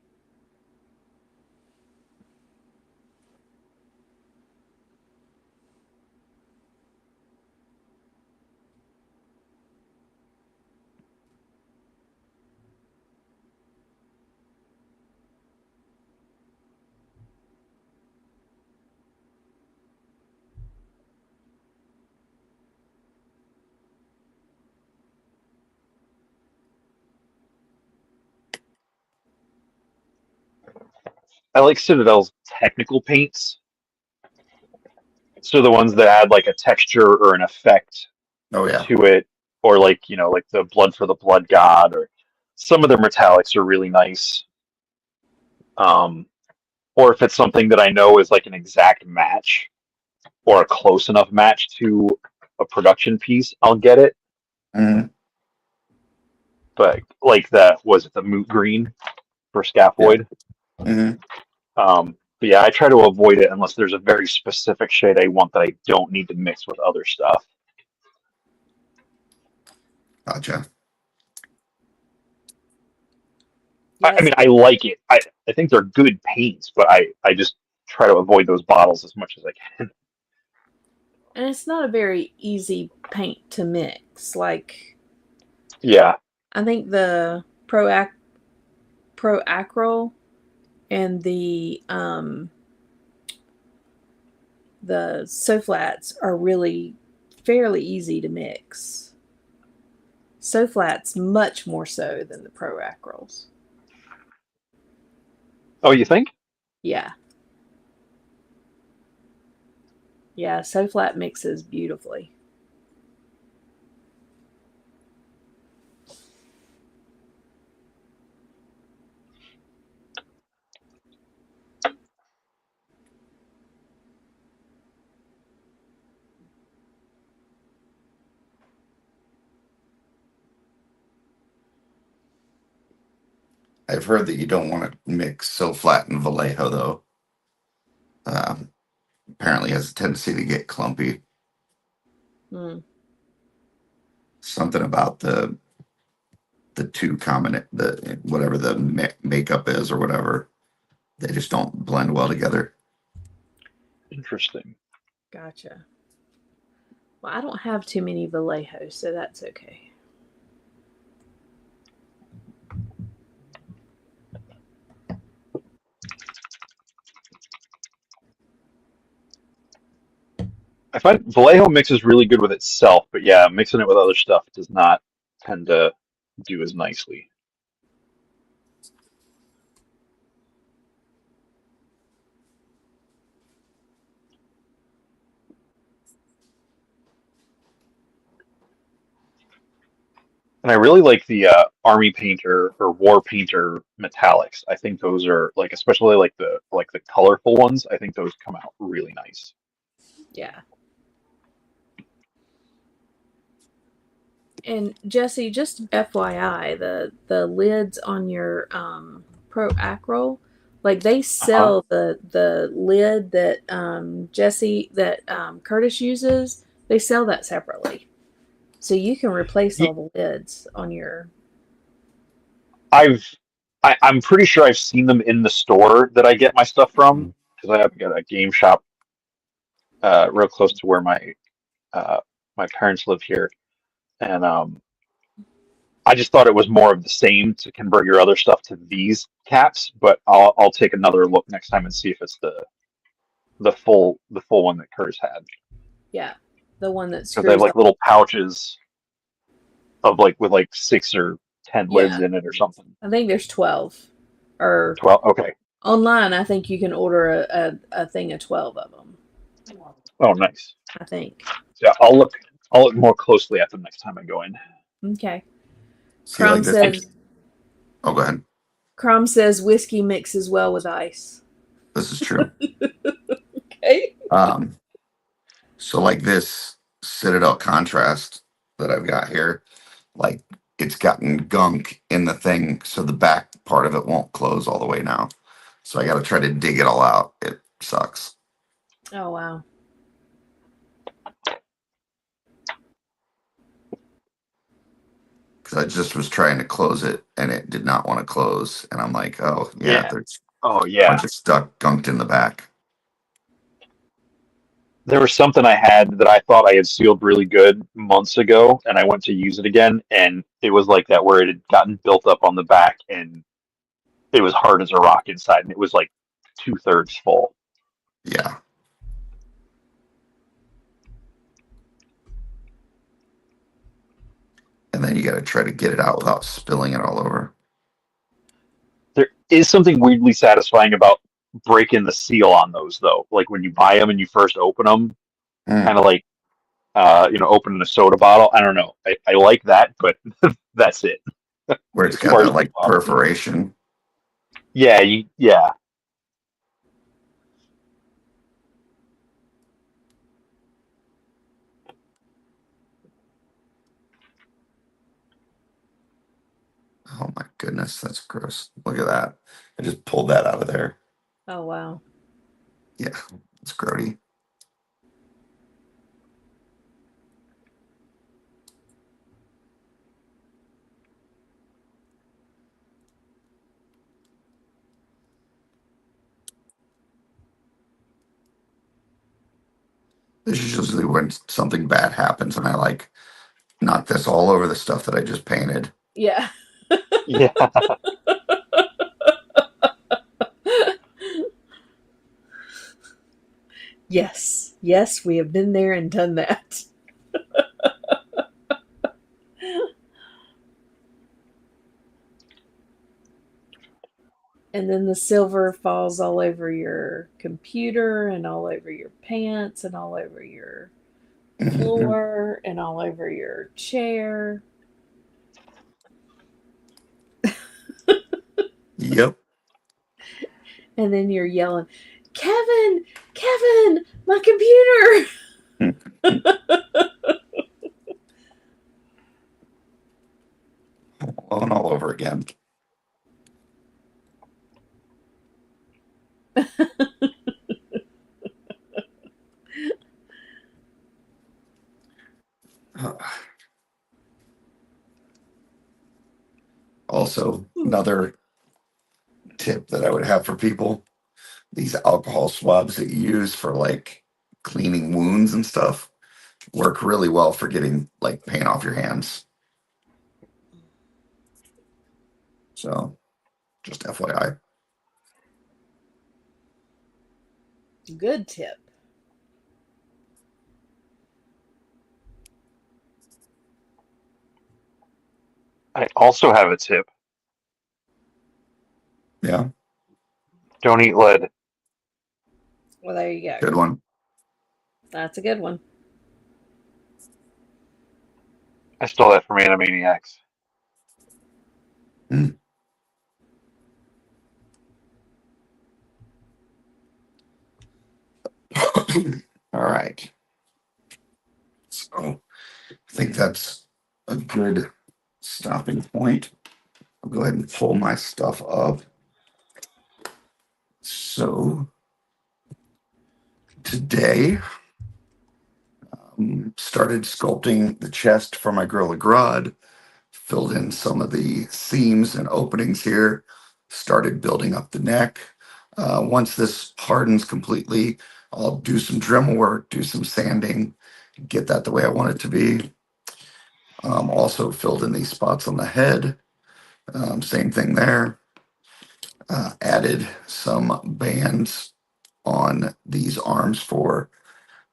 I like Citadel's technical paints. So the ones that add like a texture or an effect Oh yeah. to it, or like, you know, like the Blood for the Blood God, or some of their metallics are really nice. Um, or if it's something that I know is like an exact match or a close enough match to a production piece, I'll get it. Mhm. But like was it the Moot Green for Yeah. Scaphoid? Hmm. But yeah, I try to avoid it unless there's a very specific shade I want that I don't need to mix with other stuff. Gotcha. I Yes, mean, I like it. I think they're good paints, but I just try to avoid those bottles as much as I can. and it's not a very easy paint to mix. Like, Yeah. I think the Pro Acryl and the Soflats are really fairly easy to mix. Soflats much more so than the Pro Acryls. Oh, you think? Yeah. Yeah, Soflat mixes beautifully. I've heard that you don't want to mix so flat and Vallejo though. Um, Apparently has a tendency to get clumpy. Mm. Something about the two common the whatever the makeup is or whatever, they just don't blend well together. Interesting. Gotcha. Well, I don't have too many Vallejo, so that's okay. I find Vallejo mixes really good with itself, but yeah, mixing it with other stuff does not tend to do as nicely. And I really like the Army Painter or War Painter metallics. I think those are like, especially like the colorful ones. I think those come out really nice. Yeah. And Jesse, just FYI, the lids on your Pro Acryl, like they Uh-huh. sell the lid that Curtis uses. They sell that separately, so you can replace Ye- all the lids on your. I've I'm pretty sure I've seen them in the store that I get my stuff from because I have got a game shop real close to where uh, my parents live here, and I just thought it was more of the same to convert your other stuff to these caps. But I'll take another look next time and see if it's the full one that Curtis had Yeah, the one that because they have screws like up. little pouches of like with like 6 or 10 lids Yeah, in it or something. I think there's 12. Or 12. Okay. online, I think you can order a thing of 12 of them. Oh, nice. I think. Yeah, I'll look more closely at them next time I go in. Okay. See, Crom like this. says Oh, go ahead. Crom says whiskey mixes well with ice. This is true. Okay. So like this Citadel contrast that I've got here, like it's gotten gunk in the thing, so the back part of it won't close all the way now. So I got to try to dig it all out. It sucks Oh wow. because I just was trying to close it and it did not want to close. And I'm like, oh yeah, Yeah. there's Oh a yeah. bunch of stuff gunked in the back. There was something I had that I thought I had sealed really good months ago, and I went to use it again, and it was like that where it had gotten built up on the back, and it was hard as a rock inside, and it was like 2/3 full. Yeah. And then you got to try to get it out without spilling it all over. There is something weirdly satisfying about breaking the seal on those, though. Like when you buy them and you first open them, kind of like opening a soda bottle. I don't know. I like that, but that's it. Where it's As got far that as the like bottle. perforation. Yeah, yeah. Oh my goodness, that's gross. Look at that. I just pulled that out of there. Oh wow. Yeah, it's grody. This is usually when something bad happens and I like knock this all over the stuff that I just painted. Yeah. Yeah. Yes. Yes, we have been there and done that. And then the silver falls all over your computer and all over your pants and all over your floor and all over your chair. Yep. And then you're yelling, Kevin, Kevin, my computer. And all over again. Also, another tip that I would have for people, these alcohol swabs that you use for like cleaning wounds and stuff work really well for getting like paint off your hands. So just FYI. Good tip. I also have a tip. Yeah, Don't eat lead. Well, there you go. good one. That's a good one. I stole that from Animaniacs. All right. So I think that's a good stopping point. I'll go ahead and pull my stuff up. So today, started sculpting the chest for my Gorilla Grodd, filled in some of the seams and openings here, started building up the neck. Once this hardens completely, I'll do some Dremel work, do some sanding, get that the way I want it to be. Also filled in these spots on the head. Same thing there. Added some bands on these arms for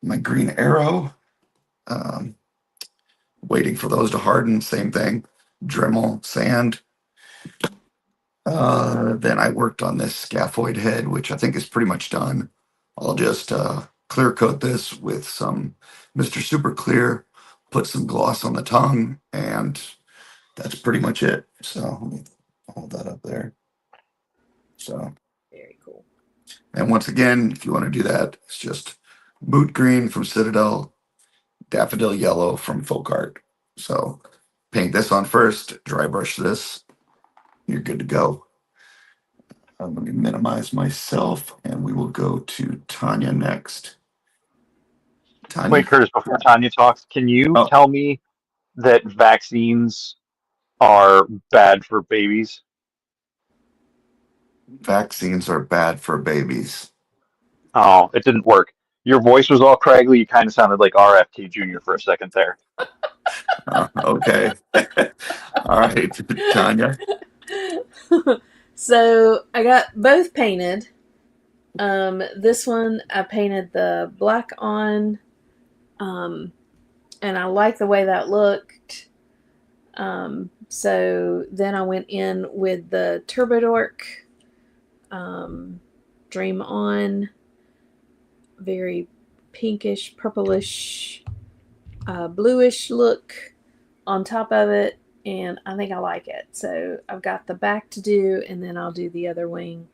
my green arrow. Waiting for those to harden. Same thing. Dremel, sand. Then I worked on this scaphoid head, which I think is pretty much done. I'll just clear coat this with some Mr. Super Clear, put some gloss on the tongue, and that's pretty much it. So let me hold that up there. So, Very cool. and once again, if you want to do that, it's just boot green from Citadel, daffodil yellow from Folk Art. So paint this on first, dry brush this, you're good to go. Let me minimize myself, and we will go to Tanya next. Tanya? Wait, Curtis, before Tanya talks, can you Oh, tell me that vaccines are bad for babies? vaccines are bad for babies. Oh, it didn't work. Your voice was all craggly. You kind of sounded like RFK Jr. for a second there. Okay. All right, Tanya. So I got both painted. This one I painted the black on, and I like the way that looked. So then I went in with the Turbo Dork Dream On, very pinkish, purplish, bluish look on top of it, and I think I like it. So I've got the back to do, and then I'll do the other wing,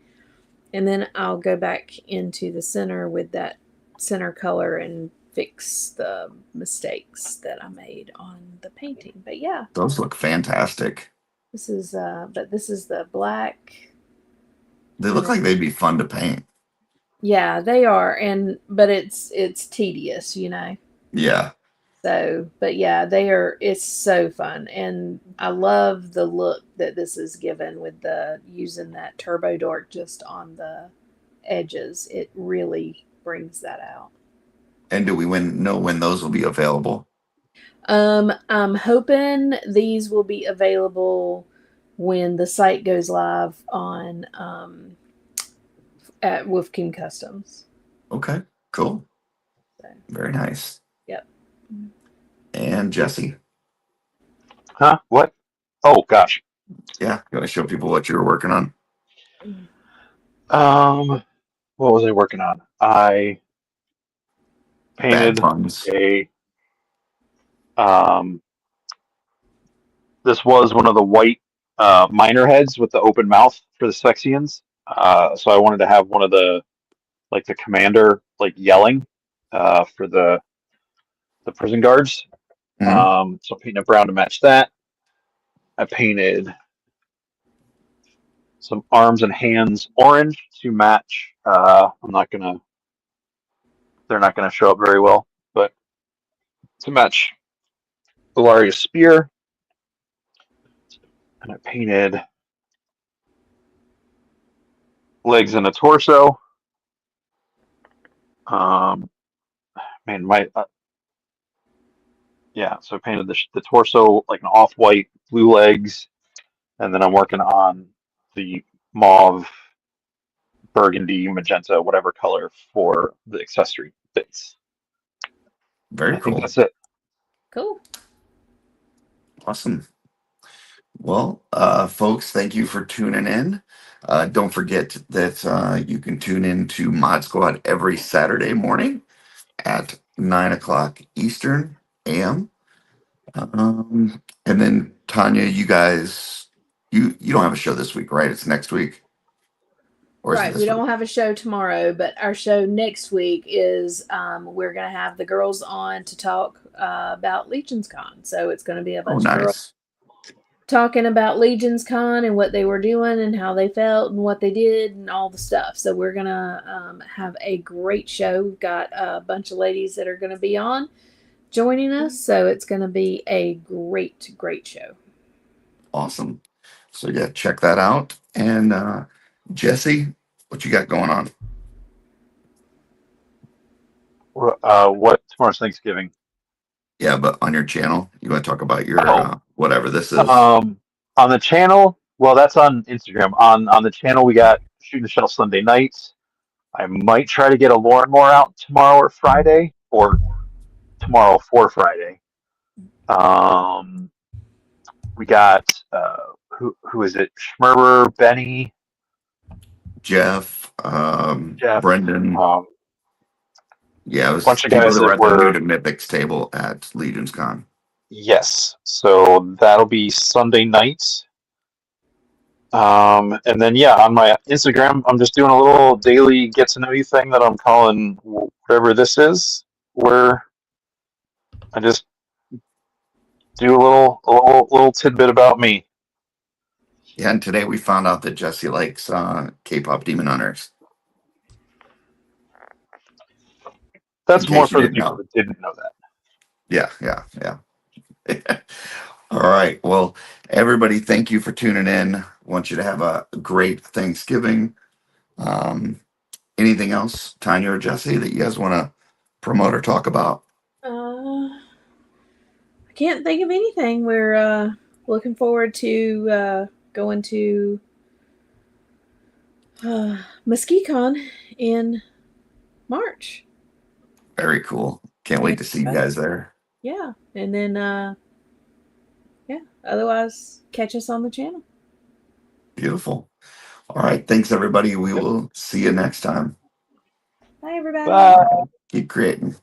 and then I'll go back into the center with that center color and fix the mistakes that I made on the painting. But yeah, Those look fantastic. this is the black. They look like they'd be fun to paint. Yeah, they are, but it's tedious, you know. Yeah. So, but yeah, they are. It's so fun, and I love the look that this is given with the using that Turbo Dork just on the edges. It really brings that out. And do we know when those will be available? I'm hoping these will be available when the site goes live on at Wolf King Customs. Okay, cool. So, Very nice. yep. And Jesse. Huh? What? Oh, gosh. Yeah, you want to show people what you were working on? What was I working on? I Bad painted puns. um, this was one of the white miner heads with the open mouth for the Spexians. So I wanted to have one of the commander yelling for the prison guards. Mhm. So I painted it brown to match that. I painted some arms and hands orange to match. They're not gonna show up very well, but to match Ilaria's spear. And I painted legs and a torso. Um, man, yeah. So I painted the torso like an off-white, blue legs, and then I'm working on the mauve, burgundy, magenta, whatever color for the accessory bits. Very I think cool. that's it. Cool. Awesome. Well, folks, thank you for tuning in. Don't forget that you can tune in to Mod Squad every Saturday morning at 9 o'clock Eastern AM. And then Tanya, you guys, you don't have a show this week, right? It's next week, or is it Right. We this week? don't have a show tomorrow, but our show next week is we're going to have the girls on to talk about Legion's Con. So it's going to be a Oh, bunch of girls nice. talking about Legion's Con and what they were doing and how they felt and what they did and all the stuff. So we're going to have a great show. We've got a bunch of ladies that are going to be on joining us. So it's going to be a great, great show. Awesome. So yeah, check that out. And Jesse, what you got going on? What tomorrow's Thanksgiving? Yeah, but on your channel, you want to talk about your Oh, whatever this is? on the channel. Well, that's on Instagram. On the channel, we got Shooting the Shuttle Sunday nights. I might try to get a Lauren Moore out tomorrow or Friday, or tomorrow for Friday. We got who is it? Schmerber, Benny, Jeff, Jeff, Brendan. Yeah, it was bunch of people guys that were that at the new were to Mythics table at Legion's Con. Yes, so that'll be Sunday night. And then yeah, on my Instagram, I'm just doing a little daily get to know you thing that I'm calling whatever this is, where I just do a little tidbit about me. Yeah, and today we found out that Jesse likes K-pop Demon Hunters. In That's more case you for the didn't people know. that didn't know that. Yeah. All right. Well, everybody, thank you for tuning in. I want you to have a great Thanksgiving. Anything else, Tanya or Jesse, that you guys want to promote or talk about? I can't think of anything. We're looking forward to going to MesquiCon in March. Very cool. Can't wait to see you guys there. Yeah, and then yeah. Otherwise, catch us on the channel. Beautiful. All right. Thanks, everybody. We will see you next time. Bye, everybody. Bye. Keep creating.